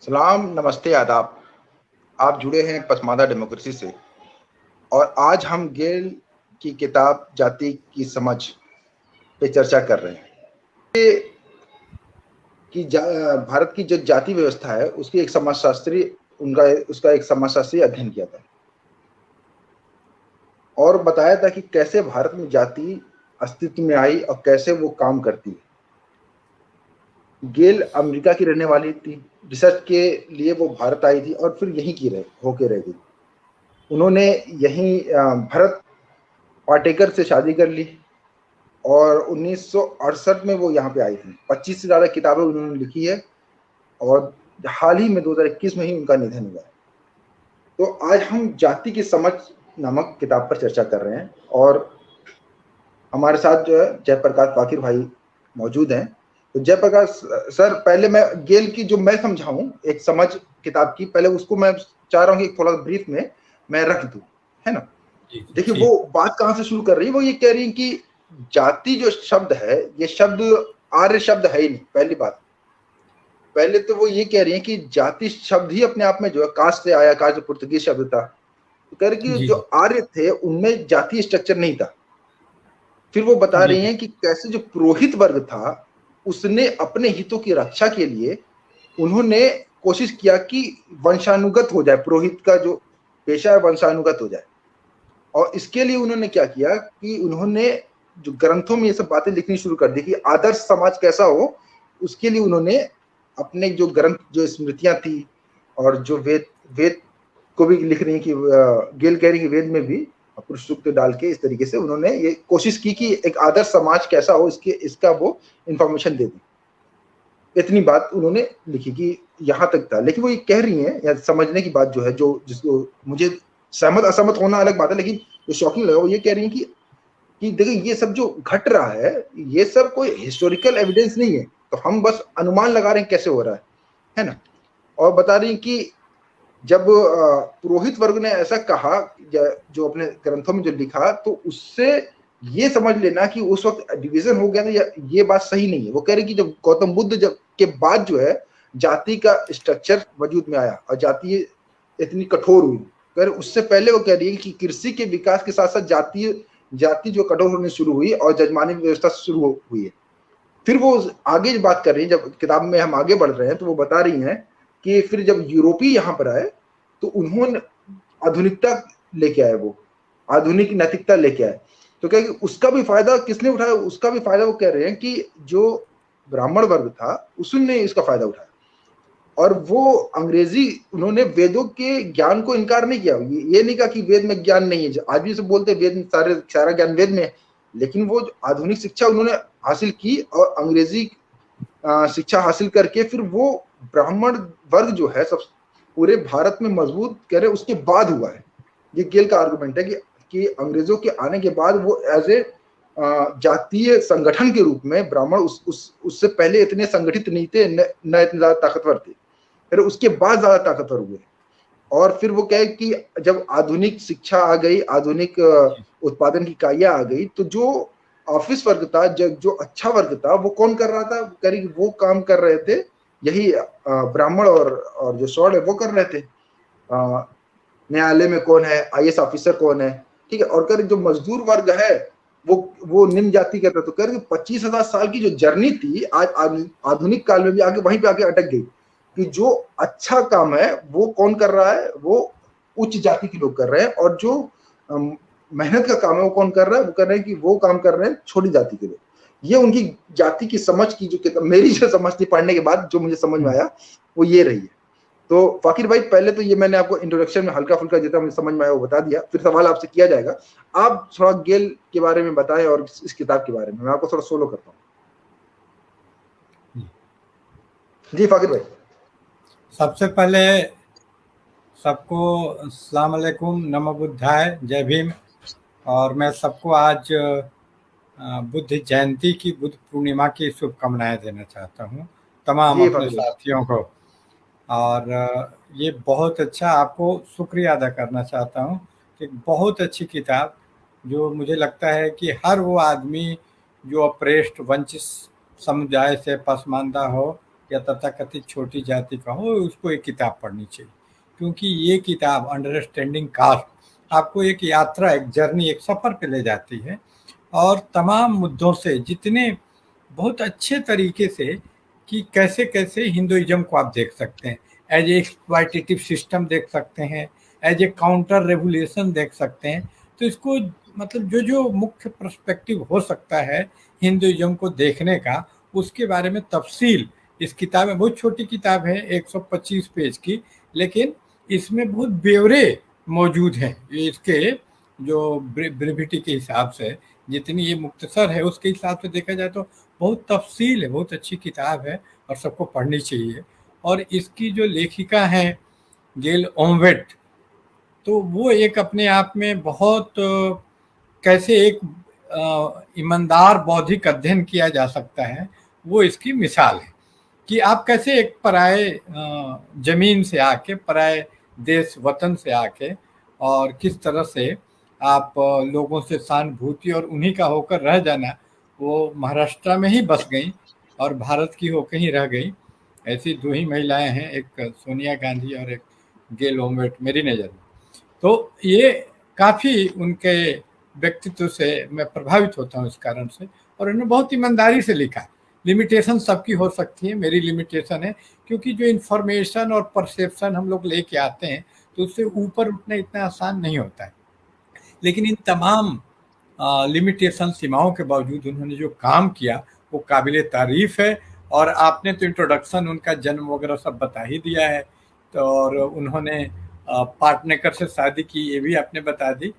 सलाम, नमस्ते, आदाब। आप जुड़े हैं पसमानदा डेमोक्रेसी से और आज हम गेल की किताब जाति की समझ पे चर्चा कर रहे हैं कि भारत की जो जाति व्यवस्था है उसकी एक समाजशास्त्री उसका एक समाजशास्त्री अध्ययन किया था और बताया था कि कैसे भारत में जाति अस्तित्व में आई और कैसे वो काम करती है। गेल अमेरिका की रहने वाली थी। रिसर्च के लिए वो भारत आई थी और फिर यहीं की होके रह गई। उन्होंने यहीं भरत पाटेकर से शादी कर ली और 1968 में वो यहाँ पे आई थी। 25 से ज़्यादा किताबें उन्होंने लिखी है और हाल ही में 2021 में ही उनका निधन हुआ है। तो आज हम जाति की समझ नामक किताब पर चर्चा कर रहे हैं और हमारे साथ जो है जयप्रकाश फाकिर भाई मौजूद हैं। तो जयप्रकाश सर, पहले मैं गेल की जो मैं समझाऊं एक समझ किताब की, पहले उसको मैं चाह रहा हूँ कि थोड़ा ब्रीफ में मैं रख दूं, है ना। देखिए वो बात कहाँ से शुरू कर रही है, वो ये कह रही है कि जाति जो शब्द है ये शब्द आर्य शब्द है ही नहीं। पहली बात, पहले तो वो ये कह रही है कि जाति शब्द ही अपने आप में जो है कास्ट से आया, कास्ट पुर्तगीज शब्द था। तो कह रही कि जो आर्य थे उनमें जातीय स्ट्रक्चर नहीं था। फिर वो बता रही हैं कि कैसे जो पुरोहित वर्ग था उसने अपने हितों की रक्षा के लिए उन्होंने कोशिश किया कि वंशानुगत हो जाए, पुरोहित का जो पेशा है वंशानुगत हो जाए। और इसके लिए उन्होंने क्या किया कि उन्होंने जो ग्रंथों में ये सब बातें लिखनी शुरू कर दी कि आदर्श समाज कैसा हो। उसके लिए उन्होंने अपने जो ग्रंथ, जो स्मृतियां थी और जो वेद वेद को भी लिख रही कि गेल कह रही कि वेद में भी पुरुष सूक्त डाल के इस तरीके से उन्होंने ये कोशिश की कि एक आदर्श समाज कैसा हो इसका वो इंफॉर्मेशन दे दी। इतनी बात उन्होंने लिखी कि यहाँ तक था। लेकिन वो ये कह रही है या समझने की बात जो है, जो जिसको मुझे सहमत असहमत होना अलग बात है, लेकिन जो शॉकिंग लगा वो ये कह रही है कि देखिए ये सब जो घट रहा है ये सब कोई हिस्टोरिकल एविडेंस नहीं है, तो हम बस अनुमान लगा रहे हैं कैसे हो रहा है ना। और बता रही कि जब पुरोहित वर्ग ने ऐसा कहा, जो अपने ग्रंथों में जो लिखा, तो उससे ये समझ लेना कि उस वक्त डिवीजन हो गया था, ये बात सही नहीं है। वो कह रहे कि जब गौतम बुद्ध जब के बाद जो है जाति का स्ट्रक्चर वजूद में आया और जाति इतनी कठोर हुई। कह रहे उससे पहले वो कह रही है कि कृषि के विकास के साथ साथ जाति जो कठोर होने शुरू हुई और जजमानी व्यवस्था शुरू हुई है। फिर वो आगे बात कर रही है, जब किताब में हम आगे बढ़ रहे हैं तो वो बता रही हैं कि फिर जब यूरोपीय यहाँ पर आए तो उन्होंने आधुनिकता लेके आए, वो आधुनिक नैतिकता लेके आए। तो क्या उसका भी फायदा किसने उठाया? उसका भी फायदा वो कह रहे हैं कि जो ब्राह्मण वर्ग था उसने इसका फायदा उठाया। और वो अंग्रेजी, उन्होंने वेदों के ज्ञान को इनकार नहीं किया। ये नहीं कहा कि वेद में ज्ञान नहीं है। आज भी सब बोलते हैं वेद में सारा ज्ञान वेद में है, लेकिन वो आधुनिक शिक्षा उन्होंने हासिल की और अंग्रेजी शिक्षा हासिल करके फिर वो ब्राह्मण वर्ग जो है सब पूरे भारत में मजबूत करे उसके बाद हुआ है। ये गेल का आर्गुमेंट है कि अंग्रेजों के आने के बाद वो एज ए जातीय संगठन के रूप में ब्राह्मण उससे पहले इतने संगठित नहीं थे, न इतने ज्यादा ताकतवर थे, फिर उसके बाद ज्यादा ताकतवर हुए। और फिर वो कहे कि जब आधुनिक शिक्षा आ गई, आधुनिक उत्पादन की इकाइयां आ गई, तो जो ऑफिस वर्ग था, जो अच्छा वर्ग था, वो कौन कर रहा था? करीब वो काम कर रहे थे, यही ब्राह्मण और जो सौड़ है वो कर रहे थे। न्यायालय में कौन है, आईएएस ऑफिसर कौन है, ठीक है। और करीब जो मजदूर वर्ग है वो निम्न जाति का था। तो करीब 25,000 साल की जो जर्नी थी आज आधुनिक काल में भी आगे वहीं पे आके अटक गई कि जो अच्छा काम है वो कौन कर रहा है? वो उच्च जाति के लोग कर रहे हैं। और जो मेहनत का काम है वो कौन कर रहा है? वो कर रहे हैं कि वो काम कर रहे हैं छोटी जाति के लोग। ये उनकी जाति की समझ की जो मेरी जो समझ थी पढ़ने के बाद, जो मुझे समझ में आया वो ये रही है। तो फाकिर भाई, पहले तो ये मैंने आपको इंट्रोडक्शन में हल्का फुल्का जितना मुझे समझ में आया वो बता दिया, फिर सवाल आपसे किया जाएगा। आप थोड़ा गेल के बारे में बताएं और इस किताब के बारे में। मैं आपको थोड़ा सोलो करता हूँ। जी फाकिर भाई। सबसे पहले सबको अस्सलाम वालेकुम, नमो बुद्धाय, जय भीम। और मैं सबको आज बुद्ध जयंती की, बुद्ध पूर्णिमा की शुभकामनाएं देना चाहता हूँ तमाम अपने साथियों को। और ये बहुत अच्छा, आपको शुक्रिया अदा करना चाहता हूँ कि बहुत अच्छी किताब, जो मुझे लगता है कि हर वो आदमी जो अप्रेस्ड वंचित समुदाय से पसमानदा हो या तथाकथित छोटी जाति का हो, उसको एक किताब पढ़नी चाहिए, क्योंकि ये किताब अंडरस्टैंडिंग कास्ट आपको एक यात्रा, एक जर्नी, एक सफ़र पे ले जाती है और तमाम मुद्दों से जितने बहुत अच्छे तरीके से कि कैसे कैसे हिंदुइज्म को आप देख सकते हैं, एज ए एक्सप्लॉयटेटिव सिस्टम देख सकते हैं, एज ए काउंटर रेवोल्यूशन देख सकते हैं। तो इसको मतलब जो जो मुख्य पर्सपेक्टिव हो सकता है हिंदुइज्म को देखने का, उसके बारे में तफसील इस किताब में, बहुत छोटी किताब है 125 पेज की, लेकिन इसमें बहुत ब्यौरे मौजूद हैं। इसके जो ब्रेविटी के हिसाब से, जितनी ये मुख्तसर है उसके हिसाब से देखा जाए तो बहुत तफसील है, बहुत अच्छी किताब है और सबको पढ़नी चाहिए। और इसकी जो लेखिका हैं गेल ओमवेट, तो वो एक अपने आप में बहुत कैसे एक ईमानदार बौद्धिक अध्ययन किया जा सकता है, वो इसकी मिसाल है कि आप कैसे एक पराए जमीन से आके, पराए देश वतन से आके, और किस तरह से आप लोगों से सहानुभूति और उन्हीं का होकर रह जाना। वो महाराष्ट्र में ही बस गई और भारत की होकर ही रह गई। ऐसी दो ही महिलाएं हैं, एक सोनिया गांधी और एक गेल ओमवेट मेरी नज़र में। तो ये काफ़ी उनके व्यक्तित्व से मैं प्रभावित होता हूँ इस कारण से, और उन्होंने बहुत ईमानदारी से लिखा। लिमिटेशन सबकी हो सकती है, मेरी लिमिटेशन है क्योंकि जो इन्फॉर्मेशन और परसेप्शन हम लोग लेके आते हैं तो उससे ऊपर उठना इतना आसान नहीं होता है। लेकिन इन तमाम लिमिटेशन, सीमाओं के बावजूद उन्होंने जो काम किया वो काबिल तारीफ़ है। और आपने तो इंट्रोडक्शन, उनका जन्म वगैरह सब बता ही दिया है। तो और उन्होंने पाटनेकर से शादी की, ये भी आपने बता दी।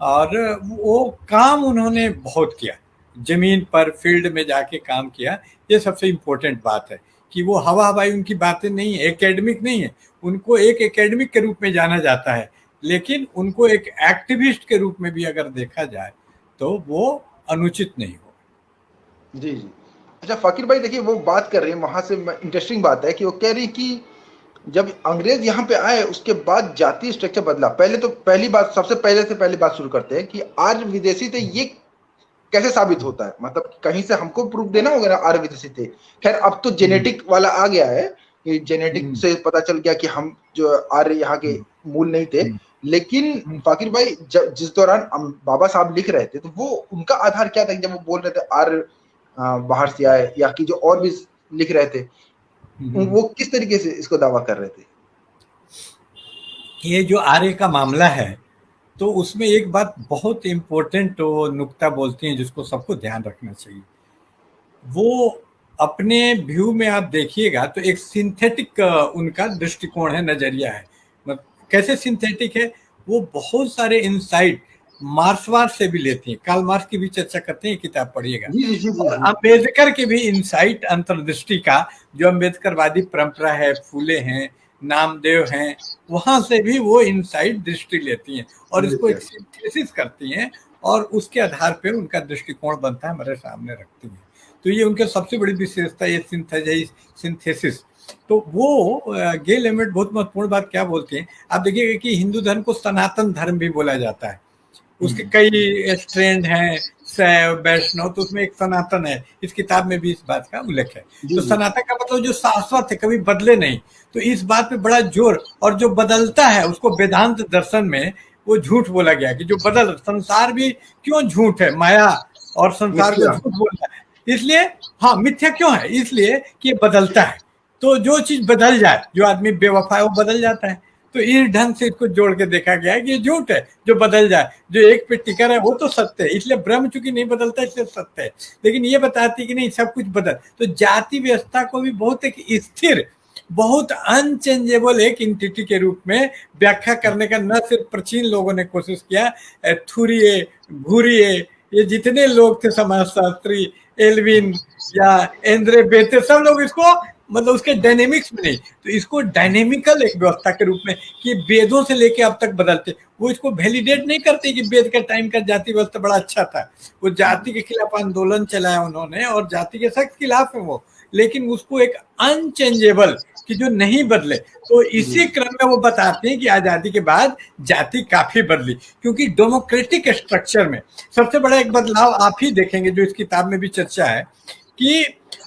और वो काम उन्होंने बहुत किया, ज़मीन पर फील्ड में जाके काम किया। ये सबसे इम्पोर्टेंट बात है कि वो हवा हवाई उनकी बातें नहीं है, एकेडमिक नहीं है। उनको एक एकेडमिक के रूप में जाना जाता है, लेकिन उनको एक एक्टिविस्ट के रूप में भी अगर देखा जाए तो वो अनुचित नहीं हो। जी जी। अच्छा फ़ाकिर भाई, देखिए वो बात कर रही है वहाँ से, इंटरेस्टिंग बात है कि वो कह रही कि जब अंग्रेज यहाँ पे आए उसके बाद जातीय स्ट्रक्चर बदला। पहले तो पहली बात, सबसे पहले से पहली बात शुरू करते हैं कि आर्य विदेशी थे, ये कैसे साबित होता है? मतलब कहीं से हमको प्रूफ देना होगा ना आर्य विदेशी थे। खैर अब तो जेनेटिक वाला आ गया है कि जेनेटिक से पता चल गया कि हम जो आर्य यहाँ के मूल नहीं थे। लेकिन फ़ाकिर भाई, जब जिस दौरान बाबा साहब लिख रहे थे तो वो उनका आधार क्या था जब वो बोल रहे थे आर्य बाहर से आए, या कि जो और भी लिख रहे थे वो किस तरीके से इसको दावा कर रहे थे? ये जो आर्य का मामला है तो उसमें एक बात बहुत इम्पोर्टेंट वो नुक्ता बोलती हैं जिसको सबको ध्यान रखना चाहिए। वो अपने व्यू में आप देखिएगा तो एक सिंथेटिक उनका दृष्टिकोण है, नजरिया है। मतलब कैसे सिंथेटिक है, वो बहुत सारे इंसाइट मार्क्सवाद से भी लेती हैं। कार्ल मार्क्स की भी चर्चा करते हैं, किताब पढ़िएगा। और अम्बेडकर के भी इंसाइट, अंतर्दृष्टि का जो अम्बेडकरवादी परंपरा है, फूले हैं, नामदेव हैं, वहां से भी वो इंसाइट दृष्टि लेती हैं और इसको एक सिंथेसिस करती हैं और उसके आधार पर उनका दृष्टिकोण बनता है, हमारे सामने रखती हैं। तो ये उनके सबसे बड़ी विशेषता, ये सिंथेसिस। तो वो गेल ओमवेट बहुत महत्वपूर्ण बात क्या बोलते हैं, आप देखिएगा कि हिंदू धर्म को सनातन धर्म भी बोला जाता है। उसके कई स्ट्रैंड हैं, शैव, वैष्णव, तो उसमें एक सनातन है। इस किताब में भी इस बात का उल्लेख है। तो सनातन का मतलब जो शाश्वत है, कभी बदले नहीं। तो इस बात पे बड़ा जोर, और जो बदलता है उसको वेदांत दर्शन में वो झूठ बोला गया कि जो बदल, संसार भी क्यों झूठ है, माया और संसार को झूठ बोलता है, इसलिए हाँ मिथ्या क्यों है, इसलिए कि ये बदलता है। तो जो चीज बदल जाए, जो आदमी बेवफा है वो बदल जाता है। तो इस ढंग से इसको जोड़ के देखा गया है कि ये झूठ है जो बदल जाए, जो एक पे टिका है वो तो सत्य है। इसलिए ब्रह्म चूंकि नहीं बदलता इसलिए सत्य है, लेकिन ये बताती कि नहीं सब कुछ बदल। तो जाति व्यवस्था को भी बहुत एक स्थिर, बहुत अनचेंजेबल एक इंटिटी के रूप में व्याख्या करने का न सिर्फ प्राचीन लोगों ने कोशिश किया, थुरिये, घुरिये, ये जितने लोग थे समाजशास्त्री, एल्विन या एंद्रे बेते, सब लोग इसको मतलब उसके डायनेमिक्स में नहीं, तो इसको डायनेमिकल एक व्यवस्था के रूप में कि वेदों से लेके अब तक बदलते, वो इसको वैलिडेट नहीं करते कि वेद के टाइम का जाति व्यवस्था बड़ा अच्छा था। वो जाति के खिलाफ आंदोलन चलाया उन्होंने और जाति के सख्त खिलाफ है वो, लेकिन उसको एक अनचेंजेबल कि जो नहीं बदले। तो इसी क्रम में वो बताते हैं कि आजादी के बाद जाति काफी बदली, क्योंकि डेमोक्रेटिक स्ट्रक्चर में सबसे बड़ा एक बदलाव आप ही देखेंगे जो इस किताब में भी चर्चा है कि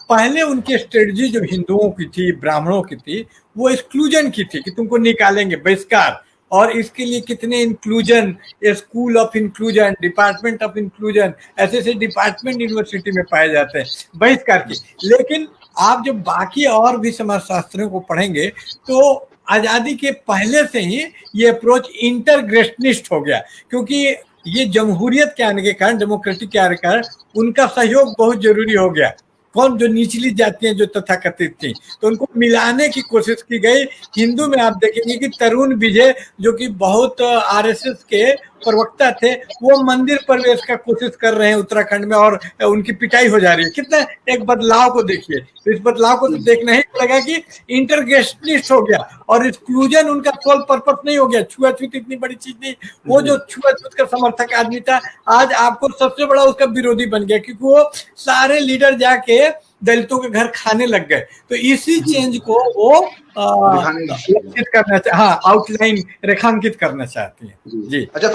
पहले उनकी स्ट्रेटजी जो हिंदुओं की थी, ब्राह्मणों की थी, वो एक्सक्लूजन की थी कि तुमको निकालेंगे, बहिष्कार। और इसके लिए कितने inclusion, school of inclusion, department of inclusion, ऐसे ऐसे डिपार्टमेंट यूनिवर्सिटी में पाए जाते हैं, बहिष्कार की। लेकिन आप जब बाकी और भी समाजशास्त्रियों को पढ़ेंगे तो आजादी के पहले से ही ये अप्रोच इंटरग्रेशनिस्ट हो गया, क्योंकि ये जमहूरियत के आने के कारण, डेमोक्रेटिक के आने के कारण उनका सहयोग बहुत जरूरी हो गया। कौन, जो निचली जातियां जो तथाकथित थी, तो उनको मिलाने की कोशिश की गई। हिंदू में आप देखेंगे कि तरुण विजय, जो कि बहुत आरएसएस के प्रवक्ता थे, वो मंदिर प्रवेश का कोशिश कर रहे हैं उत्तराखंड में और उनकी पिटाई हो जा रही है। कितना एक बदलाव को देखिए, तो इस बदलाव को तो देखना ही पड़ेगा कि इंटरगेशनिस्ट हो गया और एक्सक्लूजन उनका सोल पर्पस नहीं हो गया। छुआछूत इतनी बड़ी चीज नहीं, वो जो छुआछूत का समर्थक आदमी था, आज आपको सबसे बड़ा उसका विरोधी बन गया, क्योंकि वो सारे लीडर जाके दलितों के घर खाने लग गए। तो इसी चेंज को वो लक्षित करना, हाँ, आउटलाइन रेखांकित करना चाहती है जी। अच्छा,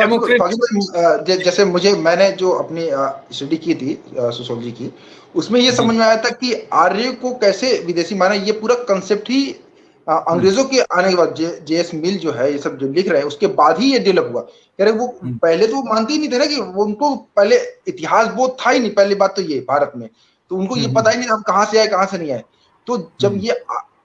जैसे मैंने जो अपनी स्टडी की थी सोशियोलॉजी की, उसमें ये समझ में आया था कि आर्य को कैसे विदेशी माना। ये पूरा कंसेप्ट ही अंग्रेजों के आने के बाद, जेएस मिल जो है ये सब जो लिख रहे हैं, उसके बाद ही ये डेवलप हुआ। कह रहे वो पहले तो मानते ही नहीं थे ना, कि वो उनको पहले इतिहास बहुत था ही नहीं। पहली बात तो ये भारत में, तो उनको ये पता ही नहीं हम कहाँ से आए कहाँ से नहीं आए। तो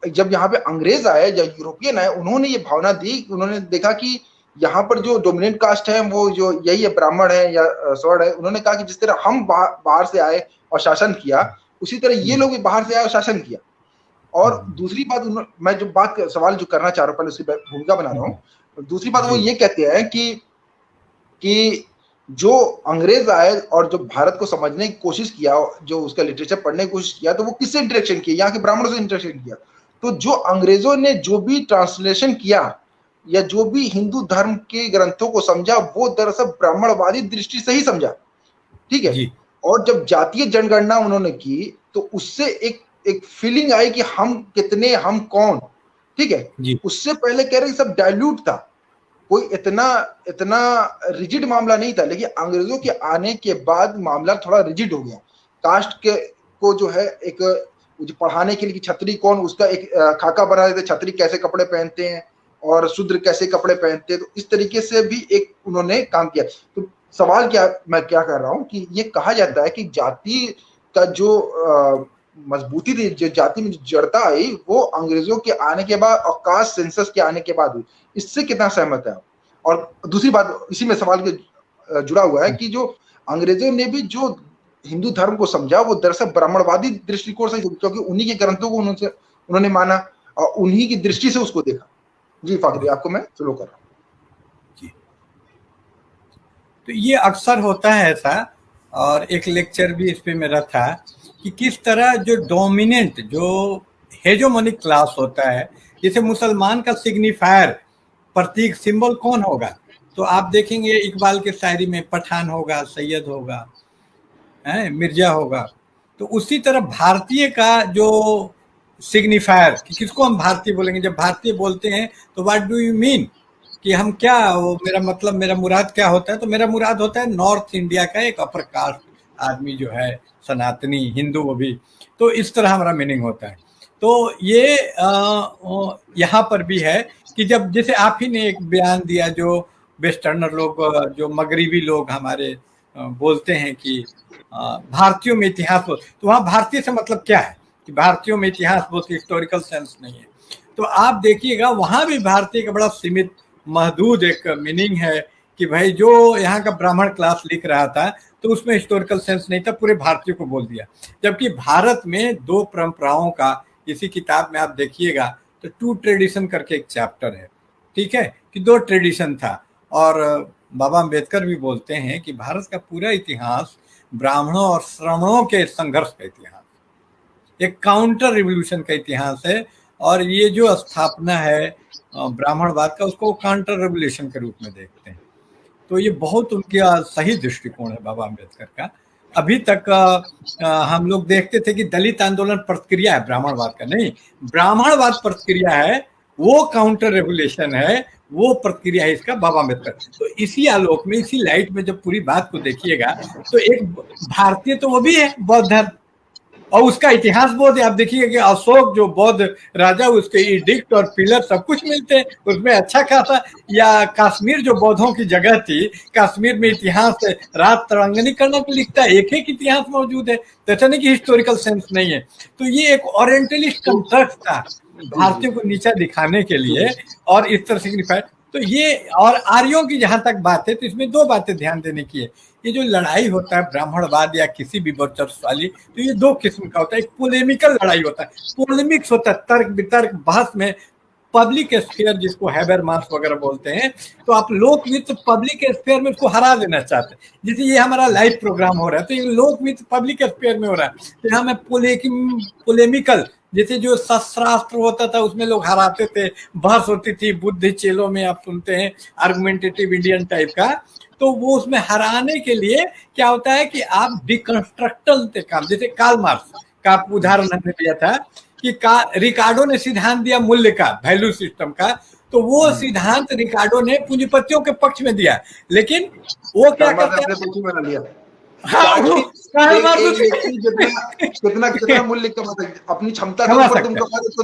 जब यहाँ पे अंग्रेज आए, जब यूरोपियन आए, उन्होंने ये भावना दी, उन्होंने देखा कि यहाँ पर जो डोमिनेंट कास्ट है वो जो यही है, ब्राह्मण है या स्वर्ण है। उन्होंने कहा कि जिस तरह हम बाहर से आए और शासन किया, उसी तरह ये लोग भी बाहर से आए और शासन किया। और दूसरी बात, मैं जो सवाल जो करना चाह रहा हूँ, पहले उसकी भूमिका बना रहा हूँ। दूसरी बात वो ये कहते हैं कि जो अंग्रेज आए और जो भारत को समझने की कोशिश किया, जो उसका लिटरेचर पढ़ने की कोशिश किया, तो वो किससे इंटरेक्शन किया? यहाँ के ब्राह्मणों से इंटरेक्शन किया। तो जो अंग्रेजों ने जो भी ट्रांसलेशन किया या जो भी हिंदू धर्म के ग्रंथों को समझा, वो दरअसल ब्राह्मणवादी दृष्टि से ही समझा, ठीक है। और जब जातीय जनगणना उन्होंने की, तो उससे एक फीलिंग आई कि हम कितने, हम कौन, ठीक है। उससे पहले कह रहे सब डाइल्यूट था, कोई इतना रिजिड मामला नहीं था। लेकिन अंग्रेजों के आने के बाद मामला थोड़ा रिजिड हो गया। कास्ट के को जो है एक पढ़ाने के लिए छत्री कौन, उसका एक खाका बना देते, छत्री कैसे कपड़े पहनते हैं और शूद्र कैसे कपड़े पहनते हैं। तो इस तरीके से भी एक उन्होंने काम किया। तो सवाल मैं क्या कर रहा हूं कि ये कहा जाता है कि जाति का जो मजबूती थी, जो जाति में जड़ता आई, वो अंग्रेजों के आने के बाद और कास्ट सेंसस के आने के बाद हुई। इससे कितना सहमत है? और दूसरी बात इसी में सवाल के जुड़ा हुआ है कि जो अंग्रेजों ने भी जो हिंदू धर्म को समझा, वो दरअसल ब्राह्मणवादी दृष्टिकोण से, क्योंकि उन्हीं के ग्रंथों को उन्होंने माना और उन्हीं की दृष्टि से उसको देखा। जी फाकरी, आपको मैं फ्लो कर रहा हूँ। तो ये अक्सर होता है ऐसा, और एक लेक्चर भी इस पे मेरा था कि किस तरह जो डोमिनेंट, जो हेजोमोनिक क्लास होता है, जैसे मुसलमान का सिग्निफायर, प्रतीक, सिंबल कौन होगा? तो आप देखेंगे इकबाल के शायरी में पठान होगा, सैयद होगा, मिर्जा होगा। तो उसी तरह भारतीय का जो सिग्निफायर, कि किसको हम भारतीय बोलेंगे, जब भारतीय बोलते हैं तो व्हाट डू यू मीन, कि हम क्या, वो मेरा मतलब, मेरा मुराद क्या होता है? तो मेरा मुराद होता है नॉर्थ इंडिया का एक अपर कास्ट आदमी जो है, सनातनी हिंदू, वो भी। तो इस तरह हमारा मीनिंग होता है। तो ये यहाँ पर भी है कि जब, जैसे आप ही ने एक बयान दिया, जो वेस्टर्नर लोग, जो मगरिबी लोग हमारे बोलते हैं कि भारतीयों में इतिहास, तो वहाँ भारतीय से मतलब क्या है कि भारतीयों में इतिहास बहुत हिस्टोरिकल सेंस नहीं है। तो आप देखिएगा वहाँ भी भारतीय का बड़ा सीमित, महदूद एक मीनिंग है कि भाई जो यहाँ का ब्राह्मण क्लास लिख रहा था, तो उसमें हिस्टोरिकल सेंस नहीं था, पूरे भारतीयों को बोल दिया। जबकि भारत में दो परंपराओं का, इसी किताब में आप देखिएगा तो 2 ट्रेडिशन करके एक चैप्टर है, ठीक है, कि 2 ट्रेडिशन था। और बाबा अम्बेडकर भी बोलते हैं कि भारत का पूरा इतिहास ब्राह्मणों और श्रमणों के संघर्ष का इतिहास, एक काउंटर रिवोल्यूशन का इतिहास है। और ये जो स्थापना है ब्राह्मणवाद का, उसको काउंटर रिवोल्यूशन के रूप में देखते हैं। तो ये बहुत उनका सही दृष्टिकोण है बाबा अम्बेडकर का। अभी तक हम लोग देखते थे कि दलित आंदोलन प्रतिक्रिया है ब्राह्मणवाद का, नहीं, ब्राह्मणवाद प्रतिक्रिया है, वो काउंटर रेवोल्यूशन है, वो प्रतिक्रिया है इसका, बाबा अम्बेडकर। तो इसी आलोक में, इसी लाइट में जब पूरी बात को देखिएगा, तो एक भारतीय तो वो भी है बौद्ध धर्म, और उसका इतिहास बोध आप देखिए कि अशोक जो बौद्ध राजा, उसके इडिक्ट और पिलर सब कुछ मिलते हैं उसमें अच्छा खासा। या कश्मीर जो बौद्धों की जगह थी, कश्मीर में इतिहास रात तरंगनी करना तो लिखता है, एक इतिहास मौजूद है, तो ऐसा नहीं कि हिस्टोरिकल सेंस नहीं है। तो ये एक ओरिएंटलिस्ट कंस्ट्रक्ट था भारतीयों को नीचा दिखाने के लिए और इस तरह सिग्निफाइड। तो ये और आर्यों की जहां तक बात है तो इसमें दो बातें ध्यान देने की है। ये जो लड़ाई होता है ब्राह्मणवाद या किसी भी वर्चस्व वाली, तो ये दो किस्म का होता है। एक पोलेमिकल लड़ाई होता है, पोलेमिक्स होता है, तर्क वितर्क बहस में, पब्लिक स्फीयर जिसको हैबरमास वगैरह बोलते हैं। तो आप लोकवित्त पब्लिक स्फीयर में उसको हरा देना चाहते हैं। जैसे ये हमारा लाइव प्रोग्राम हो रहा है तो ये लोकवित्त पब्लिक स्फीयर में हो रहा है, तो यहाँ में पोलेमिकल, जैसे जो शस्त्रास्त्र होता था उसमें लोग हराते थे, बहस होती थी बुद्ध चेलों में, आप सुनते हैं आर्गुमेंटेटिव इंडियन टाइप का। तो वो उसमें हराने के लिए क्या होता है कि आप डिकंस्ट्रक्टल काम, जैसे कार्ल मार्क्स का आप उदाहरण हमने दिया था कि रिकार्डो ने सिद्धांत दिया मूल्य का, वैल्यू सिस्टम का, तो वो सिद्धांत रिकार्डो ने पूंजीपतियों के पक्ष में दिया, लेकिन वो क्या करते हैं, हाँ, कितना कितना मूल्य कमा, अपनी क्षमता के ऊपर तुम कमा दो तो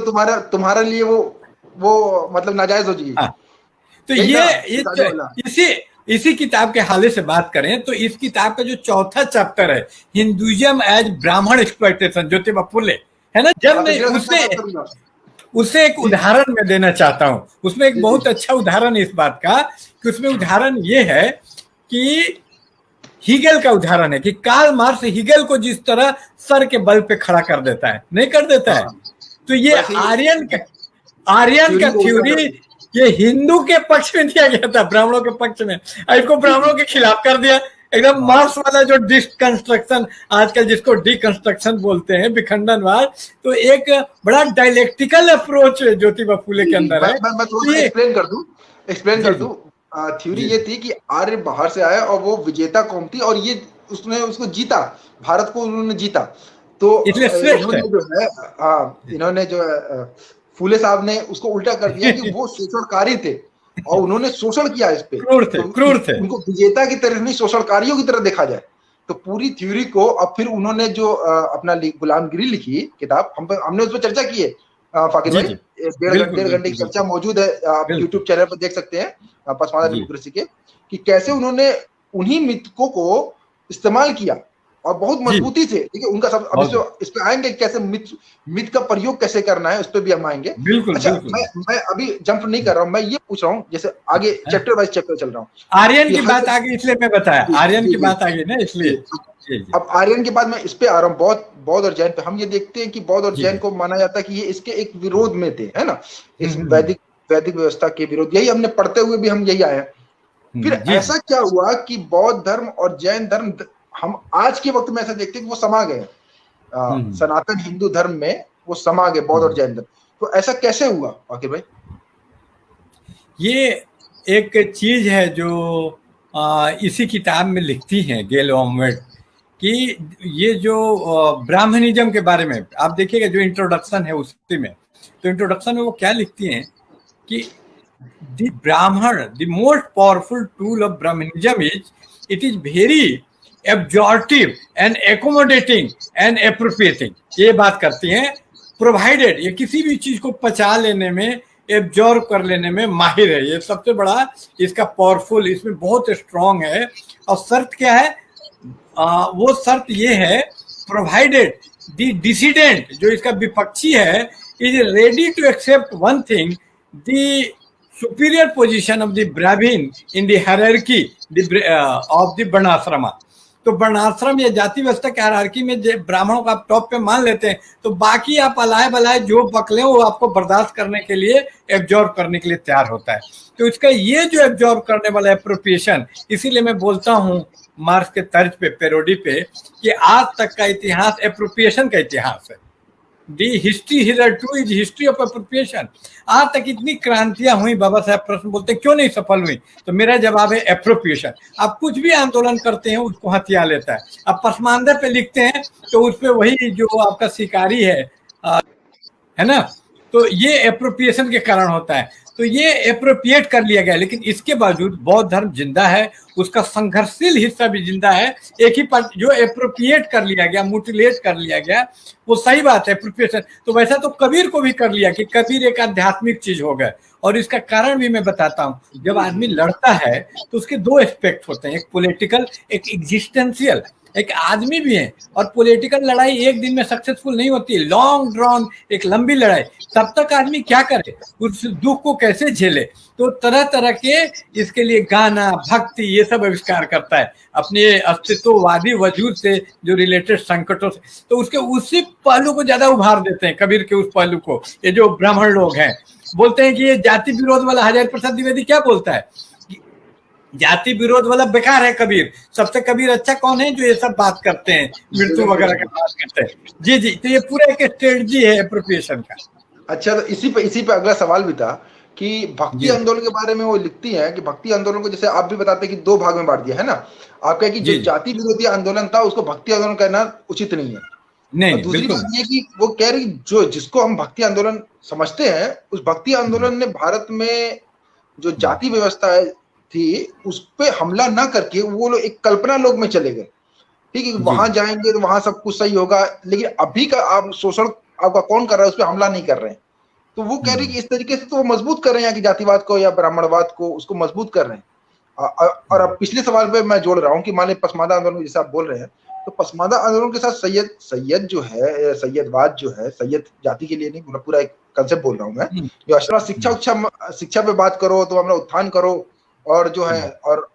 तुम्हारा लिए वो मतलब नाजायज हो जाएगी। तो ये इसी किताब के हाले से बात करें तो इस किताब का जो चौथा चैप्टर है, हिंदुइज्म एज ब्राह्मण एक्सप्लॉयटेशन, ज्योतिबा फुले, है ना। जब मैं उसे एक उदाहरण में देना चाहता हूं, उसमें एक बहुत अच्छा उदाहरण है इस बात का कि उसमें उदाहरण ये है कि हीगेल का उदाहरण है कि कार्ल मार्क्स हीगेल को जिस तरह सर के बल पे खड़ा कर देता है, नहीं कर देता है, तो ये आर्यन का थ्योरी ये हिंदू के पक्ष में दिया गया था, ब्राह्मणों के पक्ष में, इसको ब्राह्मणों के खिलाफ कर दिया। एकदम मार्क्स वाला जो डिकंस्ट्रक्शन, आजकल जिसको डिकंस्ट्रक्शन बोलते हैं, विखंडनवाद, तो एक बड़ा डायलेक्टिकल अप्रोच ज्योतिबा फुले के अंदर है। मैं थोड़ा एक्सप्लेन कर दूं। थ्योरी ये थी कि आर्य बाहर से आया और वो विजेता कौम थी और ये उसने उसको जीता, भारत को उन्होंने जीता। तो इन्होंने जो फूले साहब ने उसको उल्टा कर दिया कि वो शोषणकारी थे और उन्होंने शोषण किया इस पे, क्रूर थे। उनको विजेता की तरह नहीं, शोषणकारियों की तरह देखा जाए। तो पूरी थ्योरी को अब फिर उन्होंने जो अपना गुलामगिरी लिखी किताब, हमने उस पर चर्चा की है फाकिर भाई, 1.5 घंटे की चर्चा मौजूद है, आप यूट्यूब चैनल पर देख सकते हैं, पसमानदा डेमोक्रेसी के, कि कैसे उन्होंने उन्हीं मिथकों को इस्तेमाल किया और बहुत मजबूती से। ठीक है, उनका सब अब इस पे आएंगे, कैसे मिथ का प्रयोग कैसे करना है उस पर भी हम आएंगे। अच्छा, मैं अभी जंप नहीं कर रहा हूँ, मैं ये पूछ रहा हूँ जैसे आगे चैप्टर वाइज चैप्टर चल रहा हूँ। आर्यन की बात आगे इसलिए मैं बताया, आर्यन की बात आगे ना इसलिए। अब आर्यन के बाद मैं इस पे आ रहा हूँ, बौद्ध और जैन पे। हम ये देखते हैं कि बौद्ध और जैन को माना जाता है कि ये इसके एक विरोध में थे, है ना, इस वैदिक व्यवस्था के विरोध। यही हमने पढ़ते हुए भी हम यही आए हैं। फिर ऐसा क्या हुआ कि बौद्ध धर्म और जैन धर्म, हम आज के वक्त में ऐसा देखते हैं कि वो समा गए, सनातन हिंदू धर्म में वो समा गए, बौद्ध और जैन धर्म। तो ऐसा कैसे हुआ फाकिर भाई? ये एक चीज है जो इसी किताब में लिखती हैं गेल ओमवेट कि ये जो ब्राह्मणिज्म के बारे में आप देखिएगा, जो इंट्रोडक्शन है उसी में, तो इंट्रोडक्शन में वो क्या लिखती हैं कि the Brahmin, the most powerful tool of Brahminism is it is very absorptive and accommodating and appropriating. ये बात करती हैं, प्रोवाइडेड, ये किसी भी चीज को पचा लेने में, एब्जॉर्व कर लेने में माहिर है, ये सबसे बड़ा इसका पावरफुल, इसमें बहुत स्ट्रांग है। और शर्त क्या है, वो शर्त ये है, प्रोवाइडेड द डिसिडेंट, जो इसका विपक्षी है, is ready to accept one thing, the superior position of the Brahmin in the hierarchy of the varnashrama. तो वर्णाश्रम या जाति व्यवस्था के हायरार्की में ब्राह्मणों को आप टॉप पे मान लेते हैं, तो बाकी आप अलाए बलाए जो बकले वो आपको बर्दाश्त करने के लिए, एब्जॉर्ब करने के लिए तैयार होता है। तो इसका ये जो एब्जॉर्ब करने वाला एप्रोप्रिएशन, इसीलिए मैं बोलता हूँ मार्क्स के तर्ज पे, पैरोडी पे, कि आज तक का इतिहास एप्रोप्रिएशन का इतिहास है। The history hereto is history of appropriation. आज तक इतनी क्रांतियां हुई, बाबा साहब प्रश्न बोलते हैं क्यों नहीं सफल हुई, तो मेरा जवाब है एप्रोप्रिएशन। आप कुछ भी आंदोलन करते हैं उसको हथिया लेता है। अब पसमानदा पे लिखते हैं तो उस पे वही जो आपका शिकारी है ना, तो ये एप्रोप्रिएशन के कारण होता है। तो ये एप्रोप्रिएट कर लिया गया। लेकिन इसके बावजूद बौद्ध धर्म जिंदा है, उसका संघर्षशील हिस्सा भी जिंदा है। एक ही पार्ट जो एप्रोप्रिएट कर लिया गया, म्यूटिलेट कर लिया गया, वो सही बात है एप्रोप्रिएशन। तो वैसा तो कबीर को भी कर लिया कि कबीर एक आध्यात्मिक चीज हो गए। और इसका कारण भी मैं बताता हूँ। जब आदमी लड़ता है तो उसके दो एस्पेक्ट होते हैं, एक पॉलिटिकल, एक एग्जिस्टेंशियल। एक आदमी भी है, और पॉलिटिकल लड़ाई एक दिन में सक्सेसफुल नहीं होती है, लॉन्ग ड्रॉन एक लंबी लड़ाई। तब तक आदमी क्या करे, उस दुख को कैसे झेले। तो तरह तरह के इसके लिए गाना, भक्ति, ये सब आविष्कार करता है अपने अस्तित्ववादी वजूद से जो रिलेटेड संकटों से। तो उसके उसी पहलू को ज्यादा उभार देते हैं, कबीर के उस पहलू को। ये जो ब्राह्मण लोग हैं बोलते हैं कि ये जाति विरोध वाला, हजारी प्रसाद द्विवेदी क्या बोलता है, जाति विरोध वाला बेकार है कबीर। सबसे कबीर अच्छा कौन है, जो ये सब बात करते हैं, मृत्यु वगैरह की बात करते हैं। जी जी, तो ये पूरा एक स्ट्रेटजी है एप्रोप्रिएशन का। अच्छा, तो इसी पे अगला सवाल भी था कि भक्ति आंदोलन के बारे में वो लिखती हैं कि भक्ति आंदोलन को, जैसे आप भी बताते हैं कि दो भाग में बांट दिया है ना। आप कहें कि जो जाति विरोधी आंदोलन था उसको भक्ति आंदोलन कहना उचित नहीं है। नहीं, और दूसरी बात ये कि वो कह रही जो जिसको हम भक्ति आंदोलन समझते हैं, उस भक्ति आंदोलन ने भारत में जो जाति व्यवस्था थी उस पे हमला ना करके वो लोग एक कल्पना लोग में चले गए। ठीक है, वहां जाएंगे तो वहां सब कुछ सही होगा, लेकिन अभी का आप शोषण आपका कौन कर रहा है उस पर हमला नहीं कर रहे हैं। तो वो कह रहे हैं कि इस तरीके से तो वो मजबूत कर रहे हैं कि जातिवाद को या ब्राह्मणवाद को, उसको मजबूत कर रहे हैं। और अब पिछले सवाल पे मैं जोड़ रहा हूँ कि माने पसमादा आंदोलन जैसे आप बोल रहे हैं, तो पसमादा आंदोलन के साथ सैयद जो है, सैयदवाद जो है, सैयद जाति के लिए नहीं, पूरा एक कंसेप्ट बोल रहा हूँ मैं, जो अशरा शिक्षा पे बात करो तो अपना उत्थान करो और जो है और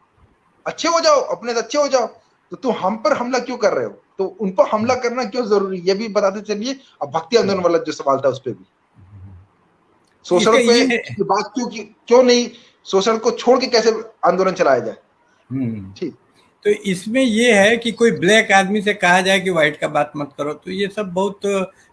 अच्छे हो जाओ, अपने से अच्छे हो जाओ। तो तुम हम पर हमला क्यों कर रहे हो, तो उन पर हमला करना क्यों जरूरी, ये भी बताते चलिए। अब भक्ति आंदोलन वाला जो सवाल था उस पर भी शोषण पे बात क्यों नहीं, शोषण को छोड़ के कैसे आंदोलन चलाया जाए। ठीक, तो इसमें ये है कि कोई ब्लैक आदमी से कहा जाए कि व्हाइट का बात मत करो, तो ये सब बहुत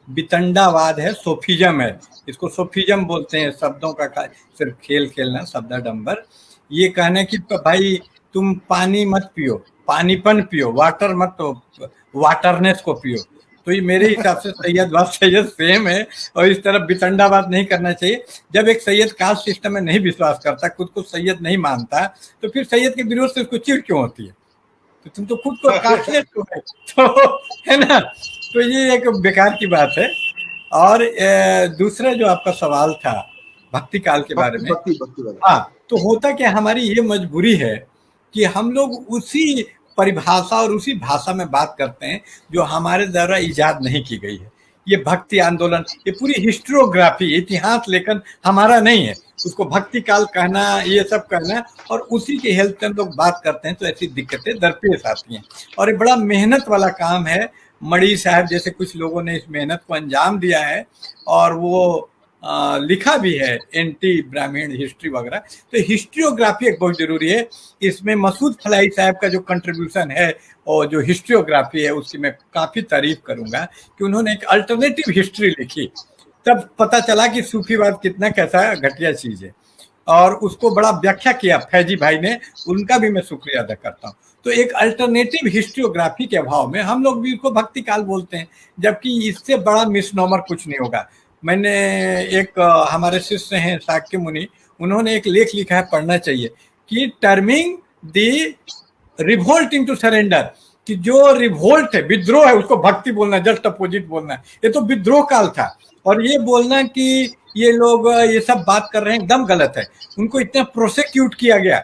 वितंडावाद है, सोफिज्म है। इसको सोफिज्म बोलते हैं, शब्दों का सिर्फ खेल खेलना, शब्दाडंबर। ये कहना कि भाई तुम पानी मत पियो, पानीपन पियो, वाटर मत, तो वाटरनेस को पियो। तो ये मेरे हिसाब से सैयदवाद सैयद सेम है, और इस तरफ वितंडावाद नहीं करना चाहिए। जब एक सैयद कास्ट सिस्टम में नहीं विश्वास करता, खुद को सैयद नहीं मानता, तो फिर सैयद के विरोध से उसको चिढ़ क्यों होती है। तो तुम तो खुद को कास्टलेस हो, तो है ना। तो ये एक बेकार की बात है। और दूसरा जो आपका सवाल था भक्ति काल के बारे में, हाँ, तो होता क्या, हमारी ये मजबूरी है कि हम लोग उसी परिभाषा और उसी भाषा में बात करते हैं जो हमारे द्वारा इजाद नहीं की गई है। ये भक्ति आंदोलन, ये पूरी हिस्ट्रोग्राफी, इतिहास लेखन हमारा नहीं है। उसको भक्ति काल कहना, ये सब कहना, और उसी के हेल्प से हम लोग बात करते हैं, तो ऐसी दिक्कतें दरपेश आती हैं। और ये बड़ा मेहनत वाला काम है। मणि साहब जैसे कुछ लोगों ने इस मेहनत को अंजाम दिया है, और वो लिखा भी है एंटी ब्राह्मण हिस्ट्री वगैरह। तो हिस्ट्रियोग्राफी एक बहुत जरूरी है। इसमें मसूद फलाई साहब का जो कंट्रीब्यूशन है और जो हिस्ट्रियोग्राफी है, उसकी मैं काफ़ी तारीफ करूंगा कि उन्होंने एक अल्टरनेटिव हिस्ट्री लिखी। तब पता चला कि सूफीवाद कितना कैसा घटिया चीज़ है, और उसको बड़ा व्याख्या किया फैजी भाई ने, उनका भी मैं शुक्रिया अदा करता हूँ। तो एक अल्टरनेटिव हिस्ट्रियोग्राफी के अभाव में हम लोग भी इसको भक्ति काल बोलते हैं, जबकि इससे बड़ा मिसनोमर कुछ नहीं होगा। मैंने एक हमारे शिष्य हैं शाक्य मुनि, उन्होंने एक लेख लिखा है, पढ़ना चाहिए, कि terming the revolt into surrender, कि जो रिवोल्ट है, विद्रोह है, उसको भक्ति बोलना, जस्ट अपोजिट बोलना। ये तो विद्रोह काल था, और ये बोलना कि ये लोग ये सब बात कर रहे हैं एकदम गलत है। उनको इतना प्रोसिक्यूट किया गया।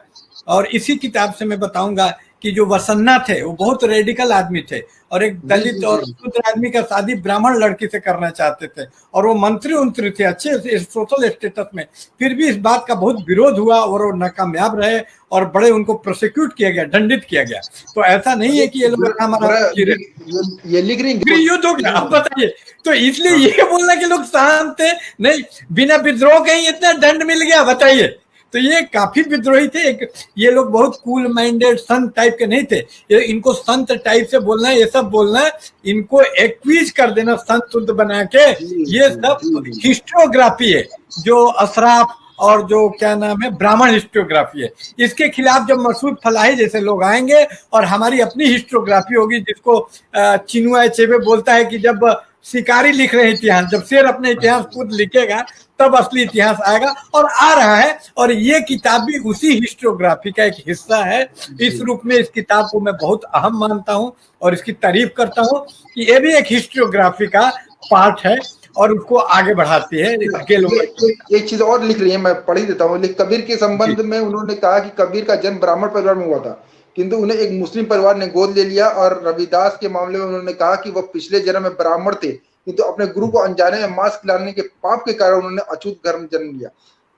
और इसी किताब से मैं बताऊंगा कि जो वसन्ना थे वो बहुत रेडिकल आदमी थे, और एक दलित और शूद्र आदमी का शादी ब्राह्मण लड़की से करना चाहते थे, और वो मंत्री थे अच्छे सोशल स्टेटस में। फिर भी इस बात का बहुत विरोध हुआ, और वो नाकामयाब रहे, और बड़े उनको प्रोसिक्यूट किया गया, दंडित किया गया। तो ऐसा नहीं है कि ये लोग हमारा ये लिख रही युद्ध हो गया। आप बताइए, तो इसलिए ये बोलना कि लोग शांत थे, नहीं, बिना विद्रोह के ही इतना दंड मिल गया, बताइए। तो ये काफी विद्रोही थे। ये लोग बहुत कूल माइंडेड संत टाइप के नहीं थे। ये इनको संत टाइप से बोलना है, ये सब बोलना है, इनको एक्विज कर देना संत बना के, ये सब हिस्ट्रोग्राफी है जो अशराफ और जो क्या नाम है ब्राह्मण हिस्टोग्राफी है, इसके खिलाफ जब मसूद फलाही जैसे लोग आएंगे और हमारी अपनी हिस्टोग्राफी होगी, जिसको चिनुआ अचेबे बोलता है कि जब शिकारी लिख रहे इतिहास, जब शेर अपने इतिहास खुद लिखेगा तब असली इतिहास आएगा, और आ रहा है। और ये किताब भी उसी हिस्टोग्राफी का एक हिस्सा है। इस रूप में इस किताब को मैं बहुत अहम मानता हूँ और इसकी तारीफ करता हूँ कि ये भी एक हिस्टोग्राफी का पार्ट है और उसको आगे बढ़ाती है। एक चीज और लिख रही है, मैं पढ़ ही देता हूँ। कबीर के संबंध में उन्होंने कहा कि कबीर का जन्म ब्राह्मण परिवार में हुआ था, किंतु उन्हें एक मुस्लिम परिवार ने गोद ले लिया। और रविदास के मामले में उन्होंने कहा कि वह पिछले जन्म में ब्राह्मण थे, किंतु अपने गुरु को अनजाने में मांस खिलाने के पाप के कारण उन्होंने अछूत धर्म जन्म लिया।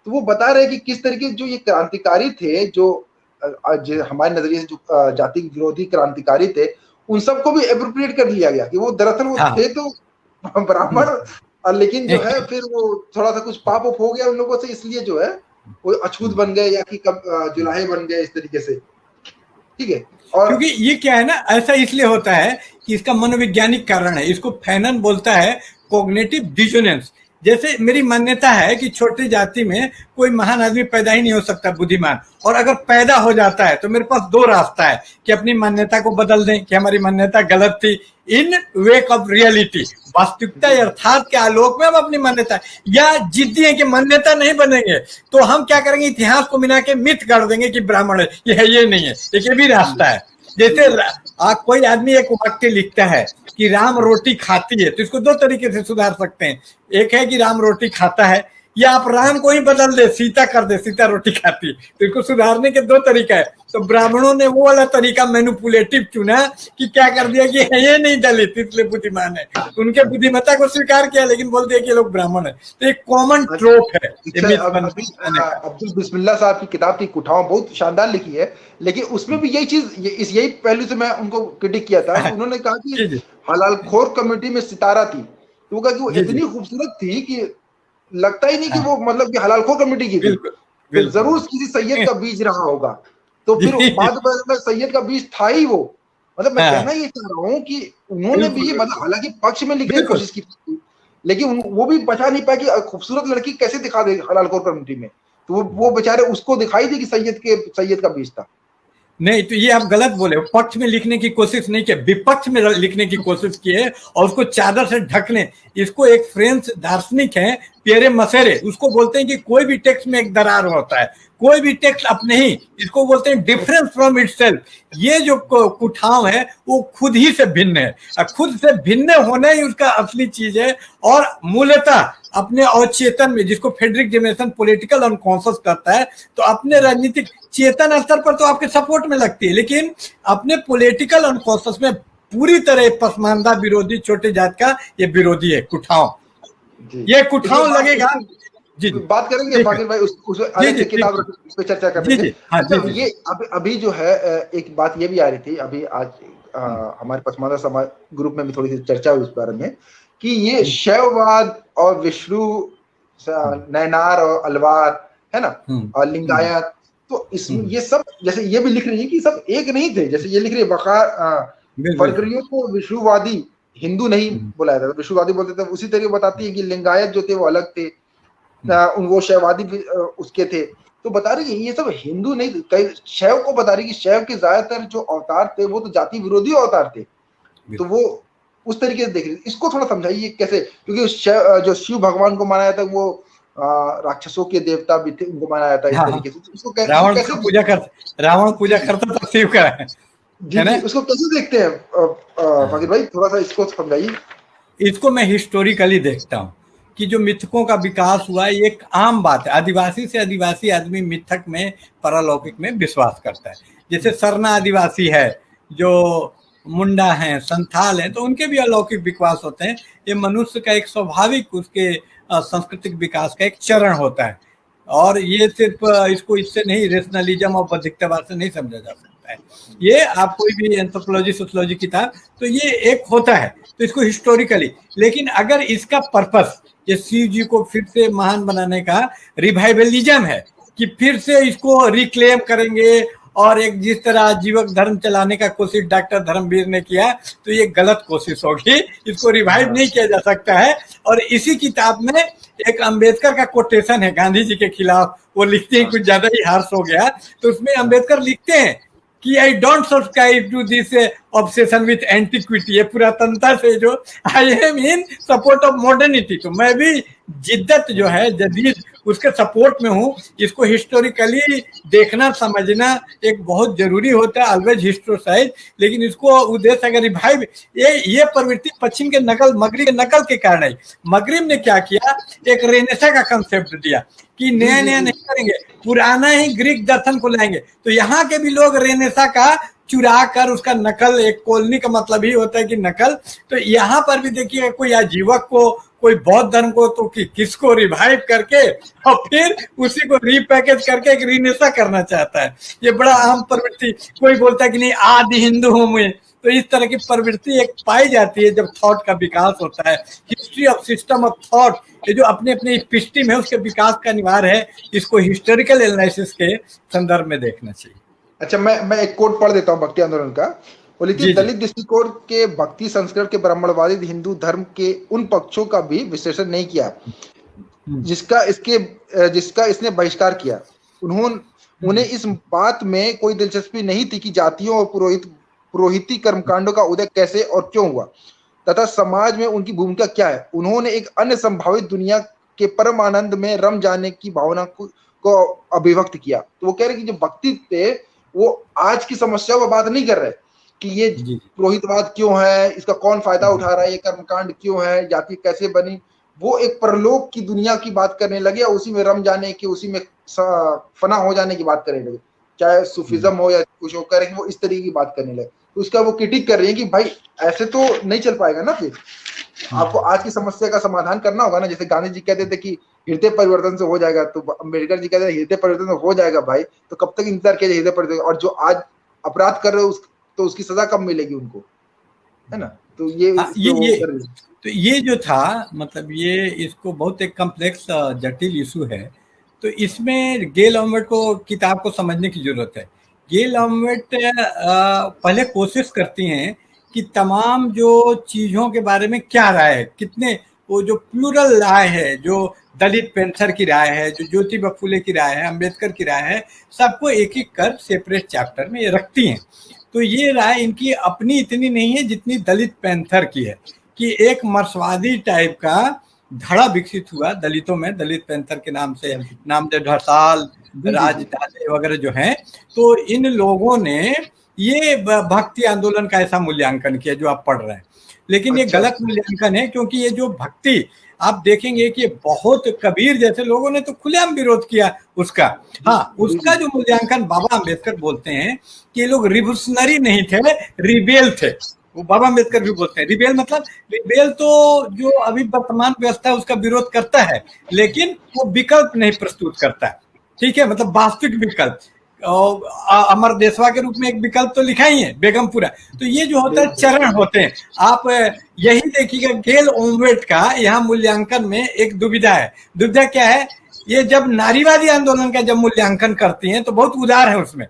तो वो बता रहे कि किस तरीके जो ये क्रांतिकारी थे, जो हमारे नजरिए से जो जाति विरोधी क्रांतिकारी थे, उन सबको भी एप्रोप्रिएट कर लिया गया कि वो दरअसल वो थे तो ब्राह्मण, लेकिन जो है फिर वो थोड़ा सा कुछ पाप हो गया उन लोगों से, इसलिए जो है वो अछूत बन गए या कि जुलाहे बन गए इस तरीके से। ठीक है। और क्योंकि ये क्या है ना, ऐसा इसलिए होता है कि इसका मनोवैज्ञानिक कारण है। इसको फैनन बोलता है कॉग्निटिव डिसोनेंस। जैसे मेरी मान्यता है कि छोटी जाति में कोई महान आदमी पैदा ही नहीं हो सकता बुद्धिमान, और अगर पैदा हो जाता है तो मेरे पास दो रास्ता है कि अपनी मान्यता को बदल दें कि हमारी मान्यता गलत थी, इन वेक ऑफ रियलिटी, वास्तविकता यथार्थ के आलोक में हम अपनी मान्यता, या जिद्दी है कि मान्यता नहीं बनेंगे तो हम क्या करेंगे, इतिहास को मिला के मिथ कर देंगे कि ब्राह्मण है, ये नहीं है। ये भी रास्ता है। जैसे कोई आदमी एक वाक्य लिखता है कि राम रोटी खाती है, तो इसको दो तरीके से सुधार सकते हैं। एक है कि राम रोटी खाता है, या आप राम को ही बदल दे, सीता कर दे, सीता रोटी खाती। तो इसको सुधारने के दो तरीका है। तो ब्राह्मणों ने वो वाला तरीका मैनिपुलेटिव चुना कि क्या कर दिया कि ये नहीं दलित इसलिए बुद्धिमान है, उनके बुद्धिमत्ता को स्वीकार किया लेकिन बोल दिया कि लोग ब्राह्मण है। तो एक कॉमन ट्रोप है। अब्दुल बिस्मिल्लाह साहब की किताब थी कुठाओं, बहुत शानदार लिखी है, लेकिन उसमें भी यही चीज, यही पहलू से मैं उनको क्रिटिक किया था। उन्होंने कहा कि हलालखोर कमेटी में सितारा थी, तो वो कहा कि वो इतनी खूबसूरत थी कि लगता ही नहीं कि वो मतलब कि हलालखोर कमेटी की थी, तो जरूर किसी सैयद का बीज रहा होगा। तो फिर बाद में सैयद का बीज था ही वो। मतलब मैं कहना ये चाह रहा हूँ कि उन्होंने भी मतलब हालांकि पक्ष में लिखने की कोशिश की, लेकिन वो भी बचा नहीं पाया कि खूबसूरत लड़की कैसे दिखा दे हलालखोर कमेटी में। तो वो बेचारे उसको दिखाई दी कि सैयद का बीज था। नहीं, तो ये आप गलत बोले। पक्ष में लिखने की कोशिश नहीं की, विपक्ष में लिखने की कोशिश की है और उसको चादर से ढकने। इसको एक फ्रेंच दार्शनिक है पियरे मसेरे, उसको बोलते हैं कि कोई भी टेक्स्ट में एक दरार होता है, कोई भी टेक्स्ट अपने ही, इसको बोलते हैं डिफरेंस फ्रॉम इटसेल्फ। ये जो कुठाव है वो खुद ही से भिन्न है, खुद से भिन्न होना ही उसका असली चीज है। और मूलतः अपने अवचेतन में, जिसको फ्रेडरिक जेमिसन पॉलिटिकल अनकॉन्शियस करता है, तो अपने राजनीतिक चेतन स्तर पर तो आपके सपोर्ट में लगती है, लेकिन अपने पॉलिटिकल अनकॉन्शियस में पूरी तरह पसमानदा विरोधी, छोटे जात का ये विरोधी है कुठाव। ये कुठाव लगेगा। जी बात करेंगे फाकिर भाई उस अलग से किताब पे चर्चा करेंगे। ये अभी जो है एक बात ये भी आ रही थी अभी आज हमारे पसमानदा समाज ग्रुप में भी थोड़ी सी चर्चा हुई इस बारे में कि ये शैववाद और विष्णु, नैनार और अलवार है ना, और लिंगायत, तो इसमें ये सब जैसे ये भी लिख रही है कि सब एक नहीं थे। जैसे ये लिख रही है वकार फरकरियों को विष्णुवादी हिंदू नहीं बुलाया था, विष्णुवादी बोलते थे। उसी तरह बताती है कि लिंगायत जो थे वो अलग थे, वो शैववादी भी उसके थे। तो बता रही है ये सब हिंदू नहीं, कई शैव को बता रही कि शैव के ज्यादातर जो अवतार थे वो तो जाति विरोधी अवतार थे। तो वो उस तरीके से देख रही। इसको थोड़ा समझाइए कैसे, क्योंकि जो शिव भगवान को माना जाता है वो राक्षसों के देवता भी थे, उनको माना जाता है इस तरीके से। उसको कैसे रावण पूजा करता था शिव का, जी, उसको कैसे देखते हैं फाकिर भाई, थोड़ा सा इसको समझाइए। इसको मैं हिस्टोरिकली देखता हूँ कि जो मिथकों का विकास हुआ है एक आम बात है। आदिवासी से आदिवासी आदमी मिथक में, पारलौकिक में विश्वास करता है। जैसे सरना आदिवासी है, जो मुंडा हैं, संथाल हैं, तो उनके भी अलौकिक विश्वास होते हैं। ये मनुष्य का एक स्वाभाविक उसके सांस्कृतिक विकास का एक चरण होता है, और ये सिर्फ इसको इससे नहीं, रेशनलिज्म और बौद्धिकतावाद से नहीं समझा जा सकता है। ये आप कोई भी एंथ्रोपोलॉजी सोशियोलॉजी किताब, तो ये एक होता है, तो इसको हिस्टोरिकली। लेकिन अगर इसका पर्पस ये शिव जी को फिर से महान बनाने का रिवाइवलिज्म है कि फिर से इसको रिक्लेम करेंगे और एक जिस तरह आजीवक धर्म चलाने का कोशिश डॉक्टर धर्मवीर ने किया, तो ये गलत कोशिश होगी, इसको रिवाइव नहीं किया जा सकता है। और इसी किताब में एक अंबेडकर का कोटेशन है गांधी जी के खिलाफ, वो लिखते हैं, कुछ ज्यादा ही हार्श हो गया, तो उसमें अंबेडकर लिखते हैं कि I don't subscribe to this obsession with antiquity, ये पुरातनता से जो, I am in support of modernity. तो मैं भी जिद्दत जो है जदीद उसके सपोर्ट में हूँ। इसको हिस्टोरिकली देखना समझना एक बहुत जरूरी होता है, ऑलवेज हिस्टोसाइज। लेकिन इसको उद्देश्य अगर रिवाइव, ये प्रवृत्ति पश्चिम के नकल, मगरिब के नकल के कारण है। मगरिब ने क्या किया, एक रेनेसा का कंसेप्ट दिया कि नया नया नहीं करेंगे, पुराना ही ग्रीक दर्शन को लाएंगे। तो यहाँ के भी लोग रेनेसा का चुरा कर उसका नकल, एक कॉलोनी का मतलब ही होता है कि नकल। तो यहाँ पर भी देखिए कोई आजीवक को, कोई बौद्ध धर्म को तो किसको रिवाइव करके और फिर उसी को रीपैकेज करके एक रीनेसा करना चाहता है। ये बड़ा आम प्रवृत्ति। कोई बोलता है कि नहीं आदि हिंदू हूं मैं, तो इस तरह की प्रवृत्ति एक पाई जाती है जब थॉट का विकास होता है। History of system of thought, ये जो अपने अपने एपिस्टीम है उसके विकास का अनिवार्य है, इसको हिस्टोरिकल एनालिसिस के संदर्भ में देखना चाहिए। अच्छा, मैं एक कोट पढ़ देता हूँ भक्ति आंदोलन का। बोली थी, दलित दृष्टिकोण के भक्ति संस्करण के ब्राह्मणवादी हिंदू धर्म के उन पक्षों का भी विश्लेषण नहीं किया जिसका इसने बहिष्कार किया। उन्हें इस बात में कोई दिलचस्पी नहीं थी कि जातियों और पुरोहिती कर्मकांडों का उदय कैसे और क्यों हुआ तथा समाज में उनकी भूमिका क्या है। उन्होंने एक अन्य संभावित दुनिया के परम आनंद में रम जाने की भावना को अभिव्यक्त किया। तो वो कह रहे कि जो भक्ति थे वो आज की समस्या को बात नहीं कर रहे कि ये पुरोहितवाद क्यों है, इसका कौन फायदा उठा रहा है, ये कर्मकांड क्यों है, जाति कैसे बनी। वो एक परलोक की दुनिया की बात करने लगे और उसी में रम जाने की, उसी में फना हो जाने की बात करने लगे। चाहे सूफिज्म हो या कुछ हो, करें वो इस तरीके की बात करने लगे। तो उसका वो क्रिटिक कर रही है कि भाई ऐसे तो नहीं चल पाएगा ना, फिर आपको आज की समस्या का समाधान करना होगा ना। जैसे गांधी जी कहते थे कि हृदय परिवर्तन से हो जाएगा, तो अम्बेडकर जी कहते हैं हृदय परिवर्तन हो जाएगा भाई, तो कब तक इंतजार किया हृदय परिवर्तन। और जो आज अपराध कर रहे हो तो उसकी सजा कब मिलेगी उनको, है ना। तो ये जो था, मतलब ये इसको बहुत एक कम्प्लेक्स जटिल इशू है। तो इसमें गेल ऑमवेट को किताब को समझने की जरूरत है। गेल ऑमवेट पहले कोशिश करती हैं कि तमाम जो चीज़ों के बारे में क्या राय है, कितने वो जो प्लूरल राय है, जो दलित पेंथर की राय है, जो ज्योतिबा फुले की राय है, अंबेडकर की राय है, सबको एक एक कर सेपरेट चैप्टर में ये रखती हैं। तो ये राय इनकी अपनी इतनी नहीं है जितनी दलित पेंथर की है, कि एक मर्सवादी टाइप का धड़ा विकसित हुआ दलितों में, दलित पेंथर के नाम से, नामदेव ढसाल, राज दाले वगैरह जो हैं। तो इन लोगों ने ये भक्ति आंदोलन का ऐसा मूल्यांकन किया जो आप पढ़ रहे हैं। लेकिन ये गलत मूल्यांकन है, क्योंकि ये जो भक्ति आप देखेंगे कि बहुत कबीर जैसे लोगों ने तो खुलेआम विरोध किया उसका। हाँ, उसका जो मूल्यांकन बाबा अम्बेडकर बोलते हैं कि ये लोग रिवोल्यूशनरी नहीं थे, रिबेल थे। वो बाबा अम्बेडकर भी बोलते हैं रिबेल, मतलब रिबेल तो जो अभी वर्तमान व्यवस्था है उसका विरोध करता है, लेकिन वो विकल्प नहीं प्रस्तुत करता है। ठीक है, मतलब वास्तविक विकल्प। अमर देशवा के रूप में एक विकल्प तो लिखा ही है, बेगमपुरा। तो ये जो होता है चरण होते हैं। आप यही देखिएगा गेल ऑमवेट का यहाँ मूल्यांकन में एक दुविधा है। दुविधा क्या है, ये जब नारीवादी आंदोलन का जब मूल्यांकन करती हैं तो बहुत उदार है उसमें,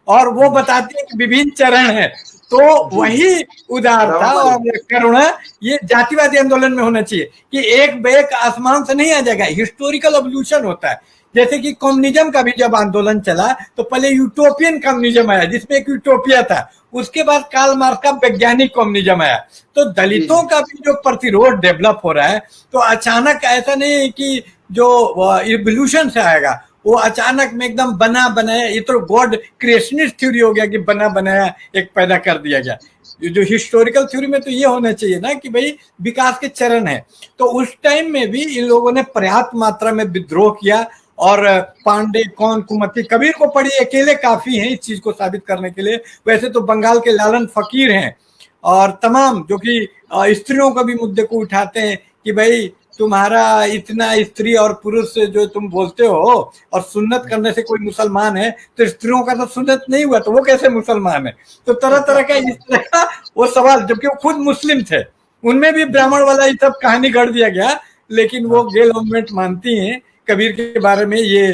और वो बताती है कि विभिन्न चरण है। तो वही उदारता और करुणा ये जातिवादी आंदोलन में होना चाहिए कि एक बेक आसमान से नहीं आ जाएगा, हिस्टोरिकल एवोल्यूशन होता है। जैसे कि कम्युनिज्म का भी जब आंदोलन चला तो पहले यूटोपियन कम्युनिज्म आया जिसमें एक यूटोपिया था, उसके बाद कार्ल मार्क्स का वैज्ञानिक कम्युनिज्म आया। तो दलितों का भी जो प्रतिरोध डेवलप हो रहा है, तो अचानक ऐसा नहीं है कि जो इवोल्यूशन से आएगा, वो अचानक में एकदम बना बनाया, ये तो गॉड क्रिएशनिस्ट थ्योरी हो गया कि बना बनाया एक पैदा कर दिया गया। जो हिस्टोरिकल थ्योरी में तो ये होना चाहिए ना कि भाई विकास के चरण है। तो उस टाइम में भी इन लोगों ने पर्याप्त मात्रा में विद्रोह किया, और पांडे, कौन, कुमती, कबीर को पढ़ी अकेले काफी हैं इस चीज को साबित करने के लिए। वैसे तो बंगाल के लालन फकीर हैं, और तमाम जो कि स्त्रियों का भी मुद्दे को उठाते हैं कि भाई तुम्हारा इतना स्त्री और पुरुष जो तुम बोलते हो, और सुन्नत करने से कोई मुसलमान है तो स्त्रियों का तो सुन्नत नहीं हुआ तो वो कैसे मुसलमान है। तो तरह तरह का इस तरह का वो सवाल, जबकि वो खुद मुस्लिम थे, उनमें भी ब्राह्मण वाला ये सब कहानी गढ़ दिया गया। लेकिन वो गेल ऑमवेट मानती हैं कबीर के बारे में ये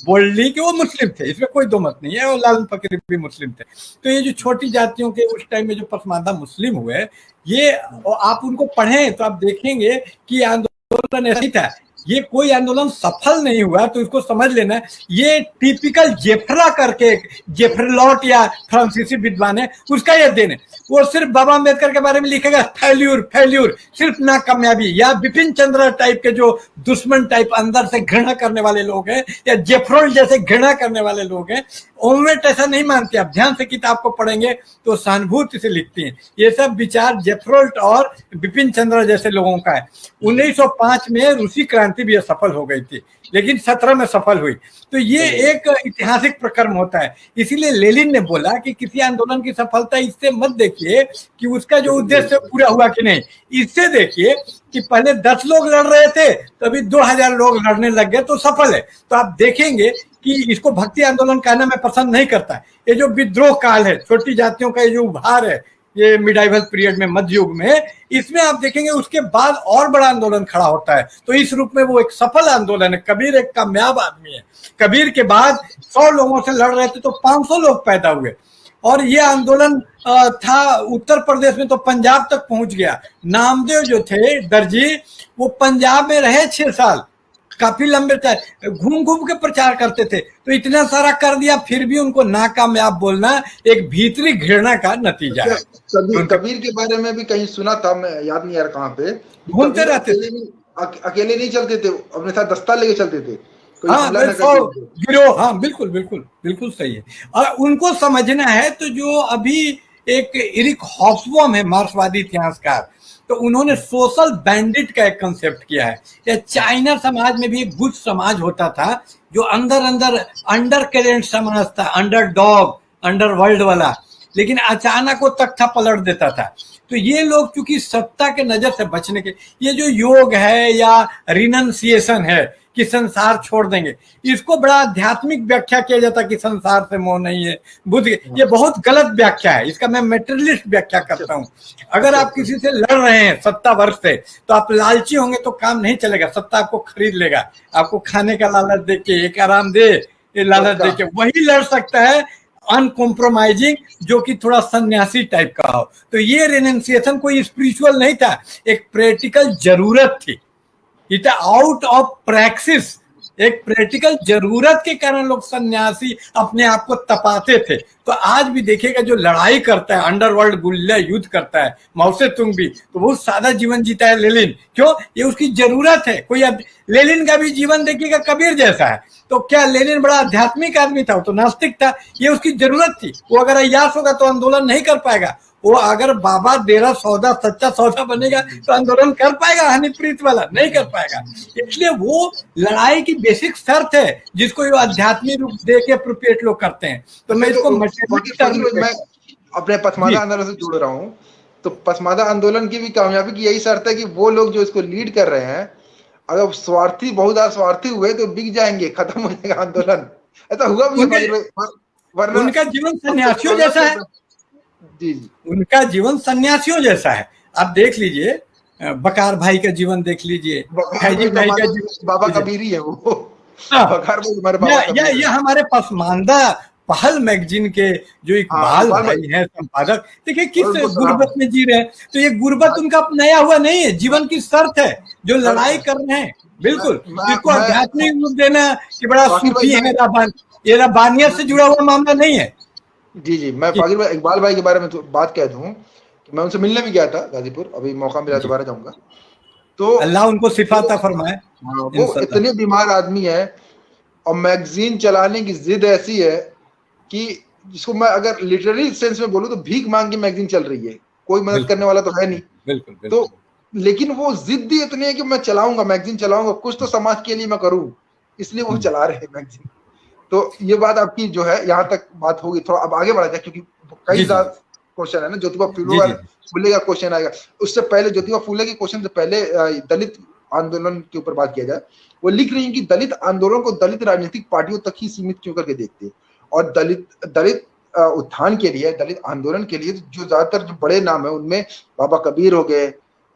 बोल्डली कि वो मुस्लिम थे, इसमें कोई दो मत नहीं है, और लालन फकीर भी मुस्लिम थे। तो ये जो छोटी जातियों के उस टाइम में जो पसमानदा मुस्लिम हुए, ये आप उनको पढ़ें तो आप देखेंगे कि आंदोलन ऐसा ही था। ये कोई आंदोलन सफल नहीं हुआ, तो इसको समझ लेना ये टिपिकल जेफरा करके, जेफरलॉट या फ्रांसीसी विद्वान है, उसका ये देन है। वो सिर्फ बाबा अम्बेडकर के बारे में लिखेगा फेल्यूर फेल्यूर, सिर्फ नाकामयाबी, या बिपिन चंद्र टाइप के जो दुश्मन टाइप अंदर से घृणा करने वाले लोग हैं, या जेफरोल जैसे घृणा करने वाले लोग हैं, ओलमेट ऐसा नहीं मानते। आप ध्यान से किताब को पढ़ेंगे तो सहानुभूति से लिखती हैं। ये सब विचार जेफरोल्ट और बिपिन चंद्र जैसे लोगों का है। 1905 में रूसी क्रांति भी सफल हो गई थी, लेकिन 17 में सफल हुई। तो ये एक ऐतिहासिक प्रकर्म होता है। इसीलिए लेनिन ने बोला कि किसी आंदोलन की सफलता इससे मत देखिए कि उसका जो उद्देश्य पूरा हुआ कि नहीं, इससे देखिए कि पहले 10 लोग लड़ रहे थे, तो अभी 2000 लोग लड़ने लग गए, तो सफल है। तो आप देखेंगे कि इसको भक्ति आंदोलन कहना मैं पसंद नहीं करता। ये जो विद्रोह काल है, छोटी जातियों का ये जो उभार है, ये मिडाइवल पीरियड में, मध्य युग में, इसमें आप देखेंगे उसके बाद और बड़ा आंदोलन खड़ा होता है। तो इस रूप में वो एक सफल आंदोलन है। कबीर एक कामयाब आदमी है। कबीर के बाद 100 लोगों से लड़ रहे थे तो 500 लोग पैदा हुए, और ये आंदोलन था उत्तर प्रदेश में, तो पंजाब तक पहुंच गया। नामदेव जो थे दर्जी, वो पंजाब में रहे 6 साल, काफी लंबे टाइम घूम घूम के प्रचार करते थे। तो इतना सारा कर दिया, फिर भी उनको नाकामयाब बोलना एक भीतरी घृणा का नतीजा है। कबीर के बारे में भी कहीं सुना था, मैं याद नहीं यार कहाँ पे, घूमते रहते थे, अकेले नहीं चलते थे, अपने साथ दस्ता लेके चलते थे। हाँ गिरोह, हाँ बिल्कुल बिल्कुल बिल्कुल सही है। और उनको समझना है तो जो अभी एक इरिक हॉब्सबॉम है मार्क्सवादी इतिहासकार, तो उन्होंने सोशल बैंडिट का एक कंसेप्ट किया है। या चाइना समाज में भी एक गुट समाज होता था जो अंदर अंदर अंडर करेंट समाज था, अंडर डॉग, अंडर वर्ल्ड वाला, लेकिन अचानक वो तख्ता पलट देता था। तो ये लोग चूंकि सत्ता के नजर से बचने के, ये जो योग है या रिनंसिएशन है कि संसार छोड़ देंगे, इसको बड़ा आध्यात्मिक व्याख्या किया जाता कि संसार से मोह नहीं है, बुद्ध, ये बहुत गलत व्याख्या है। इसका मैं मेटेरियलिस्ट व्याख्या करता हूँ। अगर आप किसी से लड़ रहे हैं सत्ता वर्ष से, तो आप लालची होंगे तो काम नहीं चलेगा। सत्ता आपको खरीद लेगा, आपको खाने का लालच देके, एक आराम दे लालच देके, वही लड़ सकता है अनकॉम्प्रोमाइजिंग, जो कि थोड़ा सन्यासी टाइप का हो। तो ये रेनेंसिएशन कोई स्पिरिचुअल नहीं था, एक प्रैक्टिकल जरूरत थी। इट आउट ऑफ प्रैक्टिस, एक प्रैक्टिकल जरूरत के कारण लोग सन्यासी अपने आप को तपाते थे। तो आज भी देखिएगा जो लड़ाई करता है, अंडरवर्ल्ड गुरिल्ला युद्ध करता है, माओ से तुंग भी, तो बहुत सादा जीवन जीता है लेनिन। क्यों? ये उसकी जरूरत है। कोई लेनिन का भी जीवन देखिएगा कबीर जैसा है। तो क्या लेनिन बड़ा आध्यात्मिक आदमी था? वो तो नास्तिक था। ये उसकी जरूरत थी। वो अगर अय्यास होगा तो आंदोलन नहीं कर पाएगा। वो अगर बाबा डेरा सौदा सच्चा सौदा बनेगा तो आंदोलन कर पाएगा, हनीप्रीत वाला नहीं कर पाएगा। इसलिए वो लड़ाई की बेसिक शर्त है जिसको ये आध्यात्मिक रूप दे के अप्रोप्रिएट लोग करते हैं। तो मैं इसको मैं अपने पसमादा आंदोलन से जोड़ रहा हूँ। तो पसमादा आंदोलन की भी कामयाबी की यही शर्त है कि वो लोग जो इसको लीड कर रहे हैं, अगर स्वार्थी बहुत स्वार्थी हुए तो बिक जाएंगे, खत्म हो जाएगा आंदोलन। ऐसा हुआ भी वरना उनका जीवन सन्यासियों जैसा है। जी, उनका जीवन सन्यासियों जैसा है। आप देख लीजिए, बकार भाई का जीवन देख लीजिए, फैजी भाई का जीवन, बाबा कबीरी है वो। बकार भाई ये हमारे पसमानदा पहल मैगजीन के जो इकबाल भाई हैं संपादक, देखिए किस गुर्बत में जी रहे हैं। तो ये गुर्बत उनका नया हुआ नहीं है, जीवन की शर्त है जो लड़ाई कर रहे हैं। बिल्कुल, इसको आध्यात्मिक रूप देना कि बड़ा सूफी है, ये रब्बानियत से जुड़ा हुआ मामला नहीं है। जी जी, मैं फाकिर भाई इकबाल भाई के बारे में बात कह दूं कि मैं उनसे मिलने भी गया था गाजीपुर, अभी मौका मिला दोबारा जाऊंगा। तो अल्लाह उनको शिफाता फरमाए। वो इतने बीमार आदमी है और मैगजीन चलाने की जिद ऐसी है कि जिसको मैं अगर लिटररी सेंस में बोलूं तो भीख मांग की मैगजीन चल रही है, कोई मदद करने वाला तो है नहीं। बिल्कुल। तो लेकिन वो जिद ही इतनी है कि मैं चलाऊंगा, मैगजीन चलाऊंगा, कुछ तो समाज के लिए मैं करूं, इसलिए वो चला रहे हैं मैगजीन। तो ये बात आपकी जो है यहाँ तक बात होगी, थोड़ा अब आगे बढ़ा जाए क्योंकि कई ज्यादा क्वेश्चन है ना। ज्योतिबा फूले का क्वेश्चन आएगा, उससे पहले ज्योतिबा फूले के क्वेश्चन से पहले दलित आंदोलन के ऊपर बात किया जाए। वो लिख रही है कि दलित आंदोलन को दलित राजनीतिक पार्टियों तक ही सीमित क्यों करके देखते हैं, और दलित उत्थान के लिए, दलित आंदोलन के लिए जो ज्यादातर जो बड़े नाम है उनमें बाबा कबीर हो गए,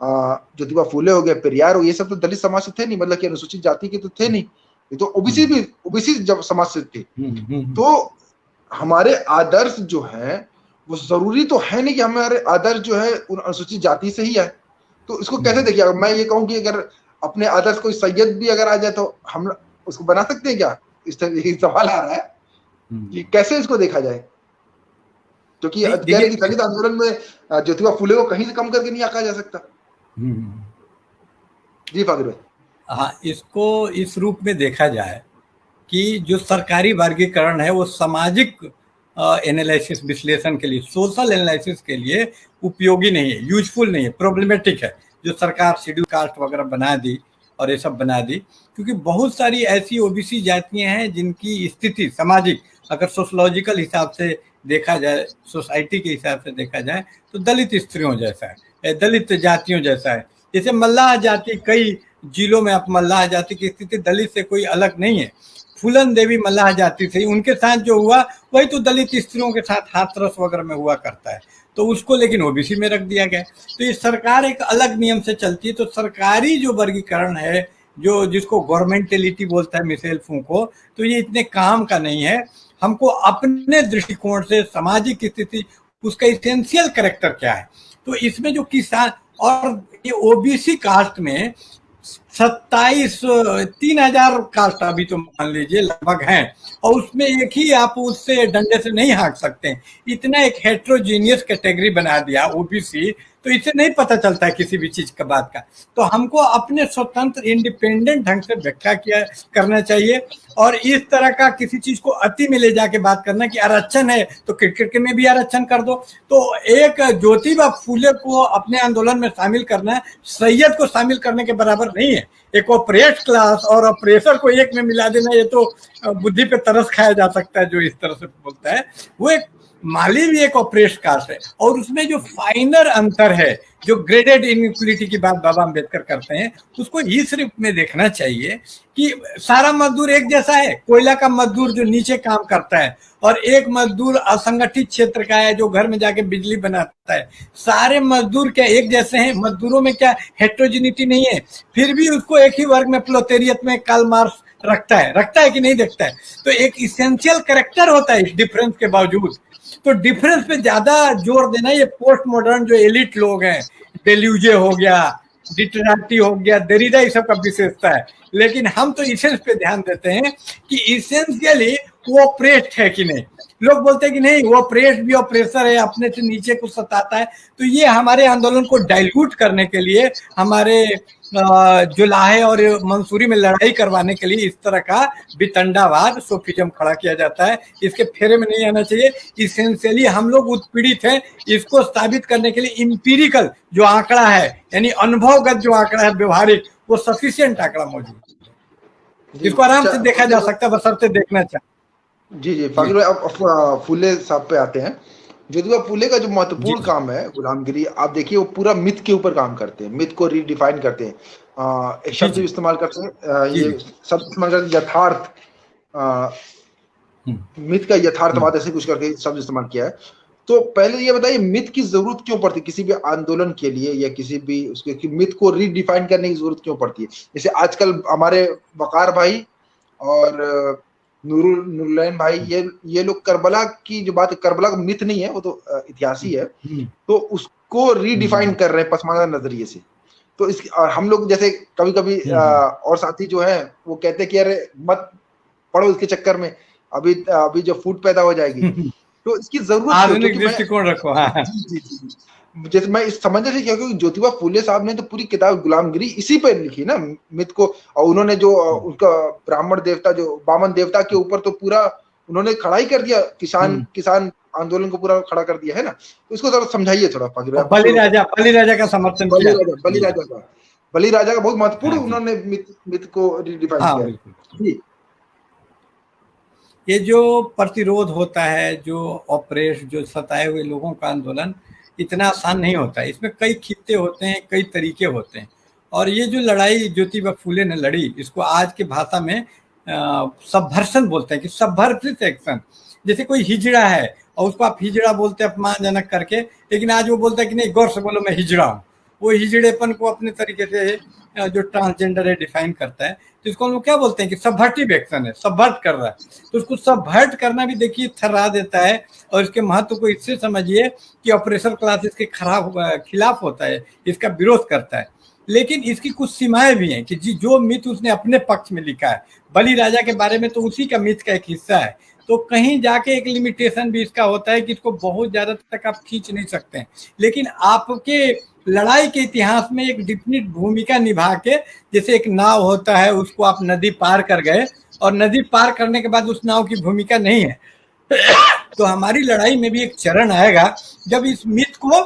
ज्योतिबा फूले हो गए, पेरियार हो, ये सब तो दलित समाज से थे नहीं, मतलब कि अनुसूचित जाति के तो थे नहीं। ये तो ओबीसी जब समाज से थे। तो हमारे आदर्श जो है वो जरूरी तो है नहीं कि हमारे आदर्श जो है उन अनुसूचित जाति से ही है। तो इसको कैसे देखिए, अगर मैं ये कहूँ कि अगर अपने आदर्श कोई सैयद भी अगर आ जाए तो हम उसको बना सकते हैं क्या? इस तरह यही सवाल आ रहा है कि कैसे इसको देखा जाए, क्योंकि कह रहे कि दलित आंदोलन में ज्योतिबा फुले को कहीं से कम करके नहीं आंका जा सकता। जी फागिर भाई। हाँ, इसको इस रूप में देखा जाए कि जो सरकारी वर्गीकरण है वो सामाजिक एनालिसिस विश्लेषण के लिए, सोशल एनालिसिस के लिए उपयोगी नहीं है, यूजफुल नहीं है, प्रॉब्लमेटिक है। जो सरकार शेड्यूल कास्ट वगैरह बना दी और ये सब बना दी, क्योंकि बहुत सारी ऐसी ओबीसी जातियां हैं जिनकी स्थिति सामाजिक, अगर सोशलॉजिकल हिसाब से देखा जाए, सोसाइटी के हिसाब से देखा जाए तो दलित स्त्रियों जैसा है, दलित जातियों जैसा है। जैसे मल्लाह जाति, कई जिलों में आप मल्लाह जाति की स्थिति दलित से कोई अलग नहीं है। फूलन देवी मल्लाह जाति से, उनके साथ जो हुआ वही तो दलित स्त्रियों के साथ हाथरस वगैरह में हुआ करता है, तो उसको लेकिन ओबीसी में रख दिया गया। तो ये सरकार एक अलग नियम से चलती है। तो सरकारी जो वर्गीकरण है, जो जिसको गवर्नमेंटेलिटी बोलता है मिशेल फूको, तो ये इतने काम का नहीं है। हमको अपने दृष्टिकोण से सामाजिक स्थिति, उसका इसेंशियल कैरेक्टर क्या है, तो इसमें जो किसान और ये ओबीसी कास्ट में 3,000 कास्ट अभी तो मान लीजिए लगभग हैं, और उसमें एक ही आप उससे डंडे से नहीं हाँक सकते। इतना एक हेट्रोजीनियस कैटेगरी बना दिया ओबीसी, तो इससे नहीं पता चलता है किसी भी चीज का बात का। तो हमको अपने स्वतंत्र इंडिपेंडेंट ढंग से व्याख्या करना चाहिए, और इस तरह का किसी चीज को अति में ले जाके बात करना कि आरक्षण है तो क्रिकेट में भी आरक्षण कर दो। तो एक ज्योतिबा फूले को अपने आंदोलन में शामिल करना सैयद को शामिल करने के बराबर नहीं है। एक ऑपरेट क्लास और ऑपरेसर को एक में मिला देना, ये तो बुद्धि पे तरस खाया जा सकता है जो इस तरह से बोलता है। वो एक माली भी एक ऑपरेट कास्ट है, और उसमें जो फाइनर अंतर है, जो ग्रेडेड इनइक्वलिटी की बात बाबा अम्बेडकर करते हैं, उसको इस रूप में देखना चाहिए कि सारा मजदूर एक जैसा है। कोयला का मजदूर जो नीचे काम करता है और एक मजदूर असंगठित क्षेत्र का है जो घर में जाके बिजली बनाता है, सारे मजदूर क्या एक जैसे हैं? मजदूरों में क्या हेट्रोजिनिटी नहीं है? फिर भी उसको एक ही वर्ग में प्रोलेटारिएट में कार्ल मार्क्स रखता है कि नहीं देखता है? तो एक इसेंशियल कैरेक्टर होता है इस डिफरेंस के बावजूद। तो डिफरेंस पे ज्यादा जोर देना, ये पोस्ट मॉडर्न जो एलिट लोग हैं, डेल्यूजे हो गया, डिटराटी हो गया, देरिडा, ये सब का विशेषता है। लेकिन हम तो इसेंस पे ध्यान देते हैं कि इसेंशियली वो ऑपरेट है कि नहीं। लोग बोलते हैं कि नहीं वो ऑपरेट भी ऑपरेसर है, अपने से नीचे को सताता है। तो ये हमारे आंदोलन को डाइल्यूट करने के लिए, हमारे जुलाहे और मंसूरी में लड़ाई करवाने के लिए इस तरह का वितंडावाद, सोफिज्म खड़ा किया जाता है। इसके फेरे में नहीं आना चाहिए। इसेंशियली हम लोग उत्पीड़ित हैं, इसको साबित करने के लिए इंपीरिकल जो आंकड़ा है, यानी अनुभवगत जो आंकड़ा है व्यवहारिक, वो सफिशिएंट आंकड़ा मौजूद है। इसको आराम से देखा जा सकता है, बशर्ते देखना चाहिए। जी फागिर भाई, अब फूले साहब पे आते हैं। ज्योतिबा फूले का जो महत्वपूर्ण काम है गुलामगिरी, आप देखिए वो पूरा मिथ के ऊपर काम करते हैं, मिथ को रीडिफाइन करते हैं। एक शब्द इस्तेमाल करते हैं, ये शब्द इस्तेमाल करते हैं यथार्थ, मिथ का यथार्थवाद, ऐसे कुछ करके शब्द इस्तेमाल किया है। तो पहले ये बताइए मिथ की जरूरत क्यों पड़ती है किसी भी आंदोलन के लिए, या किसी भी उसके कि मिथ को रीडिफाइन करने की जरूरत क्यों पड़ती है? जैसे आजकल हमारे वकार भाई और नूरुलैन भाई, ये लोग करबला की जो बात है, करबला का मिथ नहीं है, वो तो इतिहास ही है, तो उसको रीडिफाइन कर रहे हैं पसमानदा नजरिए से। तो इस हम लोग जैसे कभी कभी और साथी जो है वो कहते हैं कि अरे मत पढ़ो इसके चक्कर में, अभी जो फूट पैदा हो जाएगी। तो इसकी जरूरत आधुनिक दृष्टिकोण रखो। हाँ। जी। जैसे मैं इस समझने से क्या, क्योंकि ज्योतिबा फूले साहब ने तो पूरी किताब गुलामगिरी इसी पर लिखी ना, मिथ को, और उन्होंने जो उनका ब्राह्मण देवता, जो बामन देवता के ऊपर तो पूरा उन्होंने खड़ा ही कर दिया, किसान आंदोलन को पूरा खड़ा कर दिया है ना। तो इसको थोड़ा समझाइए थोड़ा। बलिराजा का समर्थन किया, बलिराजा का बहुत महत्वपूर्ण उन्होंने मिथ को रिडिफाइन किया। ये जो प्रतिरोध होता है, जो ऑपरेश, जो सताए हुए लोगों का आंदोलन इतना आसान नहीं होता है। इसमें कई खित्ते होते हैं, कई तरीके होते हैं। और ये जो लड़ाई ज्योतिबा फूले ने लड़ी, इसको आज की भाषा में सबवर्सन बोलते हैं, कि सबवर्सिव एक्शन। जैसे कोई हिजड़ा है और उसको आप हिजड़ा बोलते हैं अपमानजनक करके, लेकिन आज वो बोलता है कि नहीं गौर से बोलो मैं हिजड़ा हूँ, वो हिजड़ेपन को अपने तरीके से जो ट्रांसजेंडर है डिफाइन करता है, तो इसको हम लोग क्या बोलते हैं कि सबवर्टिव एक्शन है, सबवर्ट कर रहा है। तो उसको सबवर्ट करना भी देखिए थर्रा देता है, और इसके महत्व को इससे समझिए कि ऑपरेशनल क्लास इसके खिलाफ होता है, इसका विरोध करता है। लेकिन इसकी कुछ सीमाएं भी हैं कि जी जो मिथ उसने अपने पक्ष में लिखा है, बलि राजा के बारे में तो उसी का मिथ का एक हिस्सा है, तो कहीं जाके एक लिमिटेशन भी इसका होता है कि इसको बहुत ज्यादा तक आप खींच नहीं सकते हैं। लेकिन आपके लड़ाई के इतिहास में एक डिफिनिट भूमिका निभा के, जैसे एक नाव होता है, उसको आप नदी पार कर गए और नदी पार करने के बाद उस नाव की भूमिका नहीं है, तो हमारी लड़ाई में भी एक चरण आएगा जब इस मिथ को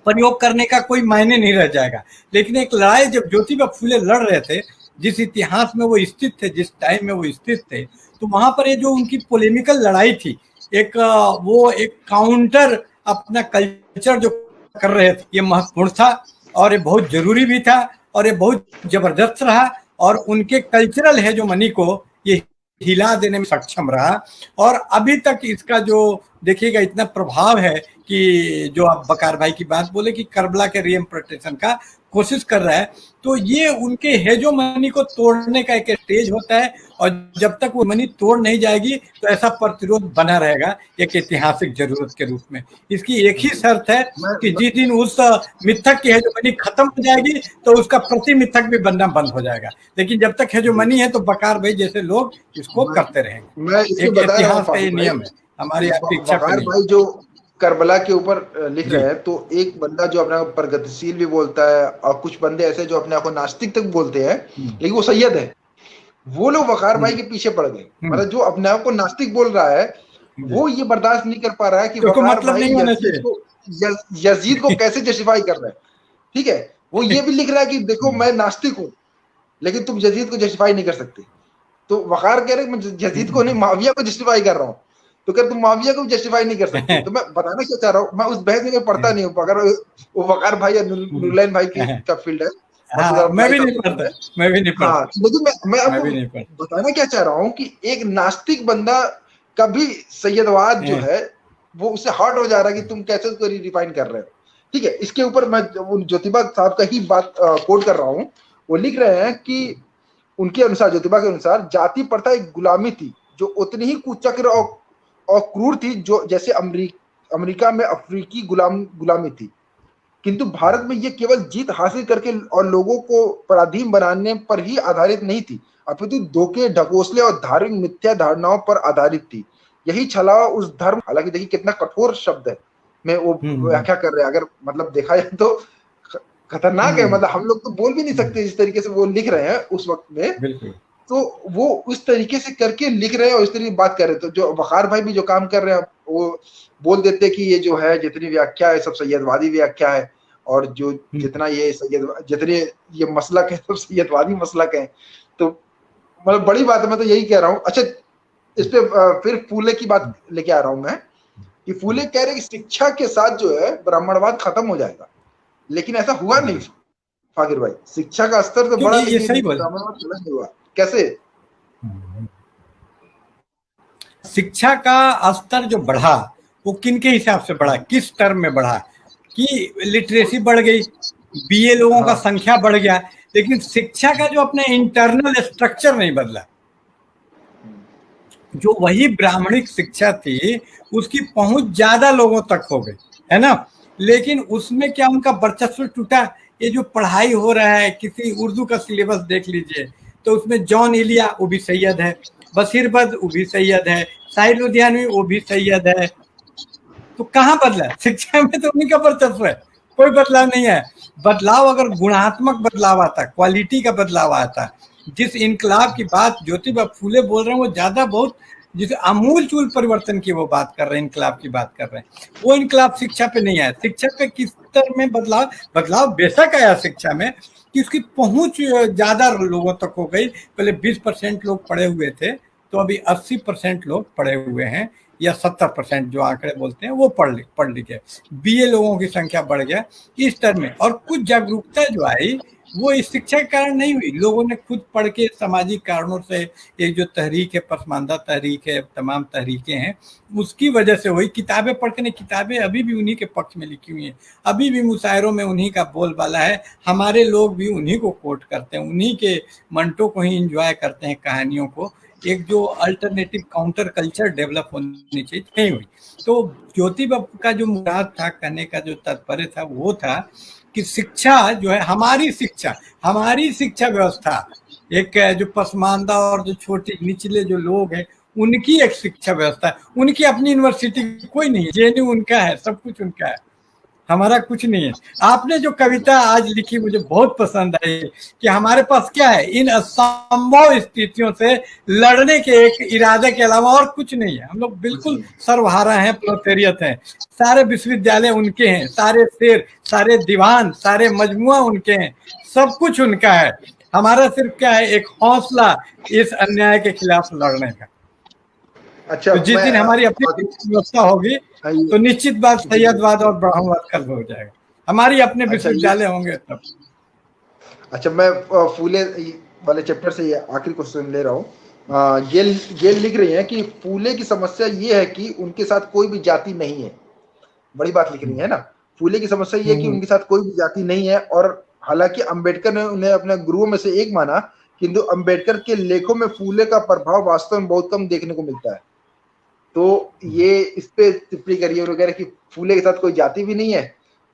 प्रयोग करने का कोई मायने नहीं रह जाएगा। लेकिन एक लड़ाई जब ज्योतिबा फुले लड़ रहे थे, जिस इतिहास में वो स्थित थे, जिस टाइम में वो स्थित थे, तो वहां पर ये जो उनकी पोलेमिकल लड़ाई थी, वो एक काउंटर अपना कल्चर जो कर रहे थे, ये महत्वपूर्ण था और ये बहुत जरूरी भी था और ये बहुत जबरदस्त रहा, और उनके कल्चरल हेजेमनी को ये हिला देने में सक्षम रहा। और अभी तक इसका जो देखिएगा इतना प्रभाव है कि जो आप बकार भाई की बात बोले कि करबला के रीइंटरप्रिटेशन का कोशिश कर रहा है, तो ये उनके हेजेमनी को तोड़ने का एक स्टेज होता है, और जब तक वो मनी तोड़ नहीं जाएगी तो ऐसा प्रतिरोध बना रहेगा एक ऐतिहासिक जरूरत के रूप में। इसकी एक ही शर्त है कि जिस दिन उस मिथक की हेजेमनी खत्म हो जाएगी तो उसका प्रति मिथक भी बनना बंद हो जाएगा। लेकिन जब तक हेजेमनी है तो बकार भाई जैसे लोग इसको करते रहेंगे। मैं इसको एक बता रहा इतिहास का ये हूँ नियम है, हमारी आपकी इच्छा बकार भाई जो करबला के ऊपर लिख रहे हैं, तो एक बंदा जो अपने आप प्रगतिशील भी बोलता है और कुछ बंदे ऐसे जो अपने आप को नास्तिक तक बोलते हैं, लेकिन वो सैयद है, वो लोग वकार भाई के पीछे पड़ गए। मतलब जो अपने आप को नास्तिक बोल रहा है वो ये बर्दाश्त नहीं कर पा रहा है कि वकार भाई यजीद को कैसे जस्टिफाई कर रहा है। ठीक है, वो ये भी लिख रहा है कि देखो मैं नास्तिक हूँ लेकिन तुम यजीद को जस्टिफाई नहीं कर सकते। तो वकार कह रहे मैं यजीद को नहीं, मुआविया को जस्टिफाई कर रहा हूँ, तो क्या तुम मुआविया को जस्टिफाई नहीं कर सकते? तो मैं बताना क्या चाह रहा हूँ, मैं उस बहस में पढ़ता नहीं हूँ, अगर वो वकार भाई या नुरलैन भाई का फील्ड है। मैं भी नहीं पढ़ता। हाँ, लेकिन मैं आपको बताना क्या चाह रहा हूँ कि एक नास्तिक बंदा का भी सैयदवाद जो है वो उससे हर्ट हो जा रहा है कि तुम कैसे उसको रिडिफाइन कर रहे हो। ठीक है, इसके ऊपर मैं ज्योतिबा साहब का ही बात कोट कर रहा हूँ। वो लिख रहे हैं कि उनके अनुसार, ज्योतिबा के अनुसार, जाति प्रथा एक गुलामी थी जो उतनी ही कुचक्र और क्रूर थी जो जैसे अमेरिका में अफ्रीकी गुलामी थी, किंतु भारत में ये केवल जीत हासिल करके और लोगों को पराधीन बनाने पर ही आधारित नहीं थी, अपितु धोखे, ढकोसले और धार्मिक मिथ्या धारणाओं पर आधारित थी। यही छलावा उस धर्म, हालांकि देखिए कितना कठोर शब्द है, मैं वो व्याख्या कर रहे हैं, अगर मतलब देखा जाए तो खतरनाक है। मतलब हम लोग तो बोल भी नहीं सकते जिस तरीके से वो लिख रहे हैं उस वक्त में, तो वो उस तरीके से करके लिख रहे हैं और इस तरीके की बात कर रहे हैं। तो जो वकार भाई भी जो काम कर रहे हैं वो बोल देते कि ये जो है जितनी व्याख्या है सब सैयदवादी व्याख्या है, और जो जितना ये जितने ये मसलक है सब सैयदवादी मसलक है। तो मतलब बड़ी बात है, मैं तो यही कह रहा हूँ। अच्छा, इस पे फिर फूले की बात लेके आ रहा हूँ मैं, कि फूले कह रहे कि शिक्षा के साथ जो है ब्राह्मणवाद खत्म हो जाएगा, लेकिन ऐसा हुआ नहीं फाकिर भाई। शिक्षा का स्तर तो बड़ा, लेकिन ब्राह्मणवाद नहीं हुआ। कैसे? शिक्षा का स्तर जो बढ़ा वो किन के हिसाब से बढ़ा, किस टर्म में बढ़ा? कि लिटरेसी बढ़ गई, बीए लोगों का संख्या बढ़ गया, लेकिन शिक्षा का जो अपना इंटरनल स्ट्रक्चर नहीं बदला। जो वही ब्राह्मणिक शिक्षा थी उसकी पहुंच ज्यादा लोगों तक हो गई, है ना, लेकिन उसमें क्या उनका वर्चस्व टूटा। ये जो पढ़ाई हो रहा है, किसी उर्दू का सिलेबस देख लीजिए तो उसमें जॉन इलिया वो भी सैयद है, बशीर बद वो भी सैयद है, साहिर लुधियानवी वो भी सैयद है। तो कहाँ बदला? शिक्षा में तो उन्हीं का वर्चस्व है, कोई बदलाव नहीं है। बदलाव अगर गुणात्मक बदलाव आता, क्वालिटी का बदलाव आता, जिस इनकलाब की बात ज्योतिबा फूले बोल रहे हैं वो ज्यादा बहुत जिसे आमूल चूल परिवर्तन की वो बात कर रहे हैं, इनकलाब की बात कर रहे हैं, वो इनकलाब शिक्षा पे नहीं आया। शिक्षा पे किस तरह में बदलाव बेशक आया शिक्षा में कि उसकी पहुंच ज्यादा लोगों तक हो गई। पहले 20% लोग पढ़े हुए थे, तो अभी 80% लोग पढ़े हुए हैं, या 70% जो आंकड़े बोलते हैं वो पढ़ लिखे। बीए लोगों की संख्या बढ़ गया इस तरह में। और कुछ जागरूकता जो आई वो इस शिक्षा के कारण नहीं हुई, लोगों ने खुद पढ़ के सामाजिक कारणों से, एक जो तहरीक है, पसमानदा तहरीक है, तमाम तहरीकें हैं, उसकी वजह से हुई। किताबें पढ़ के नहीं, किताबें अभी भी उन्हीं के पक्ष में लिखी हुई हैं, अभी भी मुशायरों में उन्हीं का बोलबाला है, हमारे लोग भी उन्हीं को कोट करते हैं, उन्हीं के मंटो को ही इंजॉय करते हैं, कहानियों को। एक जो अल्टरनेटिव काउंटर कल्चर डेवलप होनी चाहिए, नहीं हुई। तो ज्योति बापू का जो मुराद था, कहने का जो तात्पर्य था, वो था कि शिक्षा जो है, हमारी शिक्षा व्यवस्था, एक जो पसमानदा और जो छोटे निचले जो लोग हैं, उनकी एक शिक्षा व्यवस्था है, उनकी अपनी यूनिवर्सिटी कोई नहीं है, जेएनयू उनका है, सब कुछ उनका है, हमारा कुछ नहीं है। आपने जो कविता आज लिखी मुझे बहुत पसंद आई कि हमारे पास क्या है, इन असंभव स्थितियों से लड़ने के एक इरादे के अलावा और कुछ नहीं है। हम लोग बिल्कुल सर्वहारा हैं, प्रोलेटारियत हैं, सारे विश्वविद्यालय उनके हैं, सारे शेर, सारे दीवान, सारे मजमुआ उनके हैं, सब कुछ उनका है। हमारा सिर्फ क्या है, एक हौसला इस अन्याय के खिलाफ लड़ने का। अच्छा, तो जिस दिन हमारी अपनी व्यवस्था होगी तो निश्चित बात सैयदवाद और ब्राह्मणवाद खत्म हो जाएगा, हमारी अपने विश्वविद्यालय होंगे तब। अच्छा, मैं फूले वाले चैप्टर से ये आखिरी क्वेश्चन ले रहा हूँ। गेल लिख रही है कि फूले की समस्या ये है कि उनके साथ कोई भी जाति नहीं है। बड़ी बात लिख रही है ना। फूले की समस्या ये है कि उनके साथ कोई भी जाति नहीं है, और हालांकि अंबेडकर ने उन्हें अपने गुरुओं में से एक माना, किंतु अंबेडकर के लेखों में फूले का प्रभाव वास्तव में बहुत कम देखने को मिलता है। तो ये इस पे टिप्पणी करिए वगैरह कि फूले के साथ कोई जाति भी नहीं है,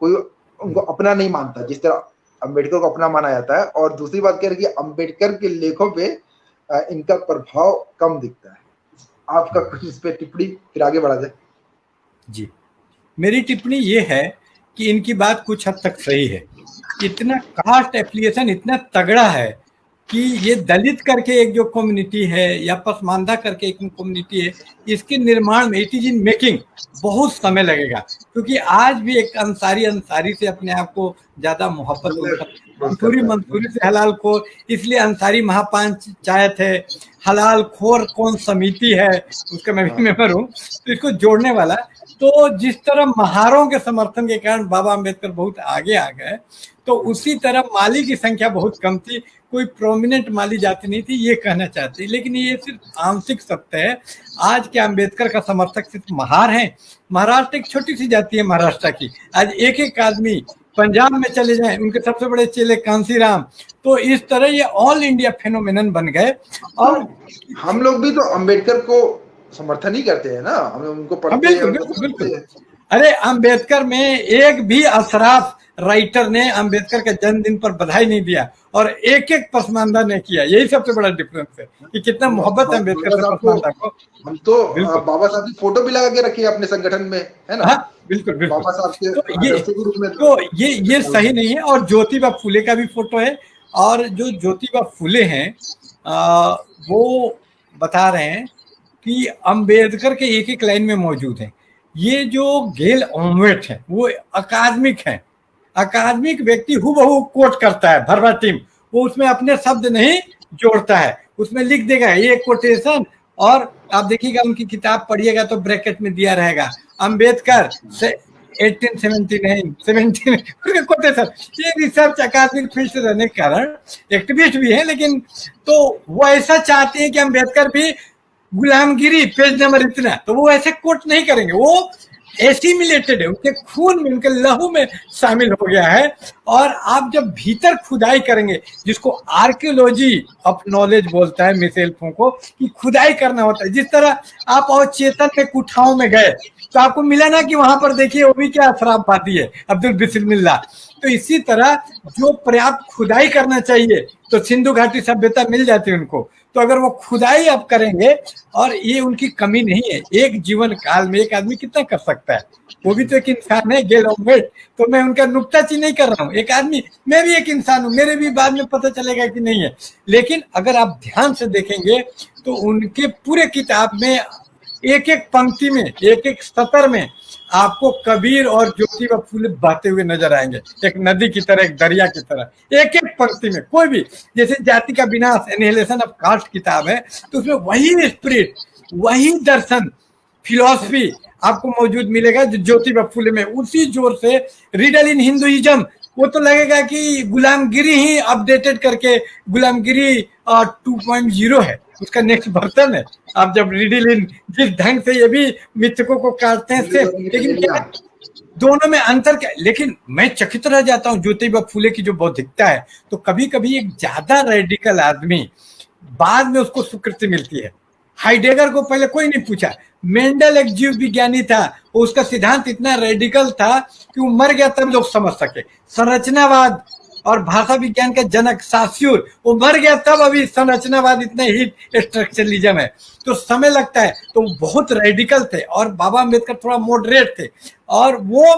कोई उनको अपना नहीं मानता जिस तरह अंबेडकर को अपना माना जाता है। और दूसरी बात कह रही है कि अंबेडकर के लेखों पे इनका प्रभाव कम दिखता है। आपका कुछ इस पे टिप्पणी, फिर आगे बढ़ा जाए। जी, मेरी टिप्पणी ये है कि इनकी बात कुछ हद तक सही है। इतना कास्ट एफिलिएशन इतना तगड़ा है कि ये दलित करके एक जो कम्युनिटी है या पसमानदा करके एक कम्युनिटी है, इसके निर्माण में, इट इज इन मेकिंग, बहुत समय लगेगा। क्योंकि आज भी एक अंसारी से अपने आप को ज्यादा मोहब्बत, मंसूरी से हलाल खोर, इसलिए अंसारी महापंचायत है, हलाल खोर कौन समिति है, उसका मैं भी मेंबर हूँ, तो इसको जोड़ने वाला। तो जिस तरह महारों के समर्थन के कारण बाबा अम्बेडकर बहुत आगे आ गए, तो उसी तरह माली की संख्या बहुत कम थी, कोई प्रोमिनेंट माली जाति नहीं थी, ये कहना चाहती। लेकिन ये सिर्फ आंशिक सत्य है। आज के अम्बेडकर का समर्थक सिर्फ महार हैं। महाराष्ट्र एक छोटी सी जाति है महाराष्ट्र की, आज एक एक आदमी पंजाब में चले जाएं, उनके सबसे बड़े चेले कांसीराम। तो इस तरह ये ऑल इंडिया फेनोमेनन बन गए। और हम लोग भी तो अम्बेडकर को समर्थन ही करते हैं ना, हम उनको पढ़ते हैं। बिल्कुल। अरे अम्बेडकर में एक भी अशराफ राइटर ने अम्बेडकर के जन्मदिन पर बधाई नहीं दिया, और एक एक पसमानदा ने किया। यही सबसे बड़ा डिफरेंस है कि कितना मोहब्बत है अम्बेडकर से पसमानदा को। हम तो बाबा साहब की फोटो भी लगा के रखी है अपने संगठन में, है ना। हाँ, बिल्कुल। बाबा साहब के तो ये सही नहीं है। और ज्योतिबा फूले का भी फोटो है, और जो ज्योतिबा फूले हैं वो बता रहे हैं कि अम्बेडकर के एक एक लाइन में मौजूद है। ये जो गेल ओमवेट है वो अकादमिक है, अकादमिक व्यक्ति हुबहू कोट करता है वर्बाटिम, वो उसमें अपने शब्द नहीं जोड़ता है, उसमें लिख देगा ये कोटेशन। और आप देखिएगा उनकी किताब पढ़िएगा तो ब्रैकेट में दिया रहेगा अम्बेडकर 1879 17 कोटेशन। ये रिसर्च अकादमिक फील्ड से रहने के कारण एक्टिविस्ट भी है, लेकिन तो वो ऐसा चाहते हैं कि अम्बेडकर भी गुलामगिरी पेज नंबर इतना, तो वो ऐसे कोट नहीं करेंगे, वो एसिमिलेटेड है, उनके खून में, उनके लहू में शामिल हो गया है। और आप जब भीतर खुदाई करेंगे, जिसको आर्कियोलॉजी ऑफ नॉलेज बोलता है मिशेल फूको, कि खुदाई करना होता है। जिस तरह आप अवचेतन में कुठाओं में गए तो आपको मिला ना कि वहां पर देखिए वो भी क्या अशराफबादी है, अब्दुल बिस्मिल्लाह। तो इसी तरह जो पर्याप्त खुदाई करना चाहिए तो सिंधु घाटी सभ्यता मिल जाती है उनको। तो अगर वो खुदाई अब करेंगे, और ये उनकी कमी नहीं है, एक जीवन काल में एक आदमी कितना कर सकता है, वो भी तो एक इंसान है गेल ओमवेट। तो मैं उनका नुक्ताचीनी नहीं कर रहा हूँ, एक आदमी, मैं भी एक इंसान हूँ, मेरे भी बाद में पता चलेगा कि नहीं है। लेकिन अगर आप ध्यान से देखेंगे तो उनके पूरे किताब में एक एक पंक्ति में, एक एक सतर में आपको कबीर और ज्योतिबा फूले बहते हुए नजर आएंगे, एक नदी की तरह, एक दरिया की तरह, एक एक पंक्ति में। कोई भी, जैसे जाति का विनाश एनिहिलेशन ऑफ कास्ट किताब है, तो उसमें वही स्पिरिट, वही दर्शन, फिलॉसफी आपको मौजूद मिलेगा जो ज्योतिबा फूले में। उसी जोर से रिडल इन हिंदुइज्म वो तो लगेगा कि गुलामगिरी ही अपडेटेड करके गुलामगिरी 2.0 है, उसका नेक्स्ट वर्जन है। आप जब रिडिल इन जिस ढंग से ये भी मिथकों को काटते हैं सेम, लेकिन क्या दोनों में अंतर क्या? लेकिन मैं चकित रह जाता हूँ ज्योतिबा फूले की जो बौद्धिकता है। तो कभी कभी एक ज्यादा रेडिकल आदमी बाद में उसको स्वीकृति मिलती है। हाइडेगर को पहले कोई नहीं पूछा, मेंडल एक जीव विज्ञानी था, उसका सिद्धांत इतना रेडिकल था कि वो मर गया तब लोग समझ सके। संरचनावाद और भाषा विज्ञान का जनक सास्यूर, वो मर गया तब अभी संरचनावाद इतने ही स्ट्रक्चरलिज्म है। तो समय लगता है। तो बहुत रेडिकल थे और बाबा अम्बेडकर थोड़ा मॉडरेट थे और वो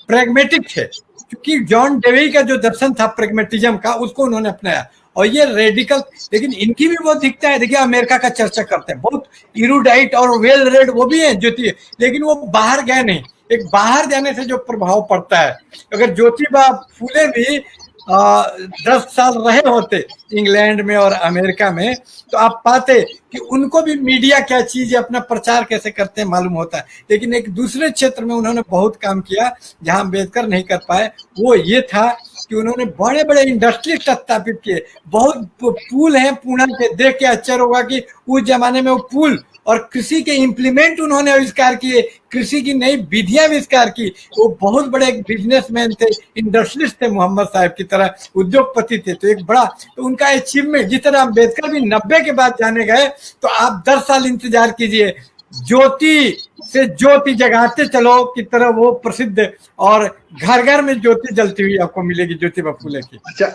प्रेगमेटिक थे, क्योंकि जॉन डेवी का जो दर्शन था प्रेगमेटिज्म का, उसको उन्होंने अपनाया। और ये रेडिकल, लेकिन इनकी भी बहुत दिखता है। देखिए अमेरिका का चर्चा करते हैं, बहुत इरूडाइट और वेल रेड वो भी है ज्योति, लेकिन वो बाहर गए नहीं। एक बाहर जाने से जो प्रभाव पड़ता है, अगर ज्योतिबा फूले भी 10 साल रहे होते इंग्लैंड में और अमेरिका में, तो आप पाते कि उनको भी मीडिया क्या चीज है, अपना प्रचार कैसे करते हैं मालूम होता है। लेकिन एक दूसरे क्षेत्र में उन्होंने बहुत काम किया जहां अम्बेडकर नहीं कर पाए, वो ये था कि उन्होंने बड़े बड़े इंडस्ट्री स्थापित किए। बहुत पुल हैं पूना के, देख के आश्चर्य होगा कि उस जमाने में वो पुल और कृषि के इम्प्लीमेंट उन्होंने आविष्कार किए, कृषि की नई विधियां आविष्कार की। वो बहुत बड़े बिजनेसमैन थे, इंडस्ट्रियलिस्ट थे, मोहम्मद साहब की तरह उद्योगपति थे। तो एक बड़ा तो उनका अचीवमेंट, जिस तरह अम्बेडकर भी 90 के बाद जाने गए, तो आप 10 साल इंतजार कीजिए, ज्योति से ज्योति जगाते चलो की तरह वो प्रसिद्ध, और घर घर में ज्योति जलती हुई आपको मिलेगी ज्योतिबा फूले की। अच्छा,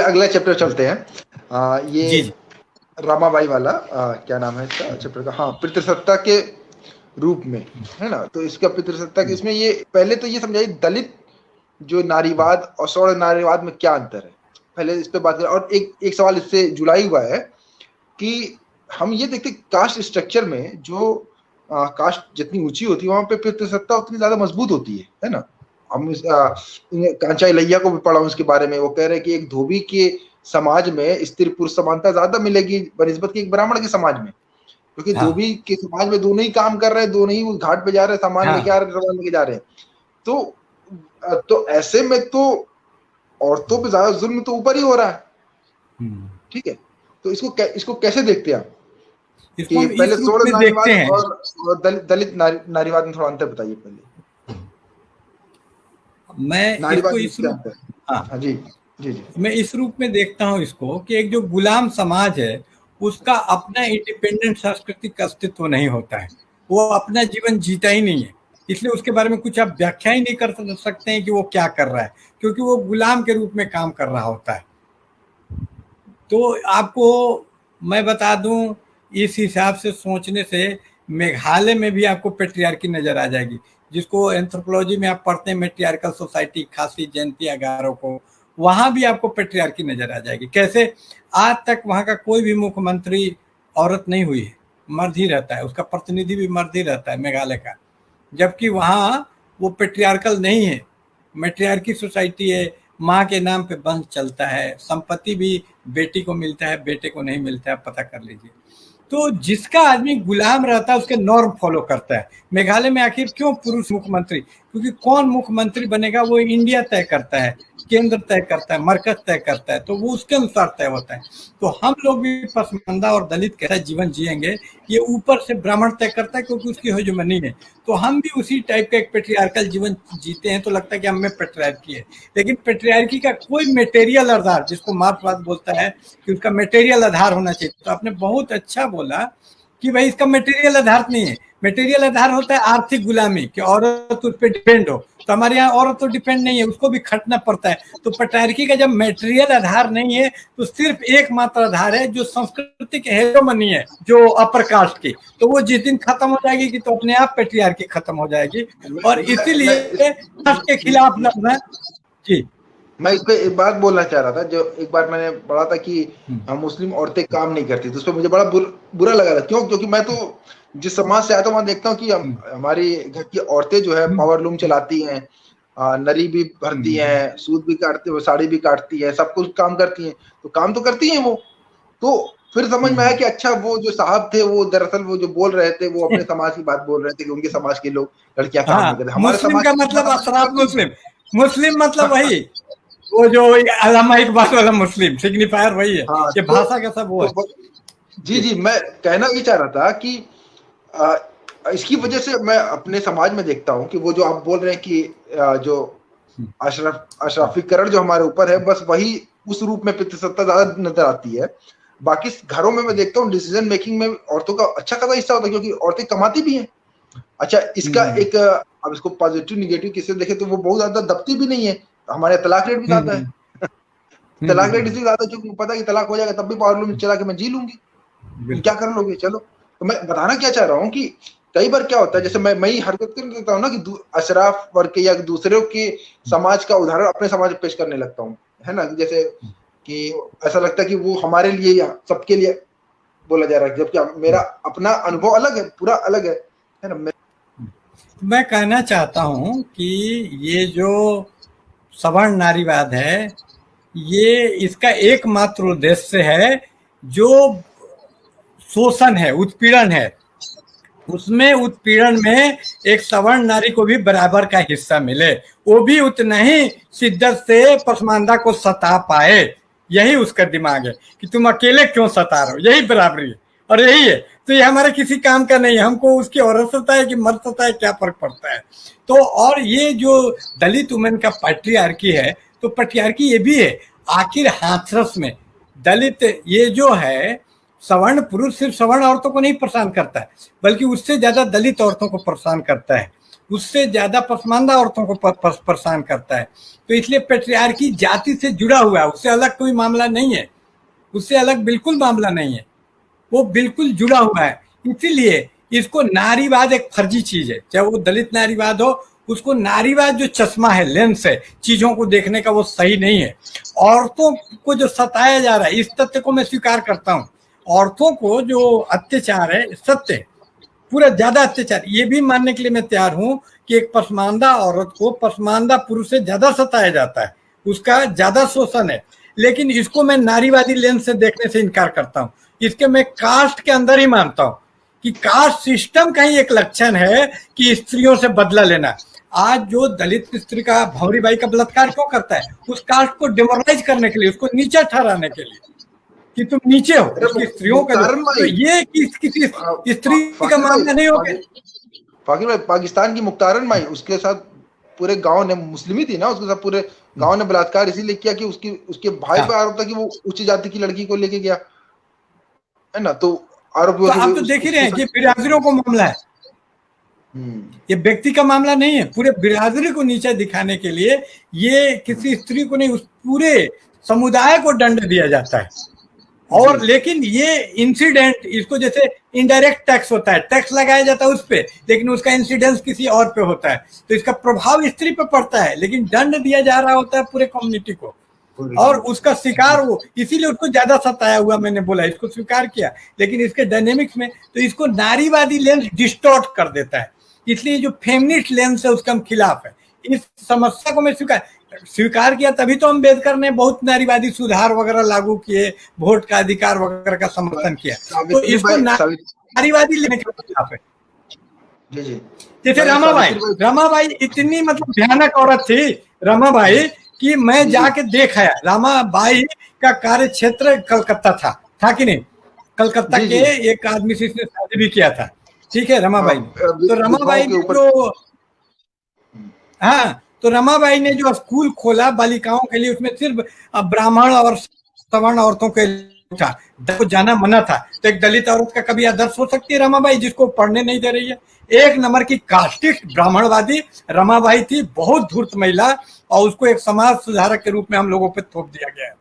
अगला चैप्टर चलते हैं। ये जी। रामाबाई वाला क्या नाम है इसका चैप्टर का? हाँ, पितृसत्ता के रूप में, है ना। तो इसका पितृसत्ता के इसमें ये पहले तो ये समझाइए दलित जो नारीवाद और सौर नारीवाद में क्या अंतर है, पहले इस पे बात करें। और एक सवाल इससे जुड़ा हुआ है कि हम ये देखते कास्ट स्ट्रक्चर में जो कास्ट जितनी ऊंची होती है वहां पे पितृसत्ता उतनी ज्यादा मजबूत होती है ना। हम कांचा इलैया को भी पढ़ा उसके बारे में, वो कह रहे हैं कि एक धोबी के समाज में स्त्री पुरुष समानता ज्यादा मिलेगी बनिस्बत की एक ब्राह्मण के समाज में, क्योंकि धोबी के समाज में दोनों ही काम कर रहे हैं, दोनों ही उस घाट पे जा रहे हैं, सामान लेके आ रहे हैं, लेके जा रहे हैं। तो ऐसे में तो औरतों पे ज्यादा जुल्म तो ऊपर ही हो रहा है। ठीक है, तो इसको कैसे देखते हैं आप? कि पहले सोलह नारीवाद और दलित नारीवाद में थोड़ा अंतर बताइए पहले। मैं इसको इस रूप, हाँ जी जी जी, मैं इस रूप में देखता हूँ इसको कि एक जो गुलाम समाज है उसका अपना इंडिपेंडेंट सांस्कृतिक अस्तित्व नहीं होता है, वो अपना जीवन जीता ही नहीं है, इसलिए उसके बारे में कुछ आप व्याख्या ही नहीं कर सकते हैं कि वो क्या कर रहा है, क्योंकि वो गुलाम के रूप में काम कर रहा होता है। तो आपको मैं बता दूं, इस हिसाब से सोचने से मेघालय में भी आपको पेट्रियार्की नजर आ जाएगी, जिसको एंथ्रोपोलॉजी में आप पढ़ते हैं मेट्रियार्कल सोसाइटी, खासी जयंती अगारों को, वहां भी आपको पेट्रियार्की नजर आ जाएगी। कैसे? आज तक वहां का कोई भी मुख्यमंत्री औरत नहीं हुई है, मर्द ही रहता है, उसका प्रतिनिधि भी मर्द ही रहता है मेघालय का, जबकि वहां वो पेट्रियार्कल नहीं है, मेट्रियार्की सोसाइटी है, माँ के नाम पे वंश चलता है, संपत्ति भी बेटी को मिलता है, बेटे को नहीं मिलता है, पता कर लीजिए। तो जिसका आदमी गुलाम रहता है उसके नॉर्म फॉलो करता है। मेघालय में आखिर क्यों पुरुष मुख्यमंत्री? क्योंकि कौन मुख्यमंत्री बनेगा वो इंडिया तय करता है, केंद्र तय करता है, मरकज तय करता है, तो वो उसके अनुसार तय होता है। तो हम लोग भी पसमानदा और दलित कैसा जीवन जिएंगे ये ऊपर से ब्राह्मण तय करता है, क्योंकि उसकी हेजेमनी है। तो हम भी उसी टाइप का एक पेट्रियार्कल जीवन जीते हैं, तो लगता है कि हम में पेट्रियार्की है। लेकिन पेट्रियार्की का कोई मेटेरियल आधार, जिसको मार्क्सवाद बोलता है कि उसका मेटेरियल आधार होना चाहिए, तो आपने बहुत अच्छा बोला कि भाई इसका मेटेरियल आधार नहीं है। मेटेरियल आधार होता है आर्थिक गुलामी, कि औरत उस पर डिपेंड हो। तो हमारे यहाँ औरत तो डिपेंड नहीं है, उसको भी खटना पड़ता है। तो पेट्रियार्की का जब मेटेरियल आधार नहीं है तो सिर्फ एकमात्र आधार है जो सांस्कृतिक हेजेमनी है, जो अपर कास्ट की, तो वो जिस दिन खत्म हो जाएगी कि तो अपने आप पेट्रियार्की खत्म हो जाएगी। और इसीलिए कास्ट के खिलाफ लड़ना। जी, मैं इस पे एक बात बोलना चाह रहा था, जो एक बार मैंने पढ़ा था कि मुस्लिम औरतें काम नहीं करती, तो उस पर मुझे बड़ा बुरा लगा था। क्यों? क्योंकि मैं तो जिस समाज से आया था वहां देखता हूँ कि हमारी घर की औरतें जो है पावर लूम चलाती हैं, नरी भी भरती हैं, सूत भी काटती है, साड़ी भी काटती है, सब कुछ काम करती हैं। तो काम तो करती हैं वो। तो फिर समझ में आया कि अच्छा, वो जो साहब थे वो दरअसल वो जो बोल रहे थे वो अपने समाज की बात बोल रहे थे कि उनके समाज के लोग लड़कियां काम नहीं करते। हमारे समाज का मतलब मुस्लिम मतलब वही वो जो अल्लामा इकबाल वाला मुस्लिम सिग्निफायर वही है। हाँ, ये भाषा का सब वो है। जी जी, मैं कहना ये चाह रहा था कि इसकी वजह से मैं अपने समाज में देखता हूँ कि वो जो आप बोल रहे हैं कि जो अशराफीकरण जो हमारे ऊपर है, बस वही उस रूप में पितृसत्ता ज्यादा नजर आती है। बाकी घरों में मैं देखता हूँ डिसीजन मेकिंग में औरतों का अच्छा खासा हिस्सा होता है, क्योंकि औरतें कमाती भी हैं। अच्छा, इसका एक अब इसको पॉजिटिव निगेटिव किसे देखे तो वो बहुत ज्यादा दबती भी नहीं है। हमारे तलाक रेट भी ज्यादा है। तलाक रेट इसलिए ज्यादा क्योंकि पता है कि तलाक हो जाएगा तब भी पावर लूम चला के मैं जी लूंगी, तुम क्या कर लोगे, चलो। तो मैं बताना क्या चाह रहा हूँ कि कई बार क्या होता है, जैसे मैं ही हरकत कर देता हूँ ना कि अशराफ वर्ग के या दूसरे के समाज का उदाहरण अपने समाज में पेश करने लगता हूँ, है ना। जैसे कि ऐसा लगता है कि वो हमारे लिए या सबके लिए बोला जा रहा है, जबकि मेरा अपना अनुभव अलग है, पूरा अलग है ना। मैं कहना चाहता हूं कि ये जो सवर्ण नारीवाद है, ये इसका एकमात्र उद्देश्य है जो शोषण है, उत्पीड़न है, उसमें उत्पीड़न में एक सवर्ण नारी को भी बराबर का हिस्सा मिले, वो भी उतना ही शिद्दत से पसमानदा को सता पाए। यही उसका दिमाग है कि तुम अकेले क्यों सता रहे हो, यही बराबरी है और यही है। तो ये हमारे किसी काम का नहीं है, हमको उसकी औरत सताए कि मर्द सताए क्या फर्क पड़ता है। तो और ये जो दलित वुमेन का पैट्रियार्की है, तो पैट्रियार्की ये भी है आखिर हाथरस में दलित ये जो है सवर्ण पुरुष सिर्फ सवर्ण औरतों को नहीं परेशान करता है, बल्कि उससे ज्यादा दलित औरतों को परेशान करता है, उससे ज्यादा पसमानदा औरतों को परेशान करता है। तो इसलिए पैट्रियार्की जाति से जुड़ा हुआ है, उससे अलग कोई मामला नहीं है, उससे अलग बिल्कुल मामला नहीं है, वो बिल्कुल जुड़ा हुआ है। इसीलिए इसको नारीवाद एक फर्जी चीज है, चाहे वो दलित नारीवाद हो, उसको नारीवाद जो चश्मा है, लेंस है चीजों को देखने का, वो सही नहीं है। औरतों को जो सताया जा रहा है, इस तथ्य को मैं स्वीकार करता हूँ, औरतों को जो अत्याचार है सत्य है, पूरा ज्यादा अत्याचार, ये भी मानने के लिए मैं तैयार हूं कि एक पसमानदा औरत को पसमानदा पुरुष से ज्यादा सताया जाता है, उसका ज्यादा शोषण है। लेकिन इसको मैं नारीवादी लेंस से देखने से इनकार करता हूं। इसके मैं कास्ट के अंदर ही मानता हूं कि कास्ट सिस्टम का ही एक लक्षण है कि स्त्रियों से बदला लेना। आज जो दलित स्त्री का भौरी बाई का बलात्कार क्यों करता है, उस कास्ट को डिमोरलाइज करने के लिए, उसको नीचे ठहराने के लिए कि तुम नीचे हो, उसकी स्त्रियों का। तो ये किसी स्त्री का मामला नहीं हो गया। पाकिस्तान की मुख्तारन माई, उसके साथ पूरे गांव ने, मुस्लिम ही थी ना, उसके साथ पूरे गांव ने बलात्कार इसीलिए किया कि उसके भाई पे आरोप था कि वो उच्च जाति की लड़की को लेके गया, है ना। तो आरोप तो आप तो देख ही रहे हैं कि बिरादरियों को मामला है, ये व्यक्ति का मामला नहीं है, पूरे बिरादरी को नीचे दिखाने के लिए ये किसी स्त्री को नहीं, उस पूरे समुदाय को दंड दिया जाता है। और लेकिन ये इंसिडेंट, इसको जैसे इनडायरेक्ट टैक्स होता है, टैक्स लगाया जाता है उस पर, लेकिन उसका इंसिडेंस किसी और पे होता है, तो इसका प्रभाव स्त्री पे पड़ता है, लेकिन दंड दिया जा रहा होता है पूरे कम्युनिटी को, और उसका शिकार वो, इसीलिए उसको ज्यादा सताया हुआ मैंने बोला, इसको स्वीकार किया। लेकिन इसके डायनेमिक्स में तो इसको नारीवादी लेंस डिस्टॉर्ट कर देता है, इसलिए जो फेमिनिस्ट लेंस है उसका हम खिलाफ है। इस समस्या को मैं स्वीकार किया, तभी तो अम्बेडकर ने बहुत नारीवादी सुधार वगैरह लागू किए, वोट का अधिकार वगैरह का समर्थन किया। तो इसको नारीवादी लेने के खिलाफ है। जैसे रमाबाई इतनी मतलब भयानक औरत थी रमाबाई कि मैं जाके देख आया, रमाबाई का कार्य क्षेत्र कलकत्ता था कि नहीं, कलकत्ता के एक आदमी से इसने शादी भी किया था, ठीक है, रमाबाई ने। तो रमाबाई ने जो, हाँ, तो रमाबाई ने जो स्कूल खोला बालिकाओं के लिए, उसमें सिर्फ ब्राह्मण और सवर्ण औरतों के था, को जाना मना था। तो एक दलित औरत का कभी आदर्श हो सकती है रमाबाई, जिसको पढ़ने नहीं दे रही है? एक नंबर की कास्टिस्ट ब्राह्मणवादी रमाबाई थी, बहुत धूर्त महिला, और उसको एक समाज सुधारक के रूप में हम लोगों पे थोप दिया गया है।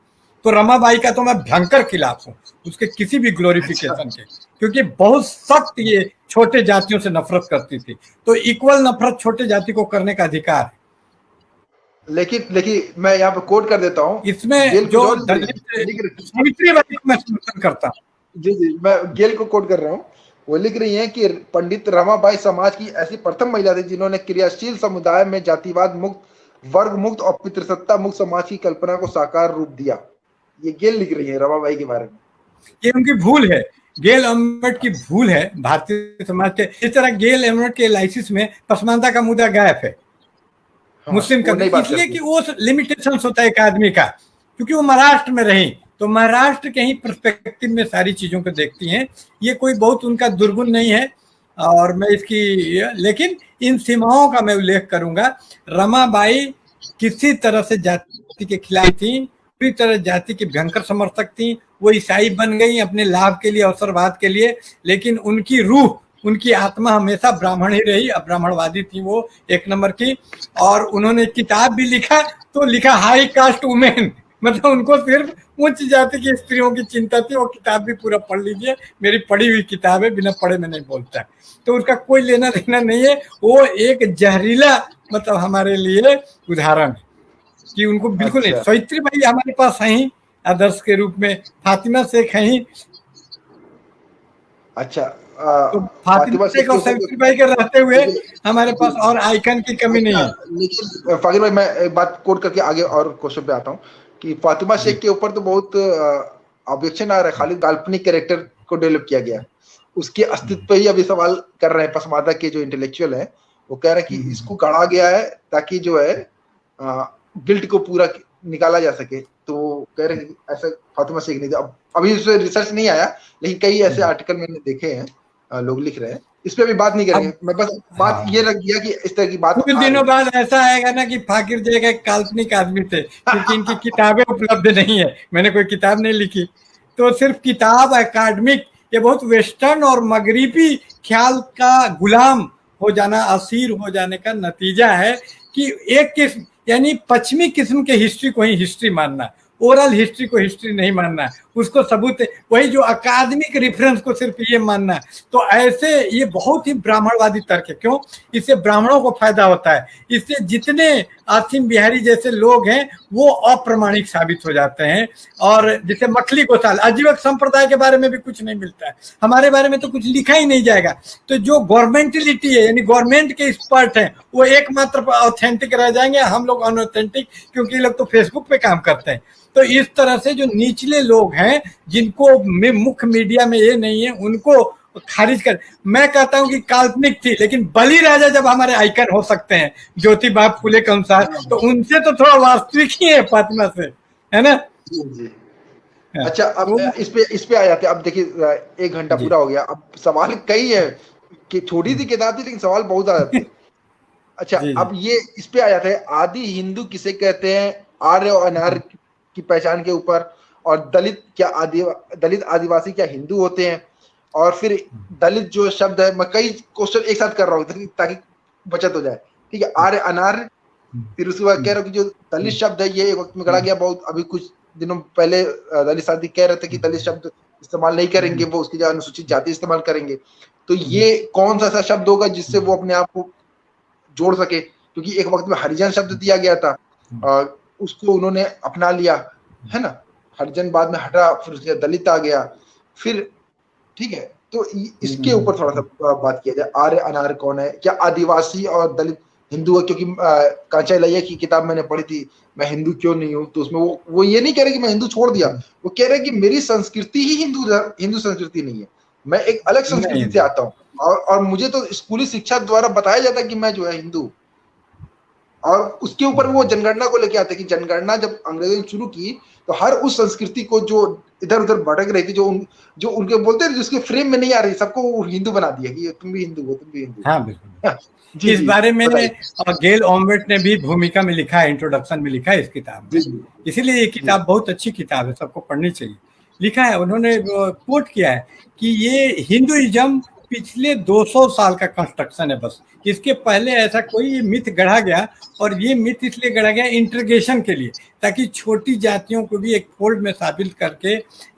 तो रमाबाई का तो मैं भयंकर खिलाफ हूँ, उसके किसी भी ग्लोरिफिकेशन के, क्योंकि बहुत सख्त ये छोटे जातियों से नफरत करती थी। तो इक्वल नफरत छोटे जाति को करने का अधिकार है। लेकिन मैं यहाँ पे कोट कर देता हूँ, इसमें जो सावित्री बाई को मैं समर्थन करता हूँ। जी, मैं गेल को कोट कर रहा हूँ। वो लिख रही हैं कि पंडित रमाबाई समाज की ऐसी प्रथम महिला थी जिन्होंने क्रियाशील समुदाय में जातिवाद मुक्त, वर्ग मुक्त और पितृसत्ता मुक्त समाज की कल्पना को साकार रूप दिया। ये गेल लिख रही है रमाबाई के बारे में। ये उनकी भूल है, गेल अम्बेड की भूल है भारतीय समाज के। इस तरह गेल अम्बेड के एनालिसिस में पसमानदा का मुद्दा गायब है। मुस्लिम वो नहीं बात इसलिए करती। कि वो लिमिटेशंस होता है एक आदमी का, क्योंकि वो महाराष्ट्र में रही, तो महाराष्ट्र के ही पर्सपेक्टिव में सारी चीजों को देखती हैं। ये कोई बहुत उनका दुर्गुण नहीं है, और मैं इसकी, लेकिन इन सीमाओं का मैं उल्लेख करूंगा। रमाबाई किसी तरह से जाति के खिलाफ थी, पूरी तरह जाति की भयंकर समर्थक थी। वो ईसाई बन गई अपने लाभ के लिए, अवसरवाद के लिए, लेकिन उनकी रूह, उनकी आत्मा हमेशा ब्राह्मण ही रही, ब्राह्मणवादी थी वो एक नंबर की। और उन्होंने किताब भी लिखा, तो लिखा हाई कास्ट वुमेन, मतलब उनको सिर्फ उच्च जाति की स्त्रियों की चिंता थी। वो किताब भी पूरा पढ़ लीजिए, मेरी पढ़ी हुई किताब है, बिना पढ़े मैं नहीं बोलता। तो उसका कोई लेना देना नहीं है। वो एक जहरीला, मतलब हमारे लिए उदाहरण है कि उनको बिल्कुल नहीं। सावित्री बाई हमारे पास है ही आदर्श के रूप में, फातिमा शेख है ही। अच्छा, तो फातिमा शेख और सावित्री बाई के रहते हुए हमारे पास और आइकन की कमी नहीं है। लेकिन फाकिर भाई, मैं एक बात कोट करके आगे और क्वेश्चन पे आता हूँ कि फातिमा शेख के ऊपर तो बहुत ऑब्जेक्शन आ रहा है, खाली काल्पनिक कैरेक्टर को डेवलप किया गया, उसके अस्तित्व पे ही अभी सवाल कर रहे हैं पसमादा के जो इंटेलेक्चुअल है। वो कह रहे हैं कि इसको गढ़ा गया है ताकि जो है गिल्ट को पूरा निकाला जा सके। तो कह रहे हैं ऐसा फातिमा शेख नहीं था। अभी उस पर रिसर्च नहीं आया, लेकिन कई ऐसे आर्टिकल मैंने देखे हैं, लोग लिख रहे हैं। इस पे भी बात नहीं करेंगे, मैं बस बात ये लग गया कि इस तरह की बात कुछ दिनों बाद ऐसा आएगा ना कि फाकिर जी एक काल्पनिक आदमी थे, क्योंकि इनकी किताबें उपलब्ध नहीं है, मैंने कोई किताब नहीं लिखी, तो सिर्फ किताब अकादमिक, ये बहुत वेस्टर्न और मगरिबी ख्याल का गुलाम हो जाना, असीर हो जाने का नतीजा है कि एक किस्म, यानी पश्चिमी किस्म के हिस्ट्री को ही हिस्ट्री मानना, ओरल हिस्ट्री को हिस्ट्री नहीं मानना, उसको सबूत, वही जो अकादमिक रेफरेंस को सिर्फ ये मानना। तो ऐसे ये बहुत ही ब्राह्मणवादी तर्क है। क्यों? इससे ब्राह्मणों को फायदा होता है, इससे जितने आसिम बिहारी जैसे लोग हैं वो अप्रमाणिक साबित हो जाते हैं। और जैसे मखली गोसाल, आजीवक संप्रदाय के बारे में भी कुछ नहीं मिलता है, हमारे बारे में तो कुछ लिखा ही नहीं जाएगा। तो जो गवर्नमेंटलिटी है, यानी गवर्नमेंट के एक्सपर्ट हैं, वो एकमात्र ऑथेंटिक रह जाएंगे, हम लोग अनऑथेंटिक, क्योंकि ये लोग तो फेसबुक पे काम करते हैं। तो इस तरह से जो निचले लोग हैं, जिनको मुख्य मीडिया में ये नहीं है, उनको खारिज कर, मैं कहता हूं कि काल्पनिक थी, लेकिन बलि राजा जब हमारे आइकन हो सकते हैं ज्योतिबा फुले के अनुसार, तो उनसे तो थोड़ा वास्तविक ही है फातिमा से, है ना? जी। अच्छा, अब इस पे आ जाते हैं। अब देखिए 1 घंटा पूरा हो गया, अब सवाल कई है कि छोटी सी किताब थी लेकिन सवाल बहुत ज्यादा थे। अच्छा, अब ये इस पे आ जाते हैं, आदि हिंदू किसे कहते हैं, आर्य और अनार्य की पहचान के ऊपर, और दलित क्या दलित आदिवासी क्या हिंदू होते हैं, और फिर दलित जो शब्द है, मैं कई क्वेश्चन एक साथ कर रहा हूँ ताकि बचत हो जाए, ठीक है। आर्य अनार्य, फिर उसके बाद कह रहा हूँ कि जो दलित शब्द है ये एक वक्त में गढ़ा गया, बहुत अभी कुछ दिनों पहले दलित साथी कह रहे थे कि दलित शब्द इस्तेमाल नहीं करेंगे, वो उसकी जगह अनुसूचित जाति इस्तेमाल करेंगे। तो ये कौन सा ऐसा शब्द होगा जिससे वो अपने आप को जोड़ सके, क्योंकि एक वक्त में हरिजन शब्द दिया गया था, उसको उन्होंने अपना लिया, है ना। हरिजन बाद में हटा, फिर उसके दलित आ गया, फिर ठीक है। तो इसके ऊपर थोड़ा सा बात किया जाए, आर्य अनार्य कौन है, क्या आदिवासी और दलित हिंदू है? क्योंकि कांचा इलैया की किताब मैंने पढ़ी थी, मैं हिंदू क्यों नहीं हूँ, तो उसमें वो ये नहीं कह रहे कि मैं हिंदू छोड़ दिया, वो कह रहे कि मेरी संस्कृति ही हिंदू संस्कृति नहीं है, मैं एक अलग संस्कृति से आता हूँ, और मुझे तो स्कूली शिक्षा द्वारा बताया जाता है कि मैं जो है हिंदू। और उसके ऊपर वो जनगणना को लेके आते हैं कि जनगणना जब अंग्रेजों ने शुरू की, तो हर उस संस्कृति को जो इधर उधर भटक रही थी, जो उनके बोलते हैं जिसके फ्रेम में नहीं आ रही, सबको हिंदू बना दिया कि तुम भी हिंदू हो, तुम भी हिंदू। हाँ, बिल्कुल। इस बारे में गेल ऑम्वेट ने भी भूमिका में लिखा है, इंट्रोडक्शन में लिखा है इस किताब में, इसीलिए ये किताब बहुत अच्छी किताब है, सबको पढ़नी चाहिए। लिखा है, उन्होंने कोट किया है कि ये हिंदुइज्म पिछले 200 साल का कंस्ट्रक्शन है बस, इसके पहले ऐसा कोई मिथ गढ़ा गया, और ये मिथ इसलिए गढ़ा गया इंटीग्रेशन के लिए, ताकि छोटी जातियों को भी एक फोल्ड में शामिल करके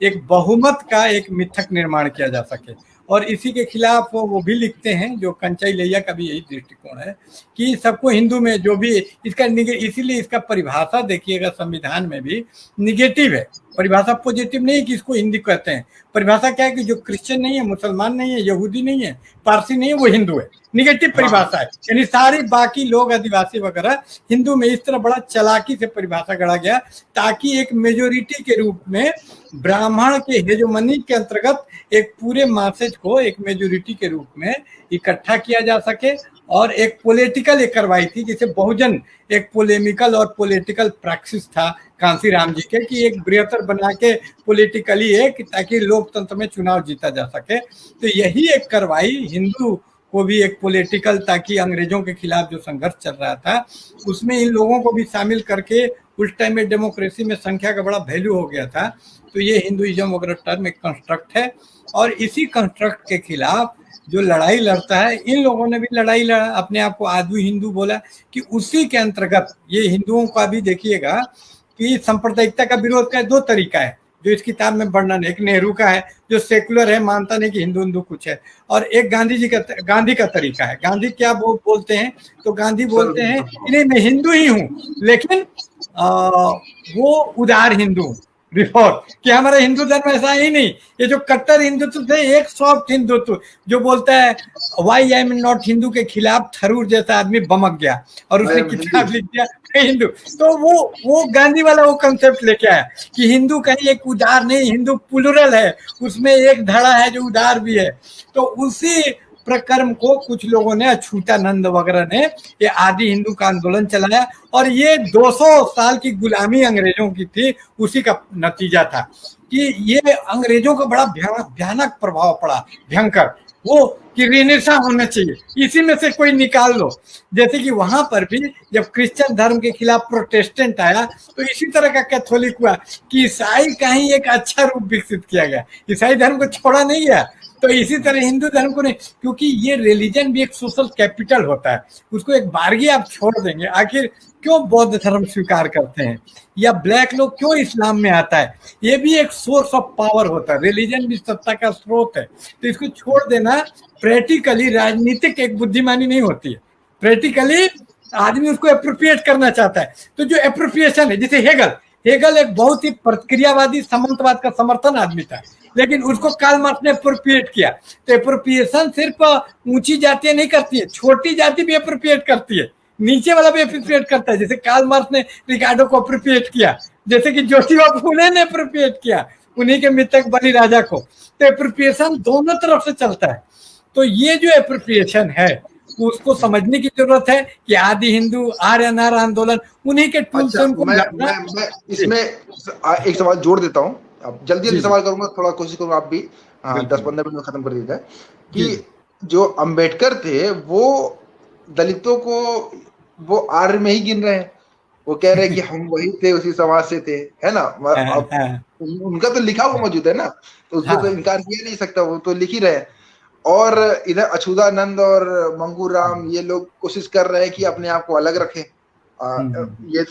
एक बहुमत का एक मिथक निर्माण किया जा सके। और इसी के खिलाफ वो भी लिखते हैं, जो कंचा इलैया का भी यही दृष्टिकोण है कि सबको हिंदू में जो भी इसका इसीलिए इसका परिभाषा देखिएगा संविधान में भी निगेटिव है, परिभाषा पॉजिटिव नहीं कि इसको हिंदू कहते हैं। परिभाषा क्या है कि जो क्रिश्चियन नहीं है, मुसलमान नहीं है, यहूदी नहीं है, पारसी नहीं है, वो हिंदू है। निगेटिव परिभाषा है, यानी सारे बाकी लोग आदिवासी वगैरह हिंदू में इस तरह बड़ा चालाकी से परिभाषा गढ़ा गया, ताकि एक मेजोरिटी के रूप में ब्राह्मण के हेजोमनी के अंतर्गत एक पूरे मैसेज को एक मेजोरिटी के रूप में इकट्ठा किया जा सके, और एक पॉलिटिकल एक करवाई थी, जिसे बहुजन एक पोलेमिकल और पॉलिटिकल प्रैक्टिस था कांसीराम जी के, कि एक बृहत्तर बना के पॉलिटिकली एक, ताकि लोकतंत्र में चुनाव जीता जा सके। तो यही एक करवाई हिंदू को भी एक पॉलिटिकल, ताकि अंग्रेजों के खिलाफ जो संघर्ष चल रहा था उसमें इन लोगों को भी शामिल करके, उस टाइम में डेमोक्रेसी में संख्या का बड़ा वैल्यू हो गया था। तो ये हिंदुइज्म वगैरह टर्म एक कंस्ट्रक्ट है, और इसी कंस्ट्रक्ट के खिलाफ जो लड़ाई लड़ता है, इन लोगों ने भी लड़ाई लड़ा, अपने आप को आदि हिंदू बोला, कि उसी के अंतर्गत ये हिंदुओं का भी देखिएगा कि सांप्रदायिकता का विरोध का दो तरीका है जो इस किताब में वर्णन है। एक नेहरू का है जो सेकुलर है, मानता नहीं कि हिंदू हिंदू कुछ है, और एक गांधी का तरीका है। गांधी क्या बोलते हैं, तो गांधी बोलते हैं कि नहीं, मैं हिंदू ही हूँ, लेकिन वो उदार हिंदू, रिफॉर्म, कि हमारा हिंदू धर्म ऐसा ही नहीं। ये जो कट्टर हिंदुत्व थे, एक सॉफ्ट हिंदुत्व जो बोलता है why I am not Hindu के खिलाफ थरूर जैसा आदमी बमक गया और उसने किताब लिख दिया हिंदू। तो वो गांधी वाला वो कंसेप्ट लेके आया कि हिंदू कहीं एक उदार नहीं, हिंदू प्लुरल है, उसमें एक धड़ा है जो उदार भी है। तो उसी प्रकर्म को कुछ लोगों ने, अछूतानंद वगैरह ने, ये आदि हिंदू का आंदोलन चलाया, और ये 200 साल की गुलामी अंग्रेजों की थी, उसी का नतीजा था कि ये अंग्रेजों का बड़ा भयानक प्रभाव पड़ा, भयंकर, वो कि रिनेसा होना चाहिए, इसी में से कोई निकाल लो। जैसे कि वहां पर भी जब क्रिश्चियन धर्म के खिलाफ प्रोटेस्टेंट आया, तो इसी तरह का कैथोलिक हुआ कि ईसाई का ही एक अच्छा रूप विकसित किया गया, ईसाई धर्म को छोड़ा नहीं गया। तो इसी तरह हिंदू धर्म को नहीं, क्योंकि ये रिलीजन भी एक सोशल कैपिटल होता है, उसको एक बारगी आप छोड़ देंगे। आखिर क्यों बौद्ध धर्म स्वीकार करते हैं, या ब्लैक लोग क्यों इस्लाम में आता है, ये भी एक सोर्स ऑफ पावर होता है, रिलीजन भी सत्ता का स्रोत है। तो इसको छोड़ देना प्रैक्टिकली राजनीतिक एक बुद्धिमानी नहीं होती है, प्रैक्टिकली आदमी उसको एप्रोप्रिएट करना चाहता है। तो जो एप्रोप्रिएशन है, जैसे हेगल एक बहुत ही प्रतिक्रियावादी सामंतवाद का समर्थन आदमी था, लेकिन उसको कार्ल मार्क्स ने एप्रोप्रिएट किया। तो एप्रोप्रिएशन सिर्फ ऊंची जातियां नहीं करती है, छोटी जाति भी एप्रोप्रिएट करती है, नीचे वाला भी एप्रोप्रिएट करता है। जैसे कार्ल मार्क्स ने रिकार्डो को एप्रोप्रिएट किया, जैसे कि ज्योतिबा फूले ने एप्रोप्रिएट किया उन्हीं के मृतक बलि राजा को। तो एप्रोप्रिएशन दोनों तरफ से चलता है। तो ये जो एप्रोप्रिएशन है उसको समझने की जरूरत है कि आदि हिंदू, आर्य अनार्य आंदोलन, उन्हीं के टूल से उनको। मैं इसमें एक सवाल जोड़ देता हूँ, अब जल्दी सवाल करूंगा, थोड़ा कोशिश करूंगा आप भी 10-15 मिनट में खत्म कर दीजिए। कि जो अंबेडकर थे वो दलितों को वो आर्य में ही गिन रहे हैं, वो कह रहे हैं कि हम वही थे, उसी समाज से थे, है ना। उनका तो लिखा हुआ मौजूद है ना, तो उसको तो इनकार किया नहीं सकता, वो तो लिख ही रहे हैं। और इधर अछूतानंद और मंगू राम ये लोग कोशिश कर रहे हैं कि अपने आप को अलग रखें। ये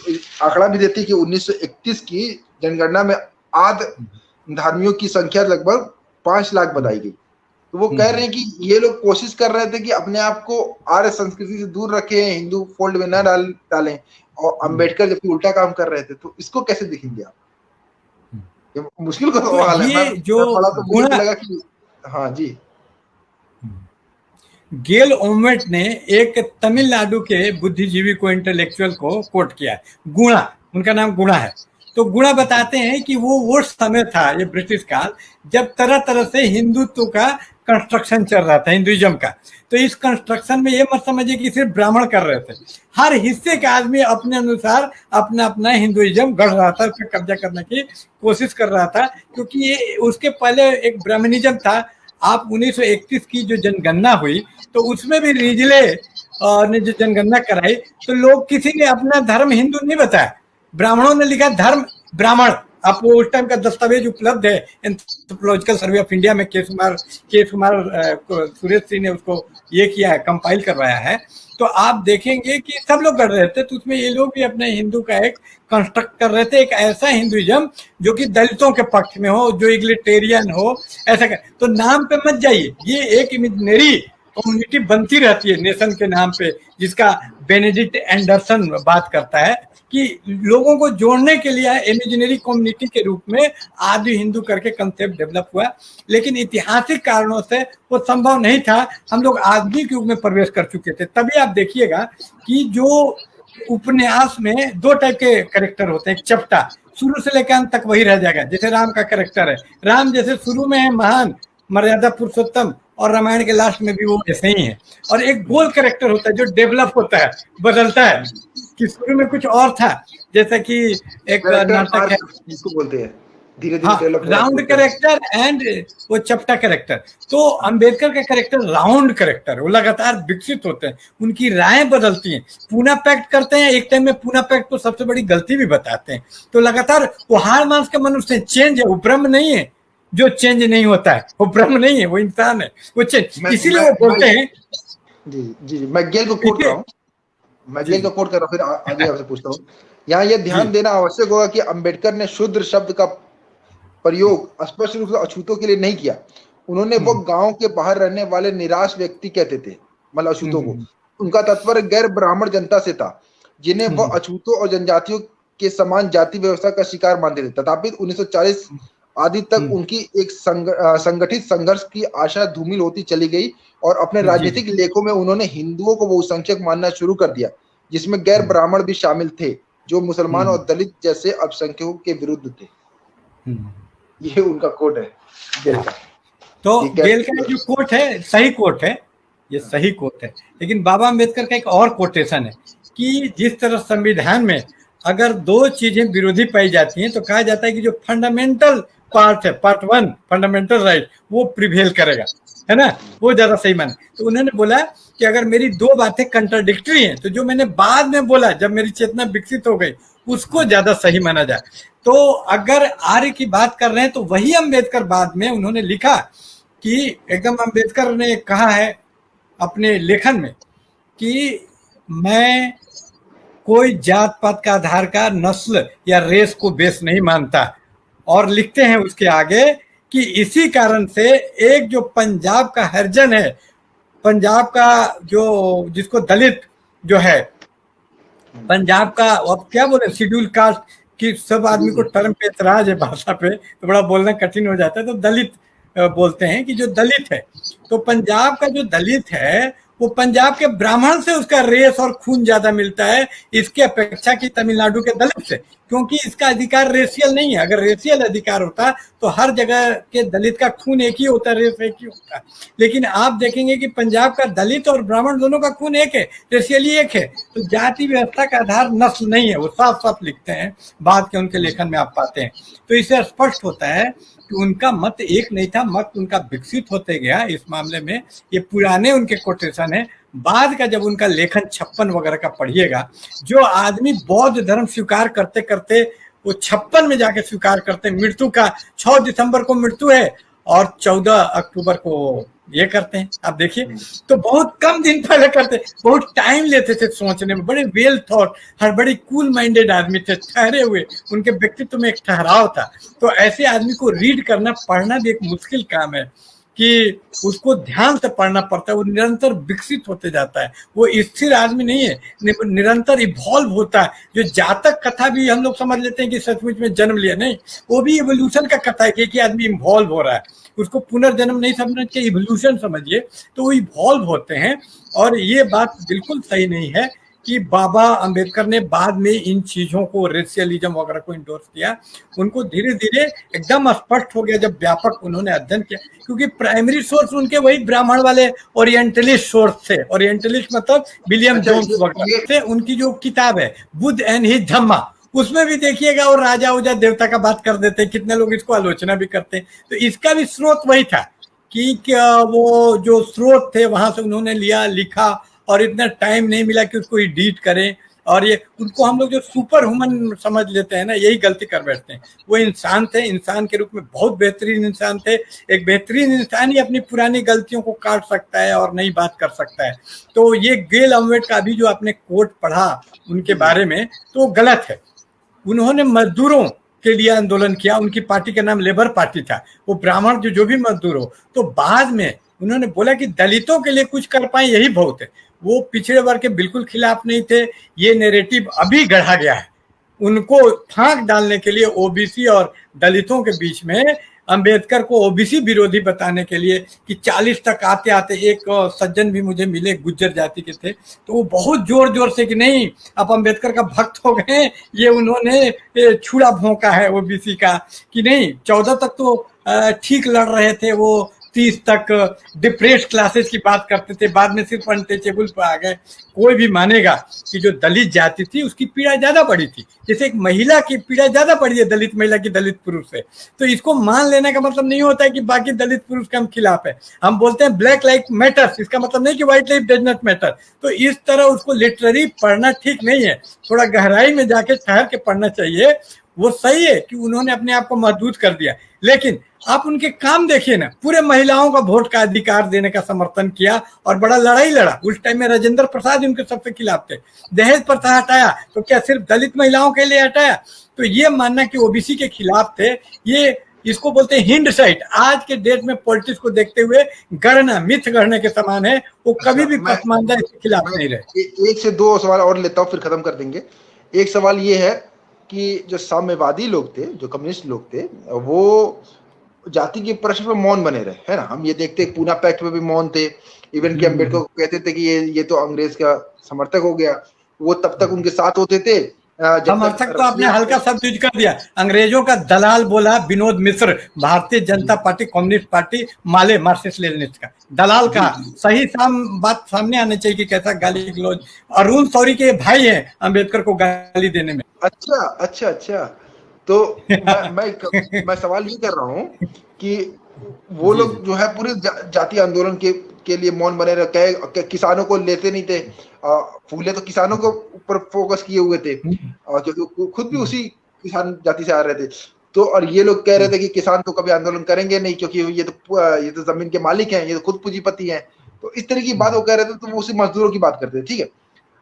आंकड़ा भी देती है कि 1931 की जनगणना में आदि धर्मियों की संख्या लगभग 5 लाख बताई गई। तो वो कह रहे हैं कि ये लोग कोशिश कर रहे थे कि अपने आप को आर्य संस्कृति से दूर रखें, हिंदू फोल्ड में न डालें, और अंबेडकर जबकि उल्टा काम कर रहे थे। तो इसको कैसे देखेंगे आप? ये मुश्किल का सवाल है। ये जो मुझे लगा कि हाँ जी, गेल ओमेट ने एक तमिलनाडु के बुद्धिजीवी को, इंटेलेक्चुअल को कोट किया है, गुणा, उनका नाम गुणा है। तो गुणा बताते हैं कि वो समय था, ये ब्रिटिश काल, जब तरह तरह से हिंदुत्व का कंस्ट्रक्शन चल रहा था, हिंदुइज्म का। तो इस कंस्ट्रक्शन में ये मत समझिए कि सिर्फ ब्राह्मण कर रहे थे, हर हिस्से का आदमी अपने अनुसार अपना अपना हिंदुइज्म गढ़ रहा था, उस पर कब्जा करने की कोशिश कर रहा था। क्योंकि ये उसके पहले एक ब्राह्मणिज्म था। आप 1931 की जो जनगणना हुई, तो उसमें भी रिजले ने जो जनगणना कराई, तो लोग किसी ने अपना धर्म हिंदू नहीं बताया, ब्राह्मणों ने लिखा धर्म ब्राह्मण। आपको उस टाइम का दस्तावेज उपलब्ध है एंथ्रोपोलॉजिकल सर्वे ऑफ इंडिया में, केस कुमार सुरेश सिंह ने उसको ये किया है, कंपाइल करवाया है। तो आप देखेंगे कि सब लोग कर रहे थे, तो उसमें ये लोग भी अपने हिंदू का एक कंस्ट्रक्ट कर रहे थे, एक ऐसा हिंदुइज्म जो कि दलितों के पक्ष में हो, जो इग्लिटेरियन हो, ऐसा कर। तो नाम पे मत जाइए, ये एक इमेजिनरी कम्युनिटी बनती रहती है नेशन के नाम पे, जिसका बेनेडिक्ट एंडरसन बात करता है कि लोगों को जोड़ने के लिए इमेजिनरी कम्युनिटी के रूप में आदि हिंदू करके कंसेप्ट डेवलप हुआ। लेकिन ऐतिहासिक कारणों से वो संभव नहीं था, हम लोग आधुनिक युग में प्रवेश कर चुके थे। तभी आप देखिएगा कि जो उपन्यास में 2 टाइप के कैरेक्टर होते हैं, एक चपटा, शुरू से लेकर अंत तक वही रह जाएगा, जैसे राम का कैरेक्टर है। राम जैसे शुरू में है महान मर्यादा पुरुषोत्तम, और रामायण के लास्ट में भी वो ऐसे ही है। और एक गोल कैरेक्टर होता है जो डेवलप होता है, बदलता है, कि शुरू में कुछ और था, जैसा कि एक नाटक है जिसको बोलते हैं, धीरे धीरे हाँ डेवलप राउंड कैरेक्टर एंड वो चपटा कैरेक्टर। तो अंबेडकर का कैरेक्टर राउंड कैरेक्टर, वो लगातार विकसित होते हैं, उनकी रायें बदलती हैं, पूना पैक्ट करते हैं, एक टाइम में पूना पैक्ट को सबसे बड़ी गलती भी बताते हैं। तो लगातार वो हार मांस के मनुष्य चेंज है, वो ब्रह्म नहीं है जो चेंज नहीं होता है, वो ब्रह्म नहीं है, वो इंसान है, वो चेंज। इसीलिए वो बोलते हैं। जी जी, मैं गेल को कोट कर रहा हूँ, मैं गेल को कोट कर रहा हूँ, फिर आगे आपसे पूछता हूँ। यहाँ ये ध्यान देना आवश्यक होगा कि अंबेडकर ने शूद्र शब्द का प्रयोग स्पष्ट रूप से अछूतों के लिए नहीं किया। उन्होंने वो गांव के बाहर रहने वाले निराश व्यक्ति कहते थे, मतलब अछूतों को। उनका तात्पर्य गैर ब्राह्मण जनता से था, जिन्हें वो अछूतों और जनजातियों के समान जाति व्यवस्था का शिकार मानते थे। तथापि 1940 आदि तक उनकी एक संगठित संघर्ष की आशा धूमिल होती चली गई और अपने राजनीतिक लेखों में उन्होंने हिंदुओं को बहुसंख्यक मानना शुरू कर दिया, जिसमें गैर ब्राह्मण भी शामिल थे, जो मुसलमान और दलित जैसे अल्पसंख्यकों के विरुद्ध थे। ये उनका कोट है गेल का। तो गेल का जो कोट है सही कोट है, ये सही कोट है। लेकिन बाबा अम्बेडकर का एक और कोटेशन है कि जिस तरह संविधान में अगर दो चीजें विरोधी पाई जाती हैं तो कहा जाता है कि जो फंडामेंटल पार्ट है, पार्ट 1 फंडामेंटल राइट, वो प्रिवेल करेगा, है ना, वो ज्यादा सही माने। तो उन्होंने बोला कि अगर मेरी दो बातें कंट्राडिक्टरी हैं तो जो मैंने बाद में बोला जब मेरी चेतना विकसित हो गई उसको ज्यादा सही माना जाए। तो अगर आर्य की बात कर रहे हैं तो वही अम्बेडकर बाद में उन्होंने लिखा कि एकदम अम्बेडकर ने कहा है अपने लेखन में कि मैं कोई जात पात का आधार का, नस्ल या रेस को बेस नहीं मानता। और लिखते हैं उसके आगे कि इसी कारण से एक जो पंजाब का हरिजन है, पंजाब का जो जिसको दलित जो है, पंजाब का अब क्या बोले शेड्यूल कास्ट कि सब आदमी को टर्म पे एतराज है भाषा पे तो बड़ा बोलना कठिन हो जाता है, तो दलित बोलते हैं कि जो दलित है, तो पंजाब का जो दलित है वो पंजाब के ब्राह्मण से उसका रेस और खून ज्यादा मिलता है इसके अपेक्षा की तमिलनाडु के दलित से, क्योंकि इसका अधिकार रेशियल नहीं है। अगर रेशियल अधिकार होता तो हर जगह के दलित का खून एक ही होता, रेस एक ही होता। लेकिन आप देखेंगे कि पंजाब का दलित और ब्राह्मण दोनों का खून एक है, रेशियली एक है। तो जाति व्यवस्था का आधार नस्ल नहीं है, वो साफ साफ लिखते हैं, बाद के उनके लेखन में आप पाते हैं। तो इससे स्पष्ट होता है कि उनका मत एक नहीं था, मत उनका विकसित होते गया इस मामले में। ये पुराने उनके कोटेशन है, बाद का जब उनका लेखन 56 वगैरह का पढ़िएगा, जो आदमी बौद्ध धर्म स्वीकार करते करते वो 56 में जाके स्वीकार करते, मृत्यु का 6 दिसंबर को मृत्यु है और 14 अक्टूबर को ये करते हैं, आप देखिए। तो बहुत कम दिन पहले करते, बहुत टाइम लेते थे सोचने में, बड़े वेल थॉट, हर बड़ी कूल माइंडेड आदमी थे, ठहरे हुए, उनके व्यक्तित्व में एक ठहराव था। तो ऐसे आदमी को रीड करना, पढ़ना भी एक मुश्किल काम है कि उसको ध्यान से पढ़ना पड़ता है, वो निरंतर विकसित होते जाता है, वो स्थिर आदमी नहीं है, निरंतर इवॉल्व होता है। जो जातक कथा भी हम लोग समझ लेते हैं कि सचमुच में जन्म लिया, नहीं, वो भी इवोल्यूशन का कथा है कि आदमी इवॉल्व हो रहा है, उसको पुनर्जन्म नहीं समझना चाहिए, इवोल्यूशन समझिए। तो वो इवॉल्व होते हैं। और ये बात बिल्कुल सही नहीं है कि बाबा अंबेडकर ने बाद में इन चीजों को, रेशियलिज्म वगैरह को इंडोर्स किया। उनको धीरे धीरे एकदम स्पष्ट हो गया जब व्यापक उन्होंने अध्ययन किया, क्योंकि प्राइमरी सोर्स उनके वही ब्राह्मण वाले ओरिएंटलिस्ट सोर्स थे। ओरिएंटलिस्ट मतलब विलियम जोन्स वगैरह थे। उनकी जो किताब है बुद्ध एंड हिज धम्मा, उसमें भी देखिएगा और राजा उजा देवता का बात कर देते, कितने लोग इसको आलोचना भी करते हैं। तो इसका भी स्रोत वही था कि क्या वो जो स्रोत थे वहां से उन्होंने लिया, लिखा, और इतना टाइम नहीं मिला कि उसको एडिट करें। और ये उनको हम लोग जो सुपर ह्यूमन समझ लेते हैं ना, यही गलती कर बैठते हैं। वो इंसान थे, इंसान के रूप में बहुत बेहतरीन इंसान थे। एक बेहतरीन इंसान ही अपनी पुरानी गलतियों को काट सकता है और नई बात कर सकता है। तो ये गेल अम्बेडकर का भी जो आपने कोट पढ़ा उनके बारे में, तो गलत है। उन्होंने मजदूरों के लिए आंदोलन किया, उनकी पार्टी का नाम लेबर पार्टी था। वो ब्राह्मण जो भी मजदूर हो, तो बाद में उन्होंने बोला कि दलितों के लिए कुछ कर पाए यही बहुत है। वो पिछड़े वर्ग के बिल्कुल खिलाफ नहीं थे। ये नैरेटिव अभी गढ़ा गया है उनको फांक डालने के लिए, ओबीसी और दलितों के बीच में अंबेडकर को ओबीसी विरोधी बताने के लिए कि 40 तक आते आते एक सज्जन भी मुझे मिले गुज्जर जाति के थे, तो वो बहुत जोर जोर से कि नहीं आप अंबेडकर का भक्त हो गए, ये उन्होंने छुड़ा भोंका है ओबीसी का, कि नहीं 14 तक तो ठीक लड़ रहे थे, वो 30 तक डिप्रेस्ड क्लासेस की बात करते थे, बाद में सिर्फ अनटचेबल पर आ गए। कोई भी मानेगा कि जो दलित जाति थी उसकी पीड़ा ज्यादा बड़ी थी, जैसे एक महिला की पीड़ा ज्यादा बड़ी है दलित महिला की दलित पुरुष से। तो इसको मान लेने का मतलब नहीं होता है कि बाकी दलित पुरुष के हम खिलाफ है। हम बोलते हैं ब्लैक लाइफ मैटर्स, इसका मतलब नहीं कि white life does not matter. तो इस तरह उसको लिटररी पढ़ना ठीक नहीं है, थोड़ा गहराई में जाके ठहर के पढ़ना चाहिए। वो सही है कि उन्होंने अपने आप को महदूद कर दिया, लेकिन आप उनके काम देखिए ना, पूरे महिलाओं का वोट का अधिकार देने का समर्थन किया और बड़ा लड़ाई लड़ा। उस टाइम में राजेंद्र प्रसाद उनके सबसे खिलाफ थे। दहेज प्रथा हटाया तो क्या सिर्फ दलित महिलाओं के लिए हटाया? तो ये मानना कि ओबीसी के खिलाफ थे, ये इसको बोलते हैं हिंड साइट। आज के डेट में पॉलिटिक्स को देखते हुए गढ़ना, मिथ गढ़ने के समान है। वो कभी भी पसमानदा इसके खिलाफ नहीं रहे। एक से दो सवाल और लेता हूँ, फिर खत्म कर देंगे। एक सवाल ये है कि जो साम्यवादी लोग थे, जो कम्युनिस्ट लोग थे, वो जाति के प्रश्न पर मौन बने रहे, है ना। हम ये देखते हैं पूना पैक्ट में भी मौन थे। इवन कि अम्बेडकर को कहते थे कि ये तो अंग्रेज का समर्थक हो गया, वो तब तक उनके साथ होते थे। समर्थक तो आपने हल्का शब्द यूज कर दिया। अंग्रेजों का दलाल बोला विनोद मिश्र, Bharatiya Janata party, communist party, माले मार्क्सिस्ट लेनिनिस्ट का दलाल कहा। सही बात सामने आनी चाहिए कि कैसा गाली गलौज। अरुण शौरी के भाई हैं अंबेडकर को गाली देने में। अच्छा अच्छा अच्छा। तो मैं सवाल ये कर रहा हूँ कि वो लोग जो है पूरे जातीय आंदोलन के लिए मौन बने रहे, किसानों को लेते नहीं थे। फूले तो किसानों के ऊपर फोकस किए हुए थे, क्योंकि खुद भी उसी किसान जाति से आ रहे थे। तो और ये लोग कह रहे थे कि किसान तो कभी आंदोलन करेंगे नहीं, क्योंकि ये तो जमीन के मालिक हैं, ये तो खुद पूंजीपति हैं। तो इस तरह की बात वो कह रहे थे, तो वो उसी मजदूरों की बात करते थे, ठीक है,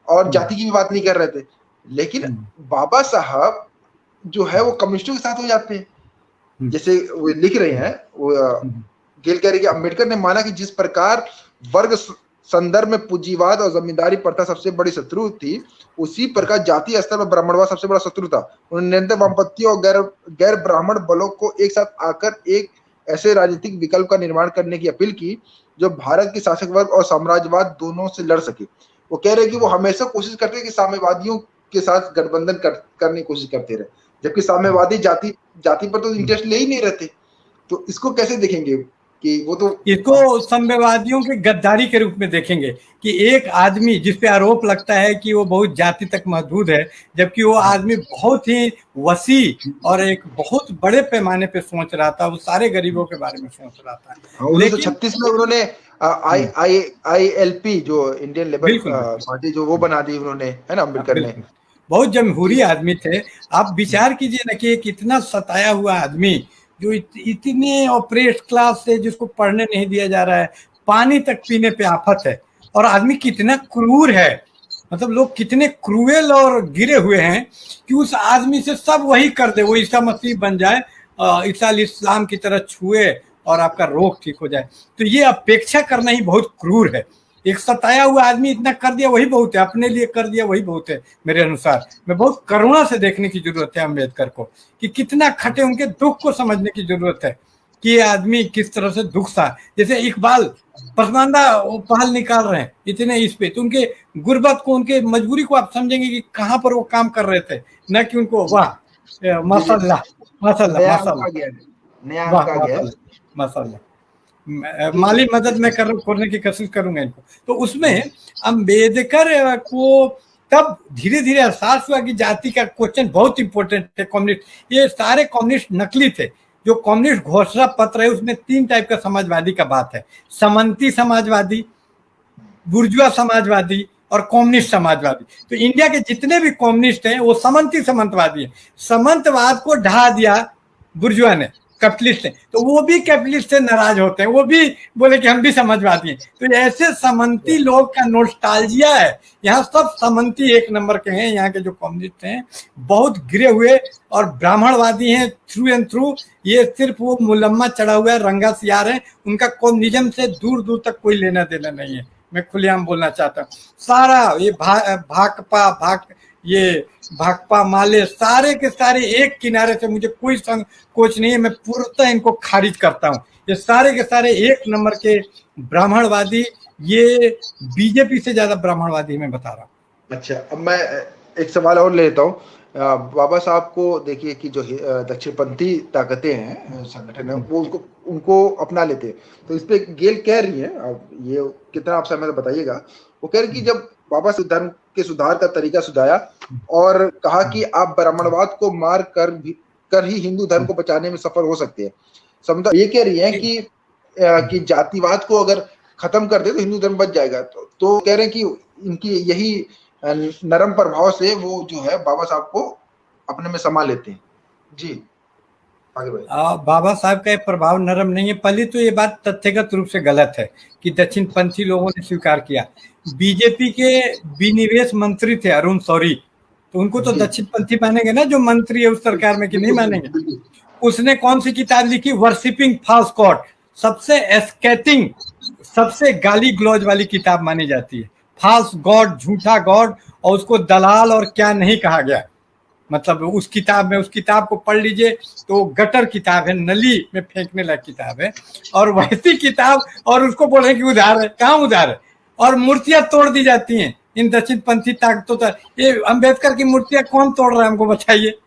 और जाति की भी बात नहीं कर रहे थे। लेकिन बाबा साहब जो है वो कम्युनिस्टों के साथ हो जाते हैं। जैसे वो लिख रहे हैं, वो गेल कह रहे कि अम्बेडकर ने माना कि जिस प्रकार वर्ग संदर्भ में पूंजीवाद और जमींदारी प्रथा सबसे बड़ी शत्रु थी, उसी प्रकार जातीय स्तर पर ब्राह्मणवाद सबसे बड़ा शत्रु था। उन्होंने निरंतर वामपंथी और गैर ब्राह्मण बलों को एक साथ आकर एक ऐसे राजनीतिक विकल्प का निर्माण करने की अपील की जो भारत के शासक वर्ग और साम्राज्यवाद दोनों से लड़ सके। वो कह रहे कि वो हमेशा कोशिश करते कि साम्यवादियों के साथ गठबंधन करने की कोशिश करते रहे, जबकि साम्यवादी जाति पर तो इंटरेस्ट ले ही नहीं रहते। तो इसको कैसे देखेंगे कि वो तो इसको साम्यवादियों के गद्दारी के रूप में देखेंगे कि एक आदमी जिस पे आरोप लगता है कि वो बहुत जाति तक महदूद है, जबकि वो आदमी बहुत ही वसी और एक बहुत बड़े पैमाने पे सोच रहा था, वो सारे गरीबों के बारे में सोच रहा था। 1936 में उन्होंने ILP जो इंडियन लेबर पार्टी जो वो बना दी उन्होंने, है ना, अम्बेडकर ने। बहुत जमहूरी आदमी थे। आप विचार कीजिए ना कि एक इतना सताया हुआ आदमी जो इतने ऑपरेट क्लास से, जिसको पढ़ने नहीं दिया जा रहा है, पानी तक पीने पे आफत है, और आदमी कितना क्रूर है, मतलब लोग कितने क्रूएल और गिरे हुए हैं कि उस आदमी से सब वही कर दे, वो ईसा मसीह बन जाए, ईसा इस्लाम की तरह छुए और आपका रोग ठीक हो जाए। तो ये अपेक्षा करना ही बहुत क्रूर है। एक सताया हुआ आदमी इतना कर दिया वही बहुत है, अपने लिए कर दिया वही बहुत है। मेरे अनुसार में बहुत करुणा से देखने की जरूरत है अम्बेडकर को, कि कितना खटे, उनके दुख को समझने की जरूरत है कि ये आदमी किस तरह से दुख सा। जैसे इकबाल पसमानदा पहल निकाल रहे हैं इतने इस पे, तो उनके गुर्बत को, उनके मजबूरी को आप समझेंगे कि कहाँ पर वो काम कर रहे थे, न कि उनको वाह माशाल्लाह माशाल्लाह माशाल्लाह माशाल्लाह माली मदद में करने की कोशिश करूंगा इनको। तो उसमें अम्बेडकर को तब धीरे धीरे एहसास हुआ कि जाति का क्वेश्चन बहुत इंपॉर्टेंट है। कम्युनिस्ट, ये सारे कम्युनिस्ट नकली थे। जो कम्युनिस्ट घोषणा पत्र है उसमें 3 टाइप का समाजवादी का बात है, समंती समाजवादी, बुर्जुआ समाजवादी और कम्युनिस्ट समाजवादी। तो इंडिया के जितने भी कम्युनिस्ट हैं वो समंती समंतवादी हैं। समंतवाद को ढा दिया बुर्जुआ ने, कैपिटलिस्ट हैं, तो वो भी कैपिटलिस्ट से नाराज होते हैं, वो भी बोले कि हम भी समाजवादी हैं। तो ऐसे समंती लोग का नोस्टाल्जिया है। यहाँ सब समंती एक नंबर के हैं। यहाँ के जो कम्युनिस्ट हैं बहुत गिरे हुए और ब्राह्मणवादी हैं थ्रू एंड थ्रू। ये सिर्फ वो मुलम्मा चढ़ा हुआ है, रंगा सियार है, उनका कम्युनिज्म से दूर दूर तक कोई लेना देना नहीं है। मैं खुलेआम बोलना चाहता हूँ। सारा ये भाकपा माले सारे के सारे एक किनारे से, मुझे कोई कोच नहीं है, मैं पूर्णतः इनको खारिज करता हूँ। ये सारे के सारे एक नंबर के ब्राह्मणवादी, ये बीजेपी से ज्यादा ब्राह्मणवादी मैं बता रहा हूँ। अच्छा, अब मैं एक सवाल और लेता हूँ बाबा साहब को देखिए कि जो दक्षिणपंथी ताकतें हैं, संगठन है, वो उनको अपना लेते हैं। तो इस पे गेल कह रही है, अब ये कितना आप समय बताइएगा, वो कह रही कि जब बाबा से धर्म के सुधार का तरीका सुझाया और कहा कि आप ब्राह्मणवाद को मार कर ही हिंदू धर्म को बचाने में सफल हो सकते हैं। समझा, ये कह रही है कि जातिवाद को अगर खत्म कर दे तो हिंदू धर्म बच जाएगा। तो कह रहे हैं कि इनकी यही नरम प्रभाव से वो जो है बाबा साहब को अपने में समा लेते हैं। जी आगे बढ़िए। बाबा साहब का प्रभाव नरम नहीं है। पहले तो ये बात तथ्यगत रूप से गलत है कि दक्षिणपंथी लोगों ने स्वीकार किया। बीजेपी के विनिवेश मंत्री थे अरुण शौरी, तो उनको तो दक्षिणपंथी मानेंगे ना जो मंत्री है उस सरकार में, कि नहीं मानेंगे? उसने कौन सी किताब लिखी? वर्शिपिंग फॉल्स गॉड, सबसे एस्केटिंग, सबसे गाली ग्लौज वाली किताब मानी जाती है। फॉल्स गॉड, झूठा गॉड, और उसको दलाल और क्या नहीं कहा गया। मतलब उस किताब में, उस किताब को पढ़ लीजिए तो गटर किताब है, नली में फेंकने लायक किताब है। और वैसी किताब, और उसको बोले कि उधार है, कहाँ उधार है? और मूर्तियां तोड़ दी जाती हैं इन दक्षिणपंथी ताकतों तक। ये अम्बेडकर की मूर्तियां कौन तोड़ रहा है, हमको बताइए?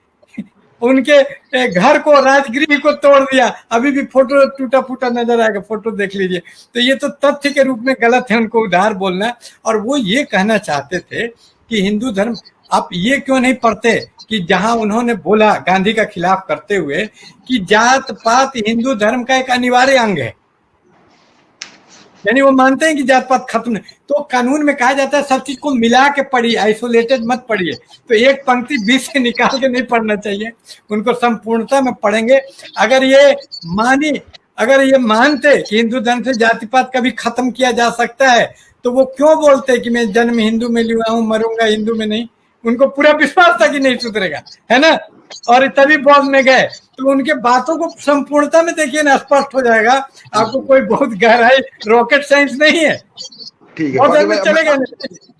उनके घर को, राजगृह को तोड़ दिया। अभी भी फोटो टूटा फूटा नजर आएगा, फोटो देख लीजिए। तो ये तो तथ्य के रूप में गलत है उनको उधार बोलना। और वो ये कहना चाहते थे कि हिंदू धर्म, आप ये क्यों नहीं पढ़ते कि जहां उन्होंने बोला गांधी का खिलाफ करते हुए कि जात पात हिंदू धर्म का एक अनिवार्य अंग है, यानी वो मानते हैं कि जात पात खत्म नहीं। तो कानून में कहा जाता है सब चीज को मिला के पढ़िए, आइसोलेटेड मत पढ़िए। तो एक पंक्ति बीच से निकाल के नहीं पढ़ना चाहिए, उनको संपूर्णता में पढ़ेंगे। अगर ये मानते कि हिंदू धर्म से जाति पात कभी खत्म किया जा सकता है, तो वो क्यों बोलते कि मैं जन्म हिंदू में लिया हूं, मरूंगा हिंदू में नहीं? उनको पूरा विश्वास था कि नहीं सुधरेगा, है ना? और तभी बौद्ध में गए। तो उनके बातों को संपूर्णता में देखिए ना, स्पष्ट हो जाएगा आपको। कोई बहुत गहराई रॉकेट साइंस नहीं है। ठीक है, चलेगा।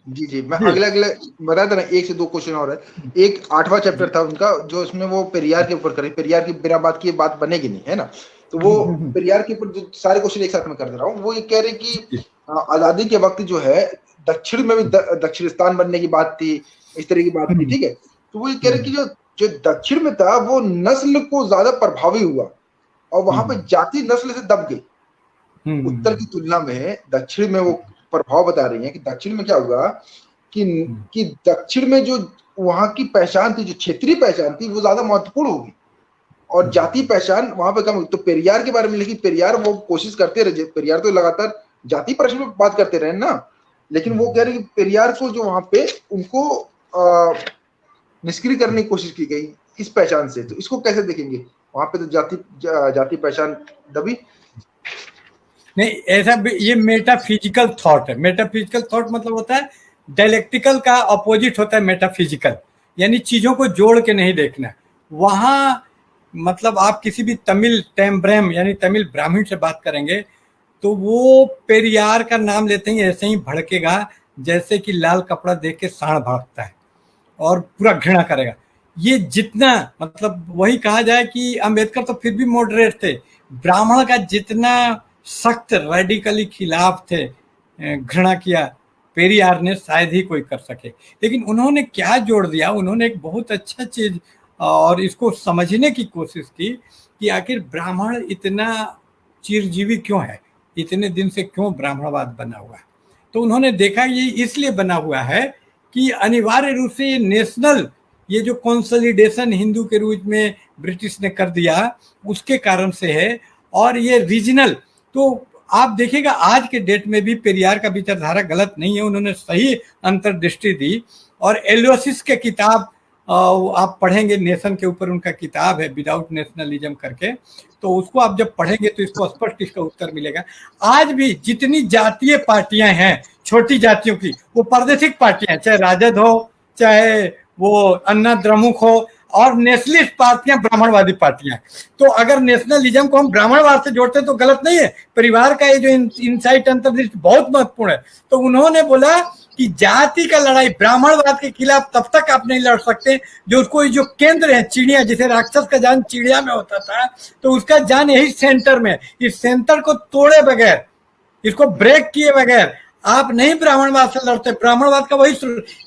जी मैं अगले बता देना, 1 से 2 क्वेश्चन और है। एक 8वां चैप्टर था उनका, जो इसमें वो पेरियार के ऊपर करे। पेरियार की बिना बात की बात बनेगी नहीं, है ना? तो वो पेरियार के ऊपर जो सारे क्वेश्चन एक साथ में कर दे रहा हूँ। वो ये कह रहे कि आजादी के वक्त जो है दक्षिण में भी दक्षिणिस्तान बनने की बात थी, इस तरह की बात थी, ठीक है? तो वो ये कह रहे कि जो दक्षिण में था वो नस्ल को ज्यादा प्रभावी हुआ और वहां पे जाति नस्ल से दब गई। उत्तर की तुलना में दक्षिण में वो प्रभाव बता रही है कि दक्षिण में क्या हुआ कि दक्षिण में जो वहां की पहचान थी, जो क्षेत्रीय पहचान थी, वो ज्यादा महत्वपूर्ण होगी और जाति पहचान वहां पे कम होगी। तो पेरियार के बारे में लिखी, पेरियार वो कोशिश करते रहे, पेरियार तो लगातार जाति प्रश्न में बात करते रहे ना, लेकिन वो कह रहे कि पेरियार को जो वहां पे उनको निष्क्रिय करने की कोशिश की गई इस पहचान से। तो इसको कैसे देखेंगे? वहां पे तो जाति पहचान दबी नहीं। ऐसा ये मेटाफिजिकल थॉट है। मेटाफिजिकल थॉट मतलब होता है डायलेक्टिकल का अपोजिट होता है मेटाफिजिकल, यानी चीजों को जोड़ के नहीं देखना। वहां मतलब आप किसी भी तमिल टेम्ब्रेम यानी तमिल ब्राह्मण से बात करेंगे तो वो पेरियार का नाम लेते ही ऐसे ही भड़केगा जैसे कि लाल कपड़ा देख के सांड भड़कता है और पूरा घृणा करेगा। ये जितना मतलब वही कहा जाए कि अंबेडकर तो फिर भी मॉडरेट थे, ब्राह्मण का जितना सख्त रेडिकली खिलाफ थे, घृणा किया पेरियार ने, शायद ही कोई कर सके। लेकिन उन्होंने क्या जोड़ दिया, उन्होंने एक बहुत अच्छा चीज और इसको समझने की कोशिश की कि आखिर ब्राह्मण इतना चिरजीवी क्यों है, इतने दिन से क्यों ब्राह्मणवाद बना हुआ है। तो उन्होंने देखा ये इसलिए बना हुआ है कि अनिवार्य रूप से ये नेशनल, ये जो कंसोलिडेशन हिंदू के रूप में ब्रिटिश ने कर दिया उसके कारण से है, और ये रीजनल। तो आप देखिएगा आज के डेट में भी पेरियार का विचारधारा गलत नहीं है, उन्होंने सही अंतर्दृष्टि दी। और एलोसिस के किताब आप पढ़ेंगे, नेशन के ऊपर उनका किताब है विदाउट नेशनलिज्म करके, तो उसको आप जब पढ़ेंगे तो इसको स्पष्ट इसका उत्तर मिलेगा। आज भी जितनी जातीय पार्टियां हैं छोटी जातियों की, वो प्रादेशिक पार्टियां, चाहे राजद हो, चाहे वो अन्ना द्रमुक हो, और नेशनलिस्ट पार्टियां ब्राह्मणवादी पार्टियां। तो अगर नेशनलिज्म को हम ब्राह्मणवाद से जोड़ते तो गलत नहीं है। परिवार का ये जो इनसाइट अंतर्दृष्टि बहुत महत्वपूर्ण है। तो उन्होंने बोला कि जाति का लड़ाई ब्राह्मणवाद के खिलाफ तब तक आप नहीं लड़ सकते जो उसको जो केंद्र है, चिड़िया, जैसे राक्षस का जान चिड़िया में होता था, तो उसका जान यही सेंटर में। इस सेंटर को तोड़े बगैर, इसको ब्रेक किए बगैर आप नहीं ब्राह्मणवाद से लड़ते, ब्राह्मणवाद का वही,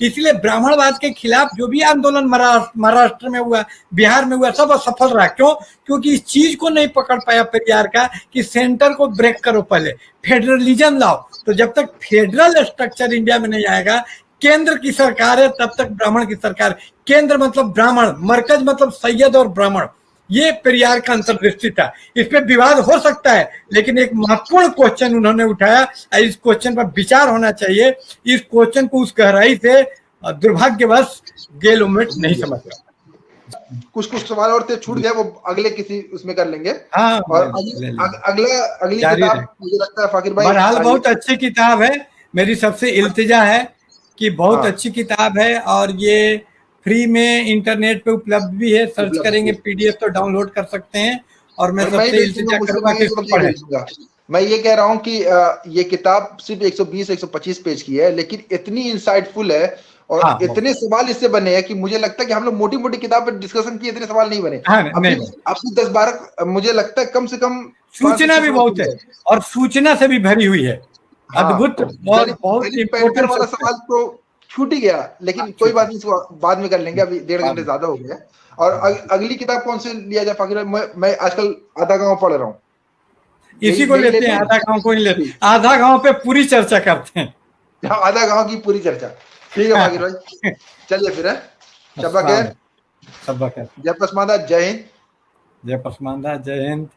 इसलिए ब्राह्मणवाद के खिलाफ जो भी आंदोलन महाराष्ट्र में हुआ, बिहार में हुआ, सब असफल रहा। क्यों? क्योंकि इस चीज को नहीं पकड़ पाया पेरियार का कि सेंटर को ब्रेक करो, पहले फेडरलिज्म लाओ। तो जब तक फेडरल स्ट्रक्चर इंडिया में नहीं आएगा, केंद्र की सरकार है तब तक ब्राह्मण की सरकार। केंद्र मतलब ब्राह्मण, मरकज मतलब सैयद और ब्राह्मण। ये पेरियार का अंतर्दृष्टि था। इस पे विवाद हो सकता है, लेकिन एक महत्वपूर्ण क्वेश्चन उन्होंने उठाया, इस क्वेश्चन पर विचार होना चाहिए। इस क्वेश्चन को उस गहराई से दुर्भाग्यवश गेल उम्मेद नहीं समझ रहा। कुछ सवाल और थे, छूट गए, वो अगले किसी उसमें कर लेंगे। हाँ, और अगली किताब मुझे लगता है फाकिर भाई, बहरहाल बहुत अच्छी किताब है। मेरी सबसे इल्तिजा है कि बहुत अच्छी किताब है, और ये फ्री में इंटरनेट पे उपलब्ध भी है। सर्च करेंगे पीडीएफ तो डाउनलोड कर सकते हैं। और मैं सबसे इल्तिजा करूंगा कि इसको पढ़ें। मैं ये कह रहा हूँ कि ये किताब सिर्फ 120-125 पेज की है, लेकिन इतनी इंसाइटफुल है और इतने सवाल इससे बने हैं कि मुझे लगता है कि हम लोग मोटी मोटी किताब पर डिस्कशन किए, इतने सवाल नहीं बने। अपनी 10-12 मुझे लगता है कम से कम सूचना भी बहुत है, और सूचना से भी भरी हुई है। अद्भुत, बहुत इम्पोर्टेंट वाला सवाल तो छूट ही गया, लेकिन कोई बात नहीं, इसको बाद में कर लेंगे। अभी 1.5 घंटे ज्यादा हो गया। और अगली किताब कौन से लिया जाए फाकिर भाई? मैं आजकल आधा गांव पढ़ रहा हूँ, इसी को लेते हैं। आधा गांव को ही लेते हैं, आधा गांव पे पूरी चर्चा करते हैं। आधा गांव की पूरी चर्चा। ठीक है फाकिर भाई, चलिए फिर। शब्बा खैर, शब्बा खैर। जय पसमानदा, जय हिंद। जय पसमानदा, जय हिंद।